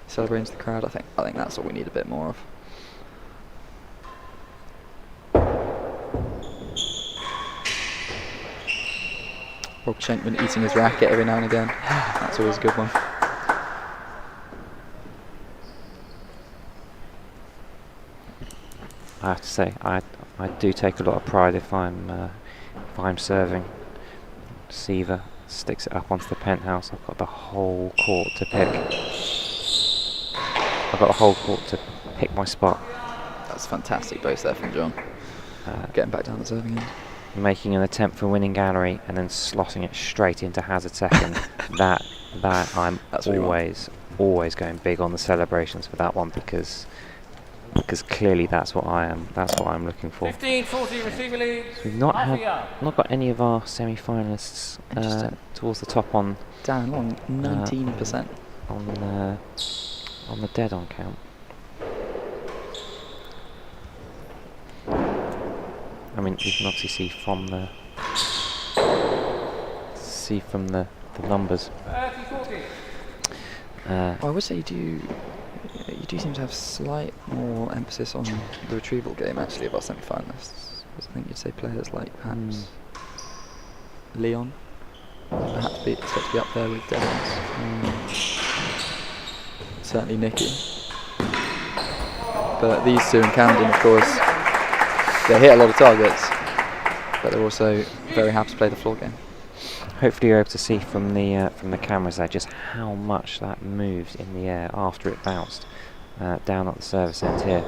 celebrating to the crowd. I think that's what we need a bit more of. Rob Schenkman eating his racket every now and again. That's always a good one. I have to say, I do take a lot of pride if I'm serving. Seaver sticks it up onto the penthouse. I've got the whole court to pick. I've got the whole court to pick my spot. That's fantastic both there from John. Getting back down the serving end. Making an attempt for winning gallery and then slotting it straight into hazard second. that I'm always going big on the celebrations for that one because clearly that's what I'm looking for. 15-40 receiver lead. So we've not got any of our semi-finalists towards the top on down on 19% on the dead on count. I mean, you can obviously see from the numbers. 30-40. I would say you do seem to have slight more emphasis on the retrieval game actually of our semi-finalists. I think you'd say players like perhaps Leon, perhaps be expected to be up there with Devons. Certainly Nicky. But these two in Camden, of course, they hit a lot of targets, but they're also very happy to play the floor game. Hopefully you're able to see from the cameras there just how much that moved in the air after it bounced down at the service end here.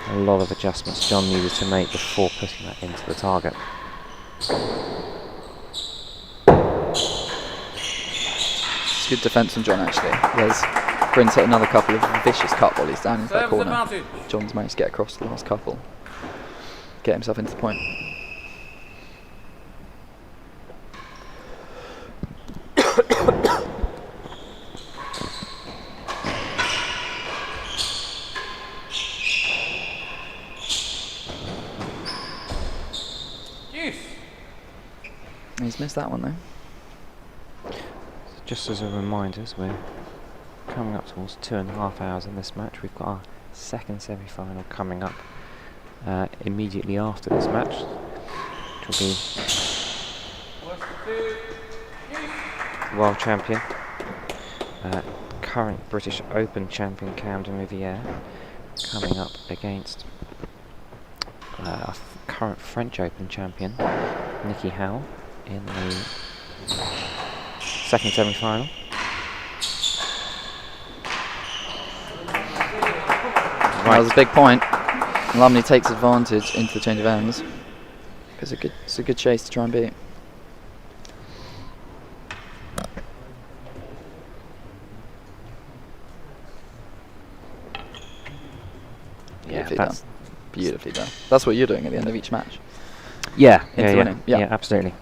A lot of adjustments John needed to make before putting that into the target. It's good defence from John, actually. Bryn's hit another couple of vicious cut volleys down into that Serves corner. advantage. John's managed to get across the last couple. Get himself into the point. Juice. He's missed that one, though. Just as a reminder, as we're coming up towards 2.5 hours in this match, we've got our second semi-final coming up immediately after this match, which will be world champion, current British Open champion Camden Riviere, coming up against our current French Open champion Nikki Howell in the second semi-final. That was a big point. Lumley takes advantage into the change of ends. It's a good chase to try and beat. Yeah, Beautifully done. Beautifully done. That's what you're doing at the end of each match. Yeah, winning. Yeah. absolutely.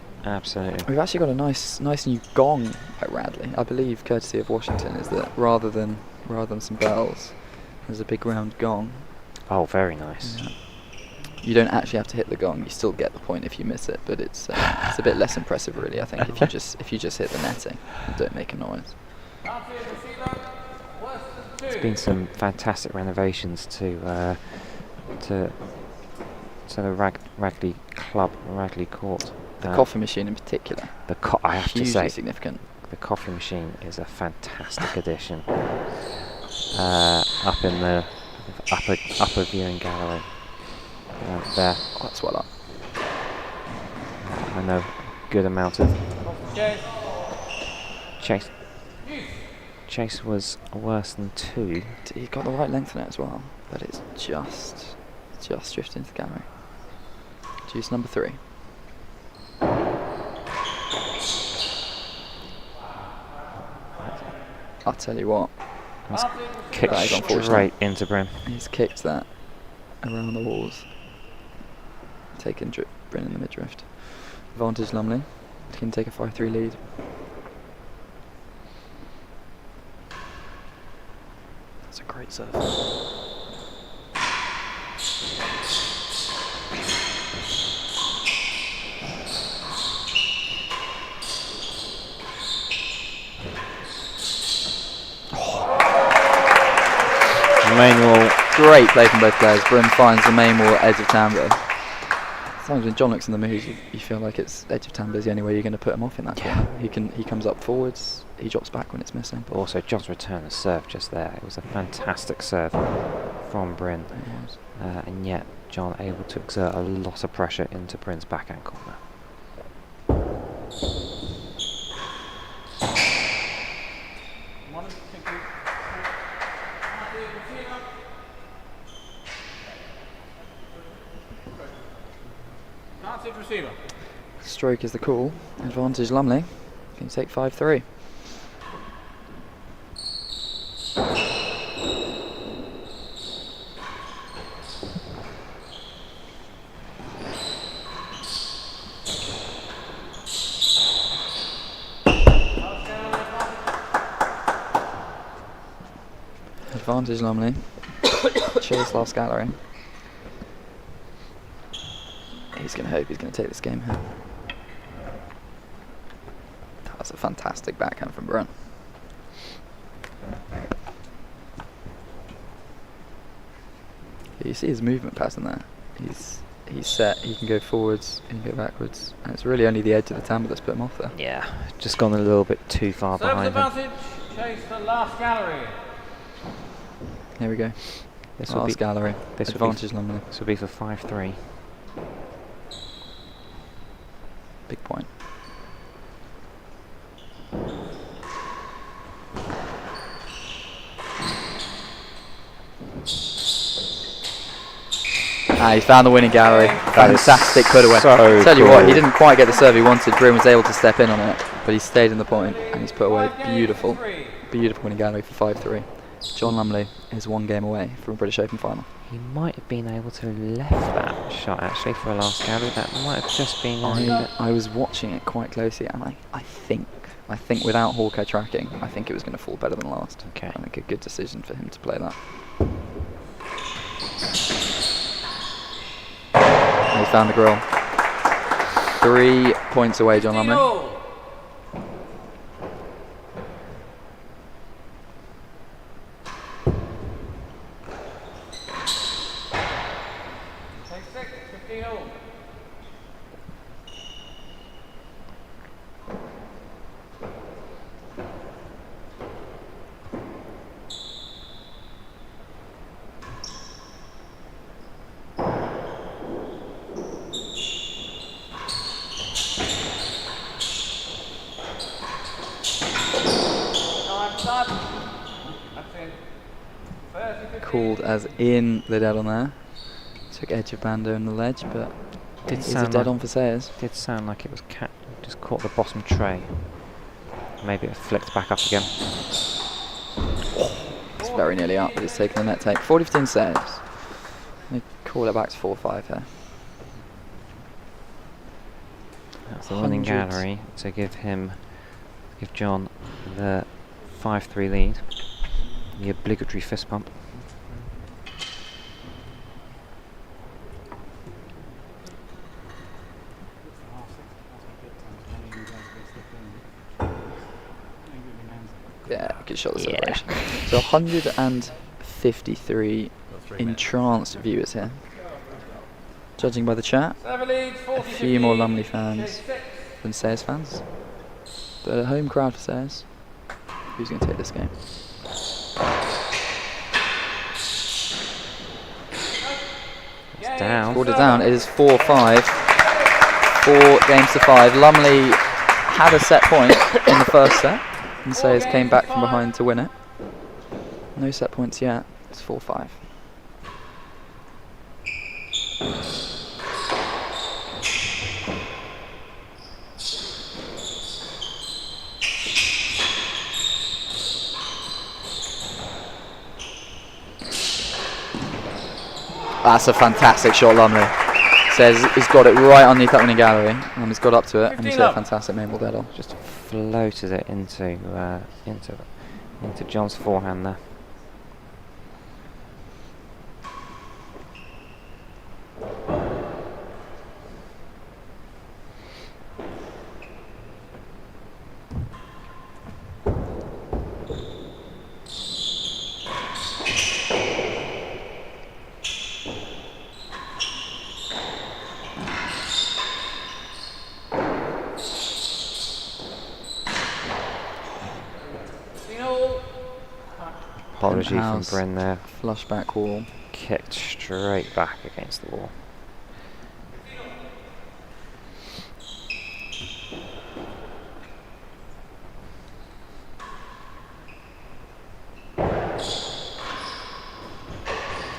We've actually got a nice new gong at Radley. I believe, courtesy of Washington, is that rather than some bells, there's a big round gong. Oh, very nice. Yeah. You don't actually have to hit the gong. You still get the point if you miss it, but it's a bit less impressive, really. I think if you just hit the netting and don't make a noise. There's been some fantastic renovations to the Radley Club, Radley Court. The coffee machine in particular. I have to hugely say, significant. the coffee machine is a fantastic addition. Up in the upper viewing gallery there. Oh, that's well up. I know good amount of chase was worse than 2. He got the right length in it as well, but it's just drifted into the gallery. Juice number 3. I'll tell you what. Kicked That is unfortunate. straight into Bryn. He's kicked that around the walls. Taking Bryn in the mid-drift. Advantage Lumley. Can take a 5-3 lead. That's a great serve. Main wall. Great play from both players. Bryn finds the main wall edge of tambour. Sometimes when John looks in the mood, you feel like it's edge of tambour is the only way you're going to put him off in that corner. He comes up forwards, he drops back when it's missing. But also John's return of serve just there. It was a fantastic serve from Bryn. And yet John able to exert a lot of pressure into Bryn's backhand corner. Receiver. Stroke is the call. Advantage Lumley. Can take 5-3. Advantage Lumley. Chase last gallery. He's going to hope he's going to take this game here. That was a fantastic backhand from Bryn. You see his movement pattern there. He's set, he can go forwards, he can go backwards, and it's really only the edge of the tambour that's put him off there. Yeah, just gone a little bit too far Service behind him. advantage. Chase the last gallery. Here we go. This will Last be gallery. this will be Advantage Lumley. This will be for 5-3. Big point. He's found the winning gallery. That is Fantastic put away. so Tell you what, cool. he didn't quite get the serve he wanted. Bryn was able to step in on it. but he stayed in the point and he's put away beautiful winning gallery for 5-3. John Lumley is 1 game away from a British Open final. He might have been able to left that shot actually for a last gallery. That might have just been. I was watching it quite closely, and I think without Hawkeye tracking, I think it was going to fall better than last. Okay. I think a good decision for him to play that. And he found the grill. 3 points away, John Lumley. Called as in the dead on there. Took edge of Bando in the ledge, but Did it's a sound dead like on for Sayers. Did sound like it was just caught the bottom tray. Maybe it flicked back up again. It's very nearly up, but it's taken the net take. 40-15 Sayers. They call it back to 4-5 here. That's the winning 100. gallery to give John the 5-3 lead. The obligatory fist pump. Yeah, good shot of the celebration. So 153 entranced viewers here. Judging by the chat, a few more Lumley fans than Sayers fans. But a home crowd for Sayers. Who's going to take this game? It's down. Scored it down. It is 4-5. 4 games to 5. Lumley had a set point in the first set, and Sayers came back from behind to win it. No set points yet. It's 4-5. That's a fantastic shot, Lumley. Says he's got it right underneath that winning gallery, and he's got up to it, and he's hit a fantastic main ball dead on. Just floated it into John's forehand there. Apology from Bryn there. Flush back wall. Kicked straight back against the wall.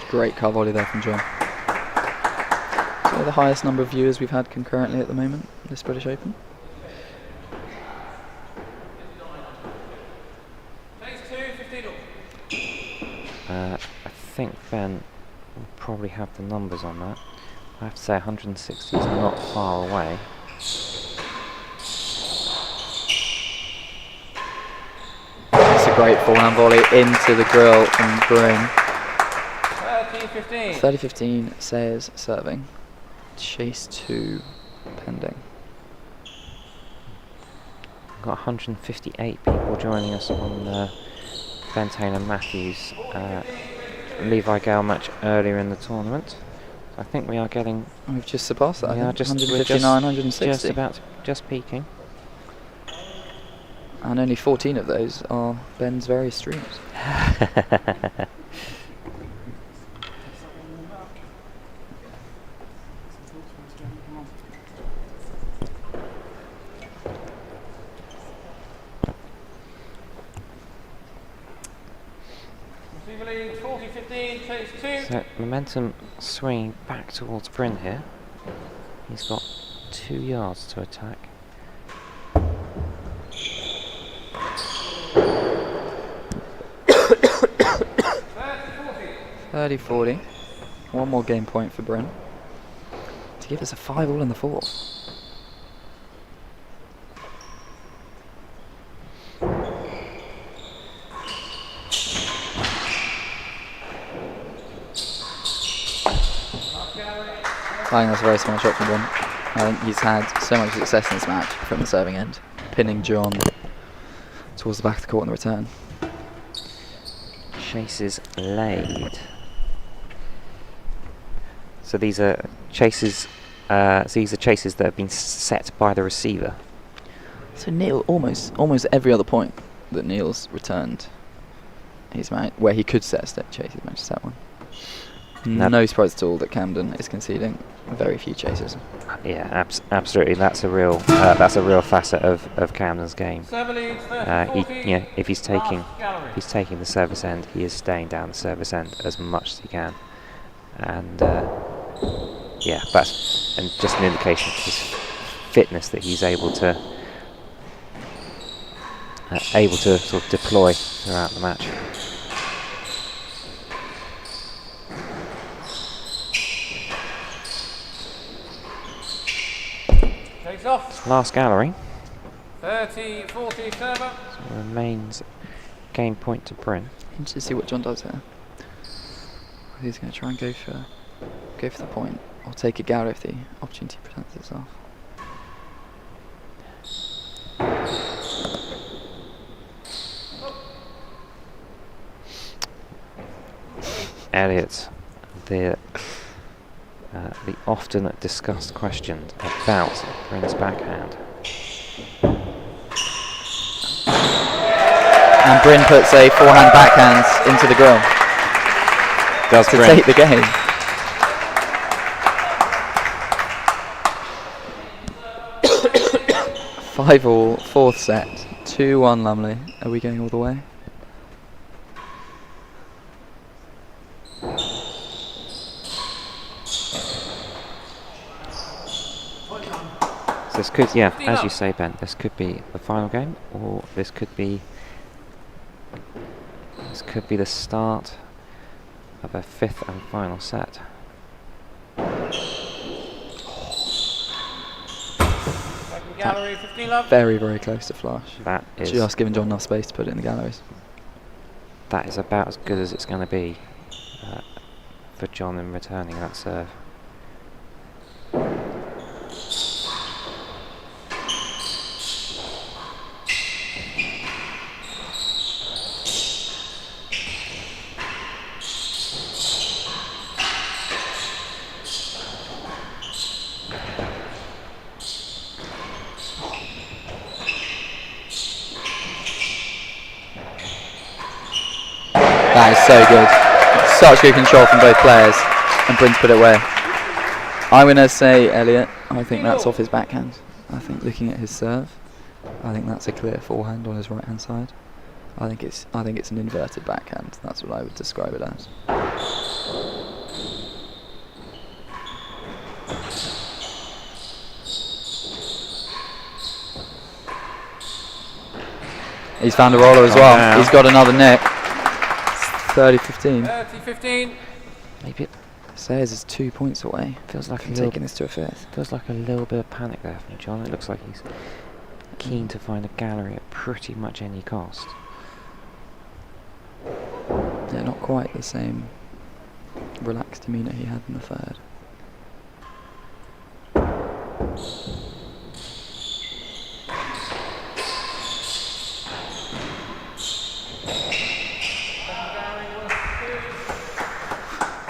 Great car volley there from John. So the highest number of viewers we've had concurrently at the moment, this British Open. I think Ben will probably have the numbers on that. I have to say 160 is not far away. It's a great forehand volley into the grill from Bryn. 30-15. 30-15, Sayers serving. Chase 2 pending. Got 158 people joining us on the Ben Taylor Matthews Levi Gale match earlier in the tournament. I think we are getting. We've just surpassed that. We are just 159, 160. Just peaking. And only 14 of those are Ben's various streams. So momentum swinging back towards Bryn here. He's got 2 yards to attack. 30-40. One more game point for Bryn to give us a 5-all in the fourth. I think that's a very smart shot from Bryn. I think he's had so much success in this match from the serving end, pinning John towards the back of the court in the return. Chases laid. So these are chases. That have been set by the receiver. So Neil, almost every other point that Neil's returned, he's where he could set a step chase, he's managed to set one. No surprise at all that Camden is conceding very few chases. Yeah, absolutely. That's a real facet of Camden's game. If he's taking the service end, he is staying down the service end as much as he can, and that's just an indication of his fitness that he's able to sort of deploy throughout the match. Off. Last gallery. 30-40 server. So remains game point to Bryn. Interested to see what John does here. He's going to try and go for the point, or take a gallery if the opportunity presents itself. Elliot, the often discussed question about Bryn's backhand. And Bryn puts a forehand backhand into the grill to Bryn take the game. 5-all, fourth set, 2-1 Lumley. Are we going all the way? So this could, as you say, Ben, this could be the final game, or this could be the start of a fifth and final set. Gallery, 15 love. Very, very close to flush. That is just giving John enough space to put it in the galleries. That is about as good as it's going to be for John in returning that serve. That is so good. Such good control from both players. And Bryn's put it away. I'm going to say, Elliot, I think that's off his backhand. I think looking at his serve, I think that's a clear forehand on his right hand side. I think it's an inverted backhand. That's what I would describe it as. He's found a roller as well. Now. He's got another nick. 30-15. 30-15. Maybe it Sayers is 2 points away. feels like from taking this to a fifth. Feels like a little bit of panic there from John. It looks like he's keen to find a gallery at pretty much any cost. Yeah, not quite the same relaxed demeanour he had in the third.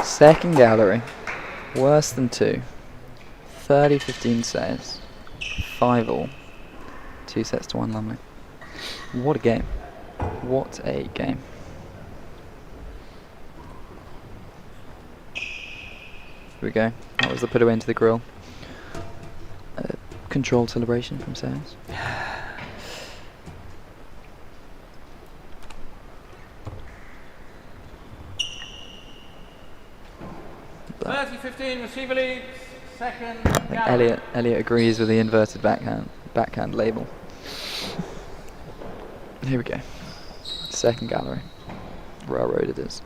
Second gallery, worse than 2. 30-15 saves, 5-all, 2 sets to 1 Lumley. What a game! What a game! Here we go. That was the put away into the grill. Controlled celebration from Sayers. 30-15 receiver leads. Second Elliot agrees with the inverted backhand label. Here we go. Second gallery. Railroad it is.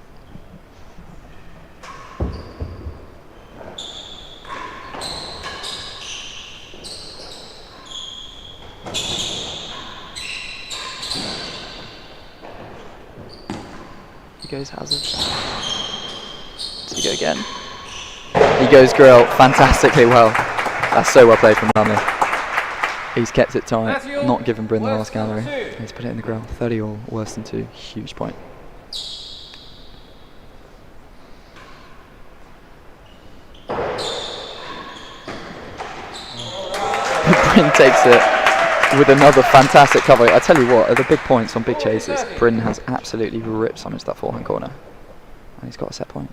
he goes Hazard. Does he go again? He goes Grill fantastically well. That's so well played from Lumley. He's kept it tight, not given Bryn the last gallery. He's put it in the grill. 30 all, worse than 2. Huge point. Bryn takes it with another fantastic cover. I tell you what, at the big points on big chases, Bryn has absolutely ripped some into that forehand corner. And he's got a set point.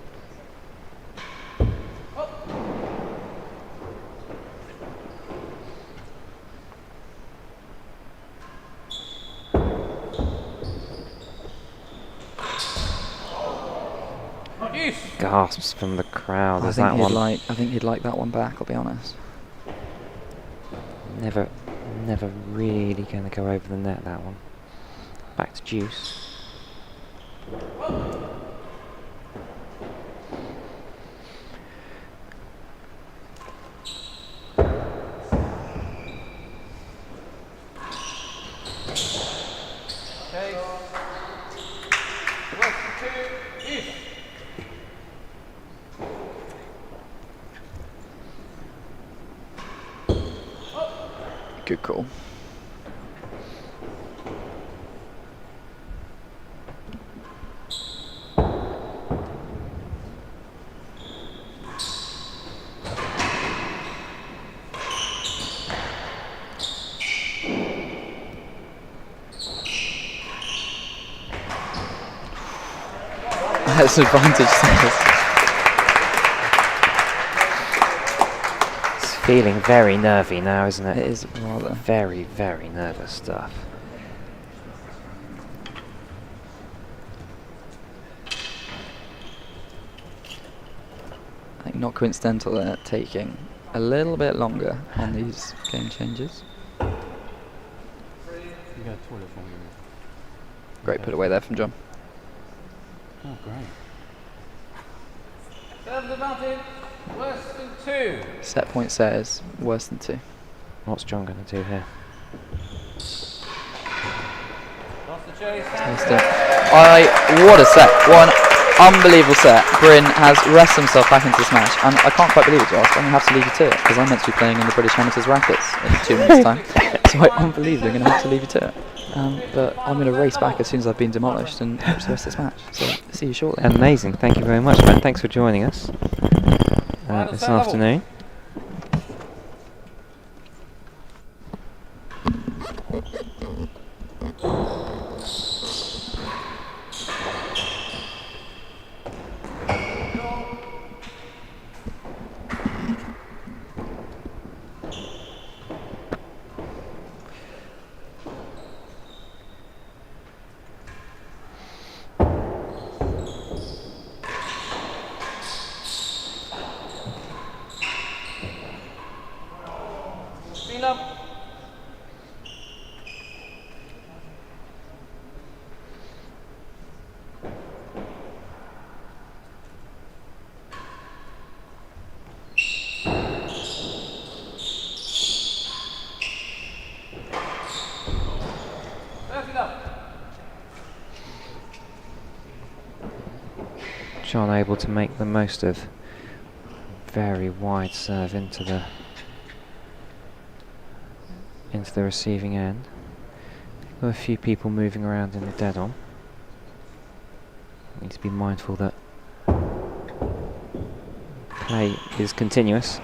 Gasps from the crowd. I Is that one? I think he'd like that one back, I'll be honest. Never really going to go over the net, that one. Back to Juice. Good call. That's advantage sales. It's feeling very nervy now, isn't it? It is rather. Very, very nervous stuff. I think not coincidental they're taking a little bit longer on these game changes. Great put away there from John. Oh, great. Serve advantage, worse than 2. Set point says worse than 2. What's John going to do here? Lost the chase. Taste it. What a set. What an unbelievable set. Bryn has wrestled himself back into this match, and I can't quite believe it, Josh. I'm going to have to leave you to it, because I'm meant to be playing in the British Amateurs Rackets in 2 minutes' time. So I unbelievably going to have to leave you to it. But I'm going to race back as soon as I've been demolished and watch the rest of this match. So see you shortly. Amazing. Thank you very much, man. Thanks for joining us this afternoon. John able to make the most of very wide serve into the receiving end. There are a few people moving around in the dead on. Need to be mindful that play is continuous.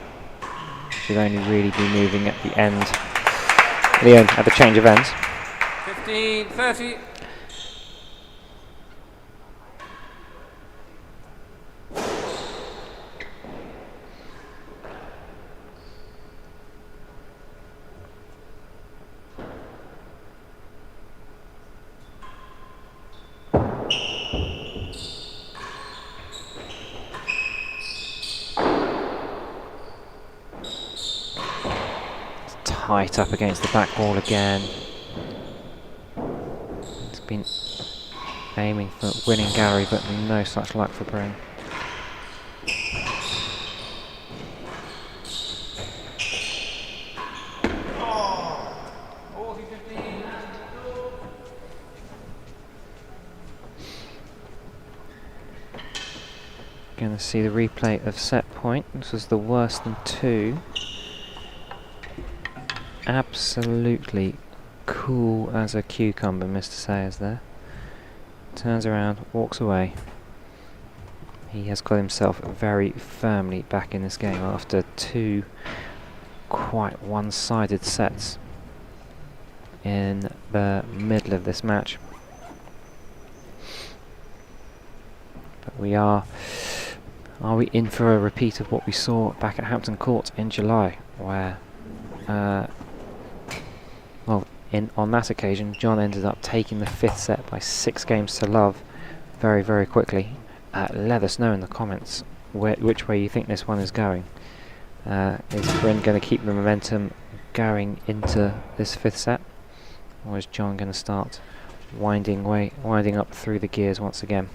Should only really be moving at the end, at the change of ends. 15-30. Tight up against the back wall again. It's been aiming for winning gallery, but no such luck for Bryn. Going to see the replay of set point. This was the worst than 2. Absolutely cool as a cucumber, Mr. Sayers there. Turns around, walks away. He has got himself very firmly back in this game after 2 quite one-sided sets in the middle of this match. But are we in for a repeat of what we saw back at Hampton Court in July, where well, on that occasion, John ended up taking the 5th set by 6 games to love very, very quickly. Let us know in the comments which way you think this one is going. Is Bryn going to keep the momentum going into this 5th set, or is John going to start winding up through the gears once again?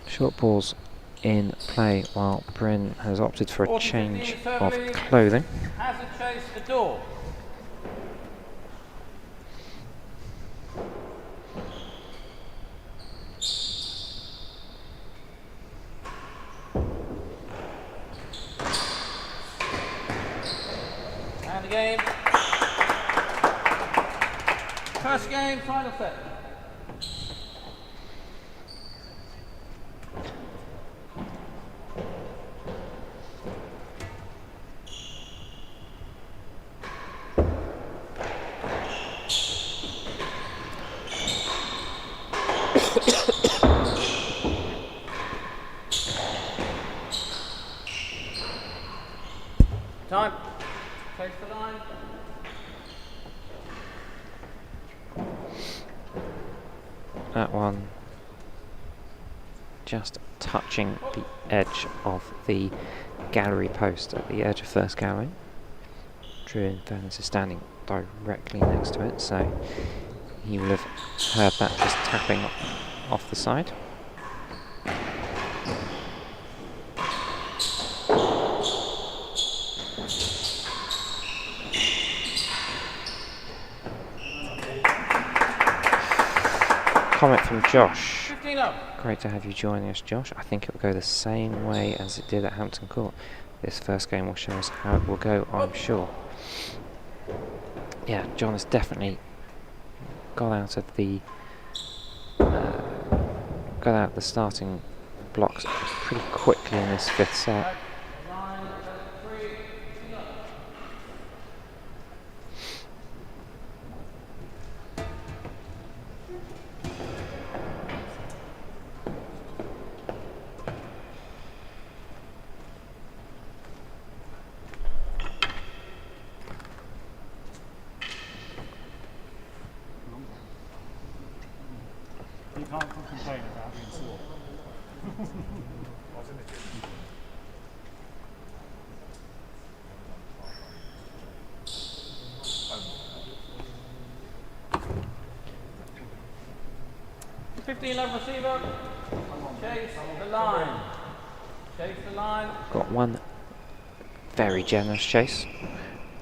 Short balls in play while Bryn has opted for a change of clothing. Has a chase the door. And the game. First game, final set. Time. Chase the line. That one just touching the edge of the gallery post at the edge of first gallery. Drew, in fairness, is standing directly next to it, so he will have heard that just tapping off the side. Comment from Josh. 15 up. Great to have you joining us, Josh. I think it will go the same way as it did at Hampton Court. This first game will show us how it will go, I'm sure. Yeah, John has definitely got out of the starting blocks pretty quickly in this 5th set. You can't complain about being sore. Wasn't it? Receiver. Chase the line. Chase the line. Got one very generous chase.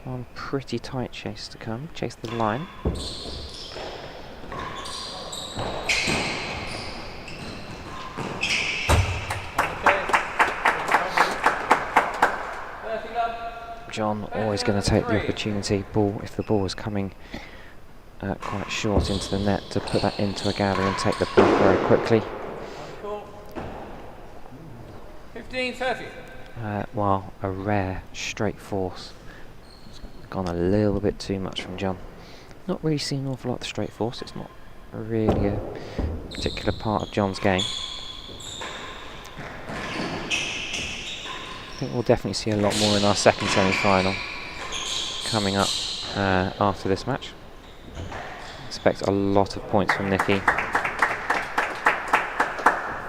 One pretty tight chase to come. Chase the line. John always going to take the opportunity if the ball was coming quite short into the net, to put that into a gallery and take the ball very quickly. 15-30. While a rare straight force. Gone a little bit too much from John. Not really seen an awful lot of straight force. It's not really a particular part of John's game. I think we'll definitely see a lot more in our second semi-final coming up after this match. Expect a lot of points from Nikki.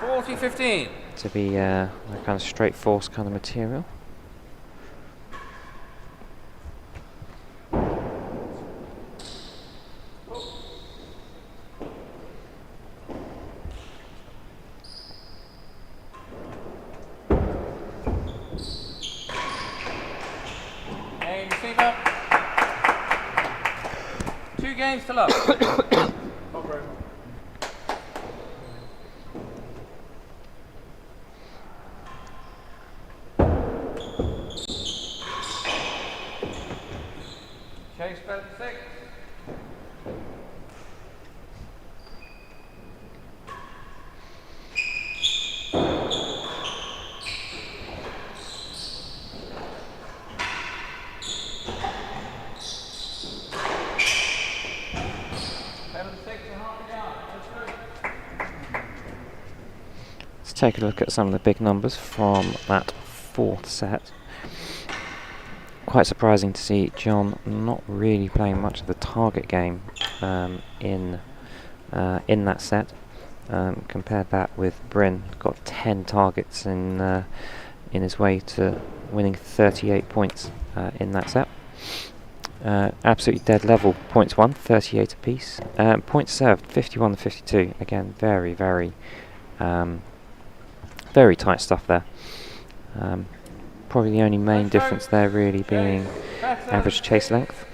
40-15. To be a kind of straight force kind of material. receiver. 2 games to love. Chase better than 6. Let's take a look at some of the big numbers from that 4th set. Quite surprising to see John not really playing much of the target game in that set. Compared that with Bryn, got 10 targets in his way to winning 38 points in that set. Absolutely dead level points won, 38 apiece. Points served, 51 to 52. Again, very, very tight stuff there. Probably the only main difference there really being average chase length.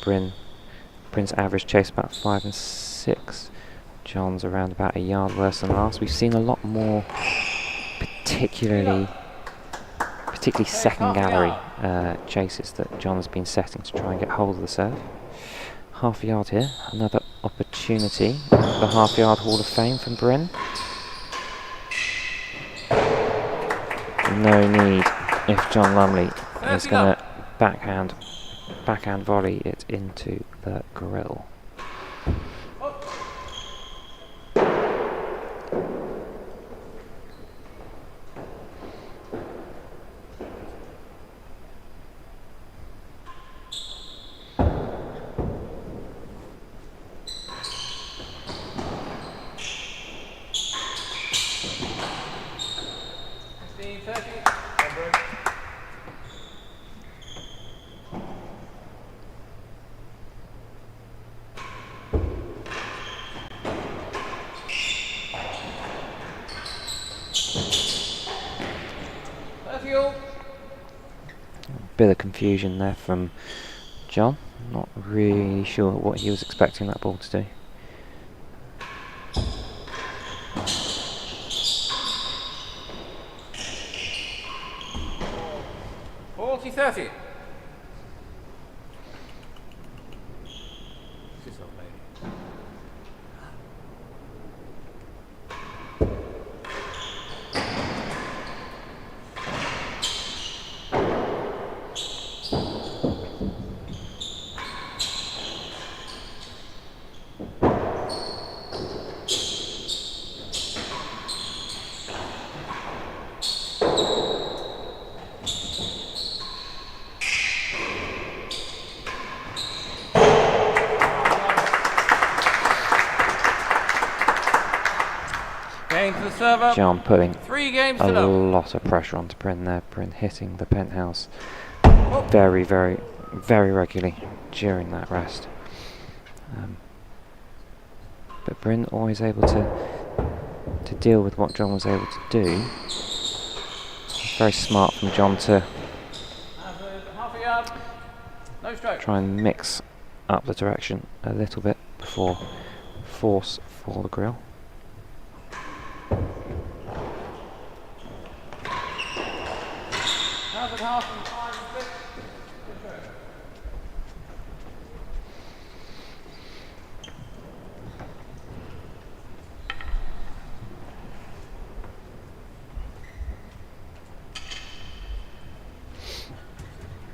Bryn's average chase about 5 and 6. John's around about a yard worse than last. We've seen a lot more, particularly second gallery chases that John has been setting to try and get hold of the serve. Half a yard here, another opportunity. The half yard Hall of Fame from Bryn. No need if John Lumley is going to backhand volley it into the grill. Bit of confusion there from John. Not really sure what he was expecting that ball to do. $40-30. John putting 3 games a to love. lot of pressure onto Bryn there. Bryn hitting the penthouse very, very, very regularly during that rest. But Bryn always able to deal with what John was able to do. Very smart from John to try and mix up the direction a little bit before force for the grill.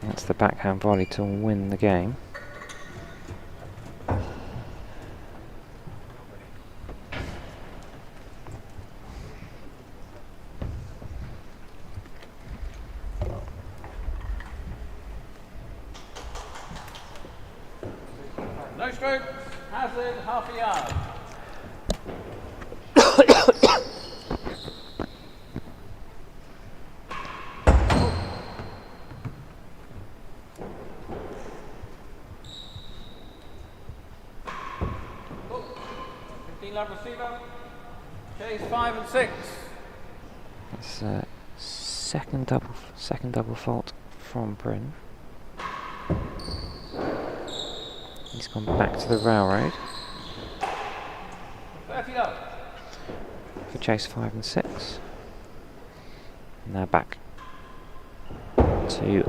That's the backhand volley to win the game. No stroke, hazard, half a yard. Love receiver. Chase 5 and 6. That's second double fault from Bryn. He's gone back to the railroad 30 love. for chase 5 and 6. Now back to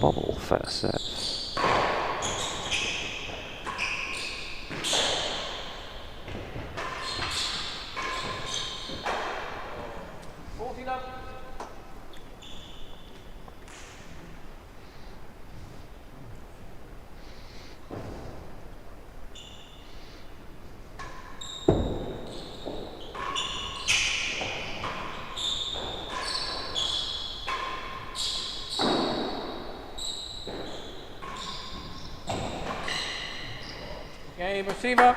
Bobble first serve. Game receiver.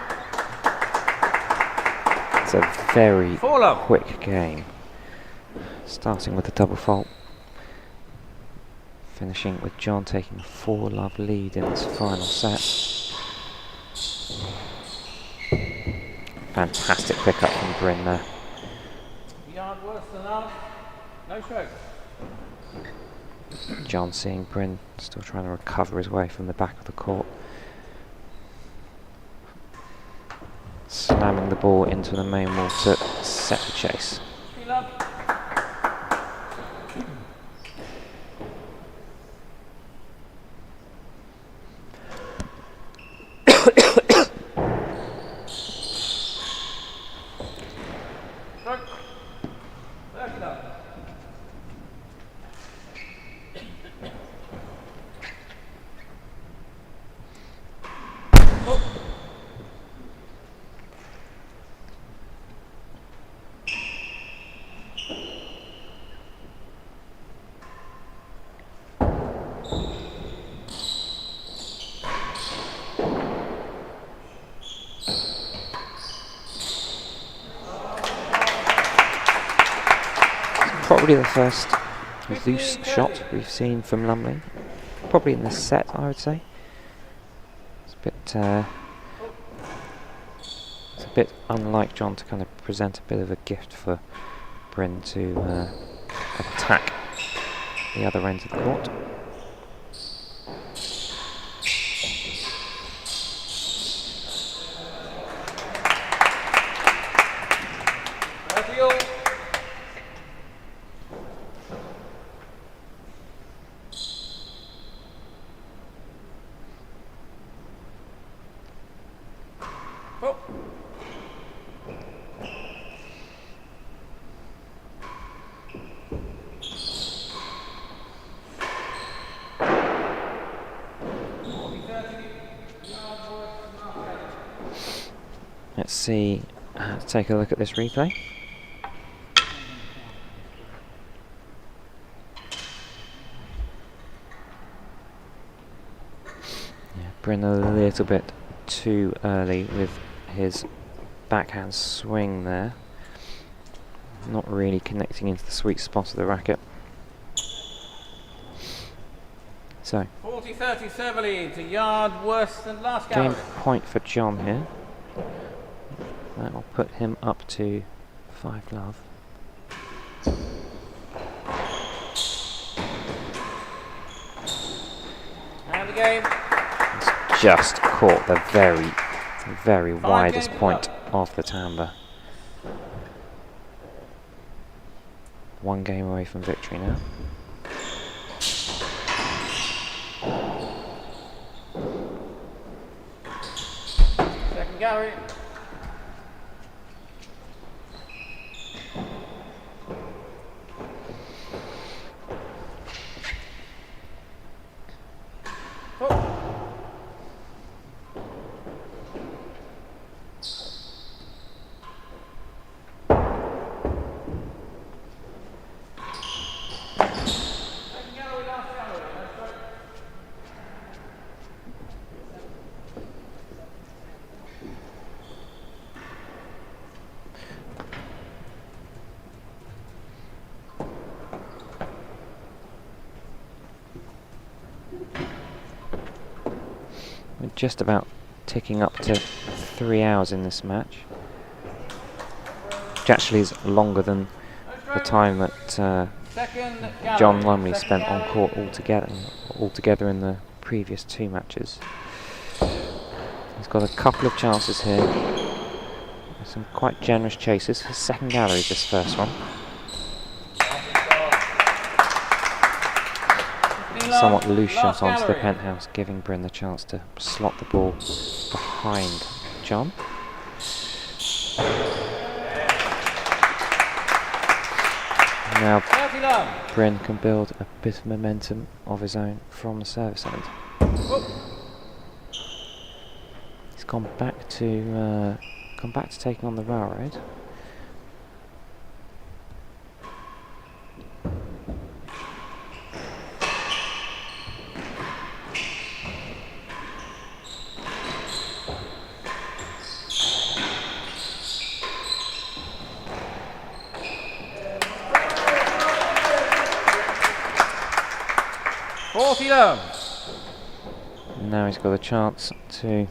It's a very 4 love. quick game. Starting with a double fault. Finishing with John taking a 4-love lead in this final set. Fantastic pickup from Bryn there. Yard worse than love. No stroke. John seeing Bryn still trying to recover his way from the back of the court. Slamming the ball into the main wall to set the chase. 3 love. Stroke. 30 love. Probably the first loose shot we've seen from Lumley. Probably in this set, I would say. It's a bit unlike John to kind of present a bit of a gift for Bryn to attack the other end of the court. Oh. Let's see, let's take a look at this replay. Yeah, Bryn a little bit too early with his backhand swing there. Not really connecting into the sweet spot of the racket. So, 40-30 serve lead, a yard worse than last game gallery. point for John here. That will put him up to 5-love. And the game. He's just caught the very, very widest games point up. of the timbre. 1 game away from victory now. Second gallery. Oh. Second gallery, last gallery. No stroke. We're just about ticking up to 3 hours in this match, which actually is longer than the time that Second gallery. John Lumley Second spent on gallery. court altogether in the previous 2 matches. He's got a couple of chances here. Some quite generous chases. His second gallery, this first one. Somewhat loose shot onto the penthouse, giving Bryn the chance to slot the ball behind John. Now Bryn can build a bit of momentum of his own from the service end. He's gone back to taking on the railroad. Now he's got a chance to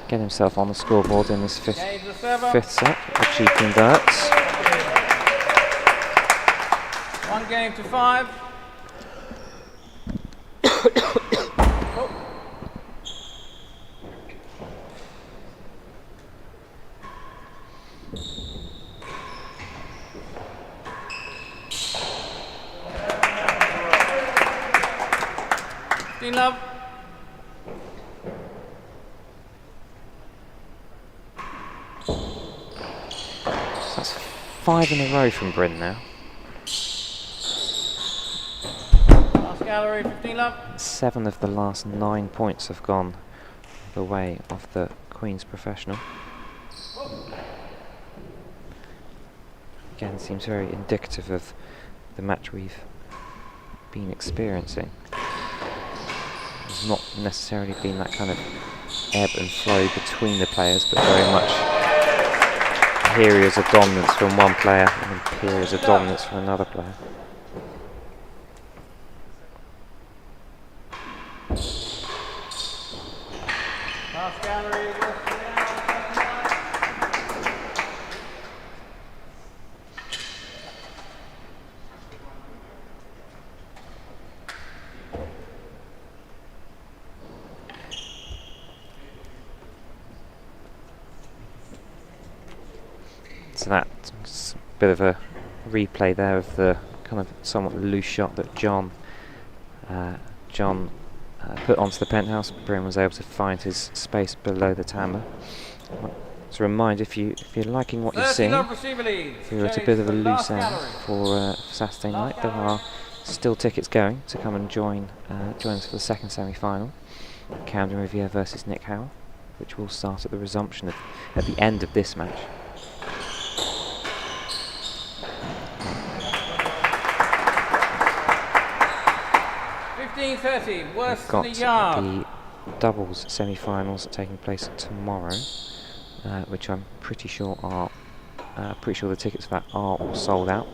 get himself on the scoreboard in this fifth set, which he converts. 1 game to 5. Love. So that's 5 in a row from Bryn now. Last gallery, 15 love. 7 of the last 9 points have gone the way of the Queen's professional. Again, seems very indicative of the match we've been experiencing. There's not necessarily been that kind of ebb and flow between the players, but very much periods of dominance from one player and then periods of dominance from another player. Last gallery, So that's a bit of a replay there of the kind of somewhat loose shot that John put onto the penthouse. Bryn was able to find his space below the timber. So remind, if you're liking what you're seeing, if you're at a bit of a loose end for Saturday night, there are still tickets going to come and join us for the second semi-final, Camden Riviere versus Nick Howell, which will start at the resumption at the end of this match. 15-30, worse We've got than the yard. the doubles semi-finals taking place tomorrow, which I'm pretty sure the tickets for that are all sold out,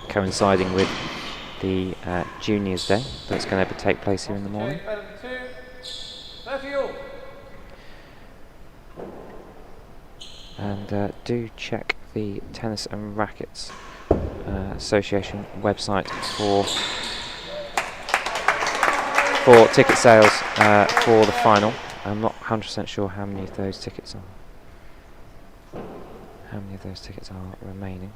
coinciding with the Juniors Day that's going to take place here in the morning. And do check the Tennis and Rackets Association website for ticket sales for the final. I'm not 100% sure how many of those tickets are remaining.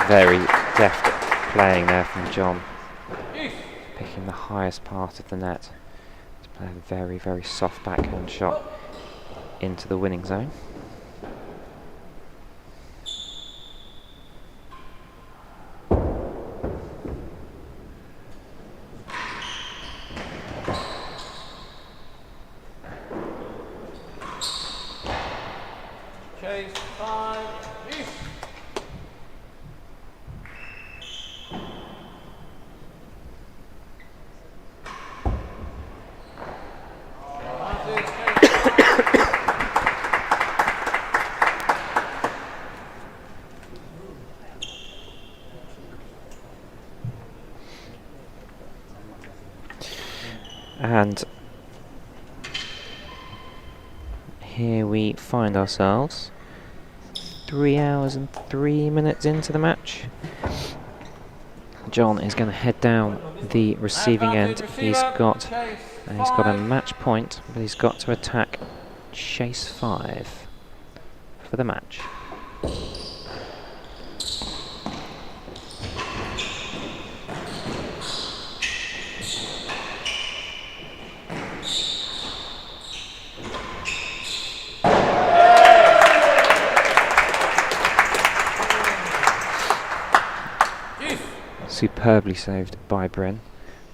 Very deft playing there from John, picking the highest part of the net to play a very, very soft backhand shot into the winning zone. Chase 5, east. And here we find ourselves 3 hours and 3 minutes into the match. John is going to head down the receiving end. He's got a match point, but he's got to attack chase 5 for the match. Superbly saved by Bryn.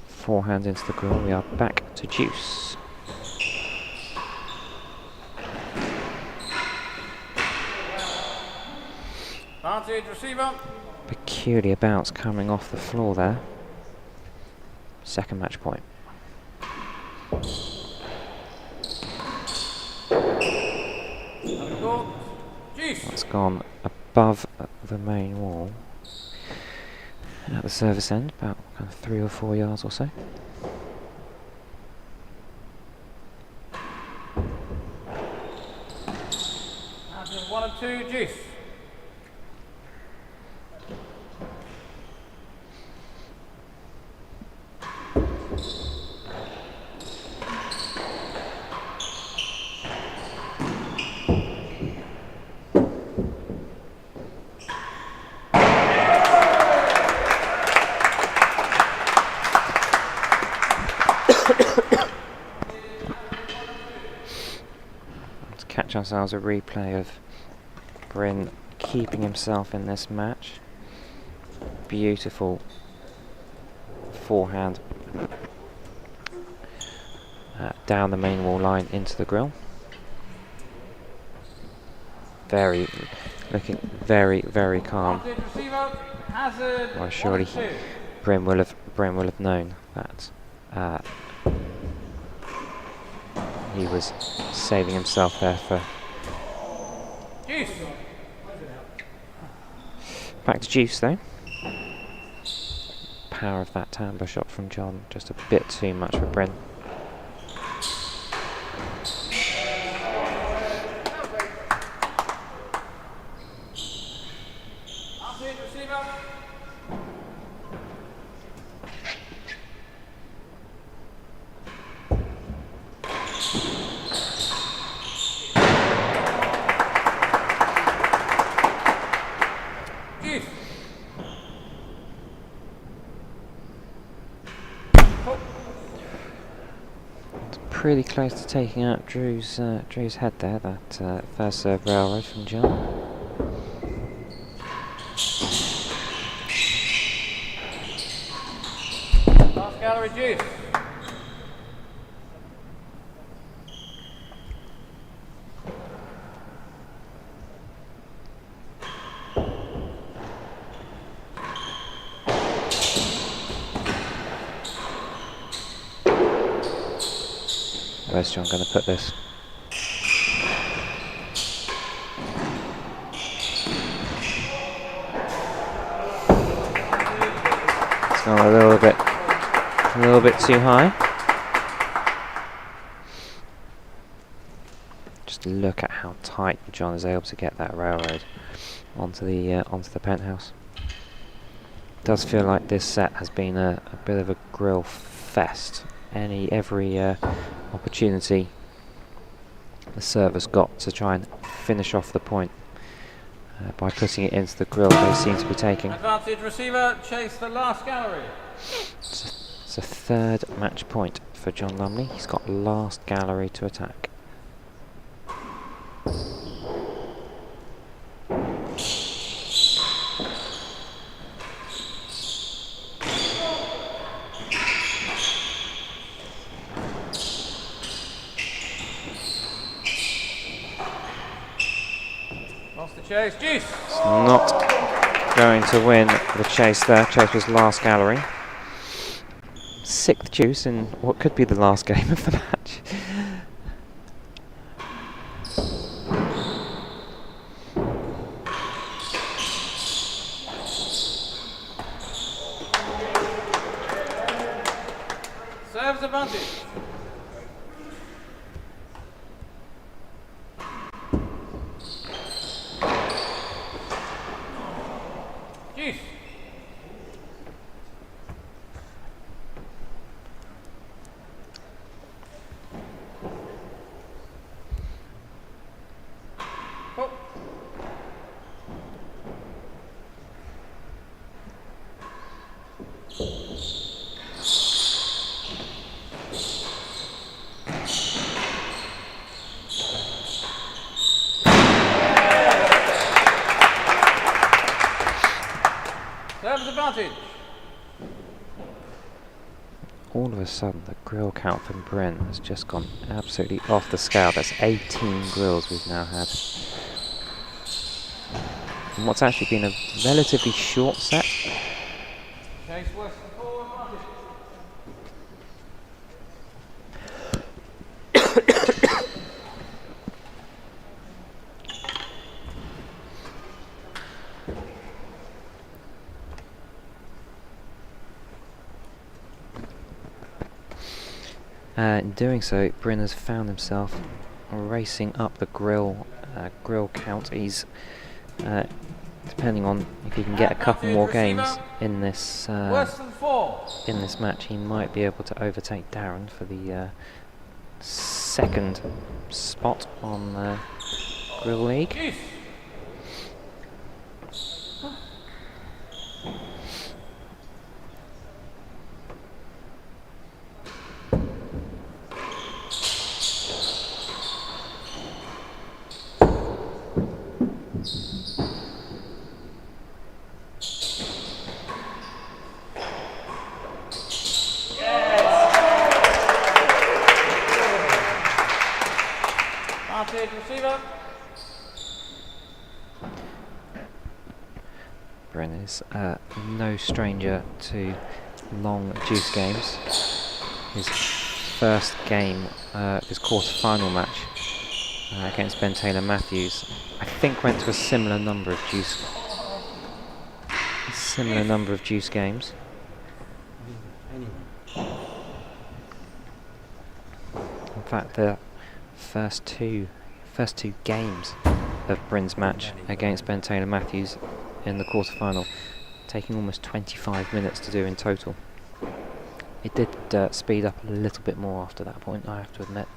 Forehand into the grill. We are back to deuce. Advantage receiver. Peculiar bounce coming off the floor there. Second match point. That's gone above the main wall. At the service end, about kind of 3 or 4 yards or so. That's 1 and 2, deuce. Catch ourselves a replay of Bryn keeping himself in this match. Beautiful forehand down the main wall line into the grill. Looking very calm. Well, surely Bryn will have known that he was saving himself there for Juice. Back to deuce though. Power of that timbre shot from John, just a bit too much for Bryn. Pretty close to taking out Drew's head there, that first serve railroad from John. Last gallery juice. Where's John going to put this? It's gone a little bit too high. Just look at how tight John is able to get that railroad onto the penthouse. Does feel like this set has been a bit of a grill fest. Every opportunity the server's got to try and finish off the point by putting it into the grill, they seem to be taking. Advantage receiver, chase the last gallery. It's a third match point for John Lumley. He's got last gallery to attack. Chase, juice. It's not going to win the chase there. Chase was last gallery. Sixth juice in what could be the last game of the match. Serves Service advantage. Juice. Oh. Service advantage. All of a sudden, the grill count from Bryn has just gone absolutely off the scale. That's 18 grills we've now had. And what's actually been a relatively short set. Chase Western 4 advantage. In doing so, Bryn has found himself racing up the grill count. He's depending on if he can get a couple more games in this Western 4. in this match, he might be able to overtake Darren for the second spot on the Grill League. Juice. Advantage receiver. Bryn is no stranger to long juice games. His first game, his quarter-final match against Ben Taylor Matthews, I think went to a similar number of juice games. In fact, the first two games of Bryn's match against Ben Taylor Matthews in the quarter-final, taking almost 25 minutes to do in total. It did speed up a little bit more after that point, I have to admit.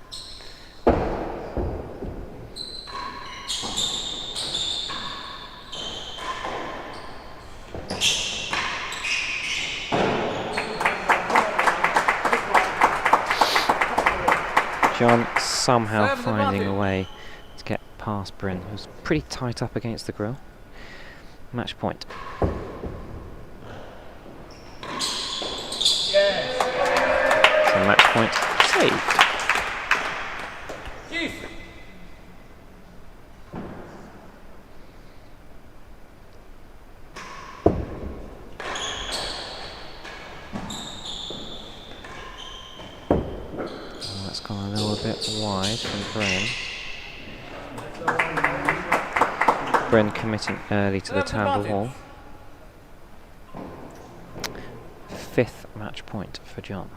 John somehow Serves finding a advantage. way to get past Bryn, who's pretty tight up against the grill. Match point. So match point saved. Juice. Oh, that's gone a little bit wide from Bryn. Bryn committing early to the Serves Tamble advantage. Hall. Fifth match point for John.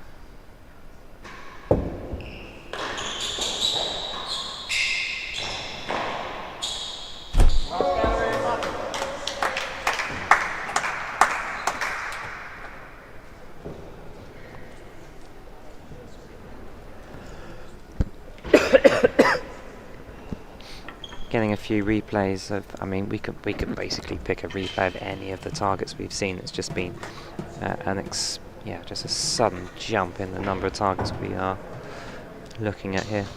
Getting a few replays of, I mean, we could basically pick a replay of any of the targets we've seen. It's just been just a sudden jump in the number of targets we are looking at here.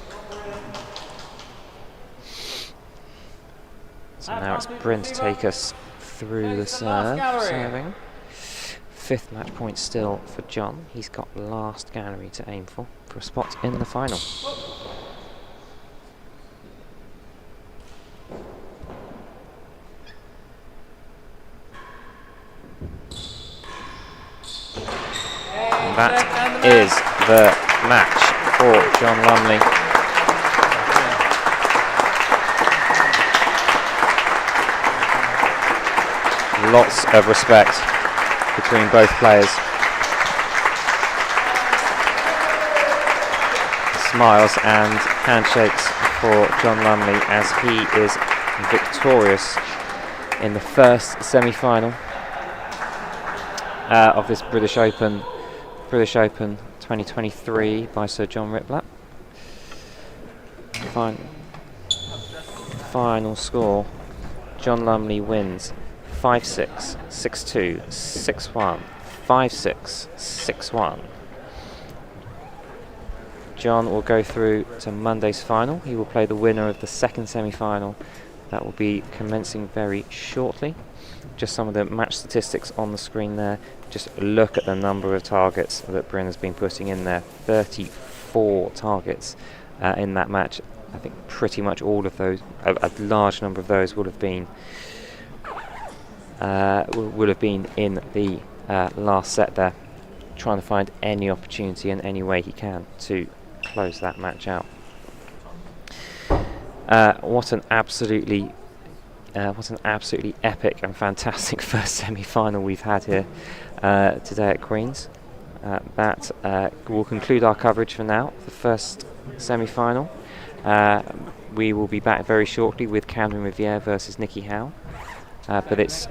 So now it's Bryn to take us through the serve, serving. Fifth match point still for John. He's got last gallery to aim for a spot in the final. And that is the match for John Lumley. Lots of respect between both players. smiles and handshakes for John Lumley as he is victorious in the first semi-final of this British Open 2023 by Sir John Ritblat. Final score: John Lumley wins 5-6, 6-2, 6-1, 5-6, 6-1. John will go through to Monday's final. He will play the winner of the second semi-final. That will be commencing very shortly. Just some of the match statistics on the screen there. Just look at the number of targets that Bryn has been putting in there. 34 targets in that match. I think pretty much all of those, a large number of those, would have been in the last set there, trying to find any opportunity in any way he can to close that match out. What an absolutely epic and fantastic first semi-final we've had here today at Queen's. That will conclude our coverage for now. The first semi-final. We will be back very shortly with Cameron Riviere versus Nikki Howe. But it's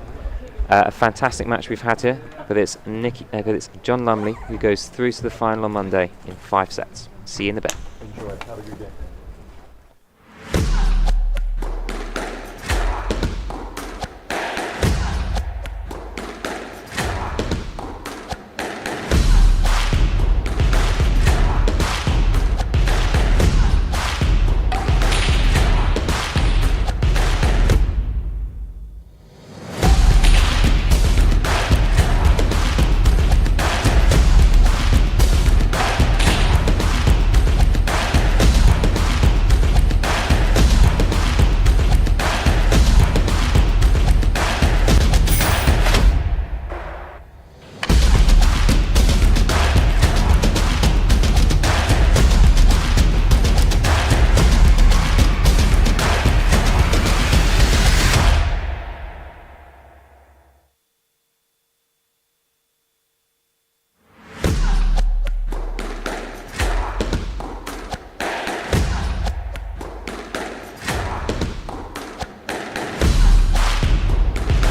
a fantastic match we've had here. But it's John Lumley who goes through to the final on Monday in 5 sets. See you in a bit. Enjoy. Have a good day.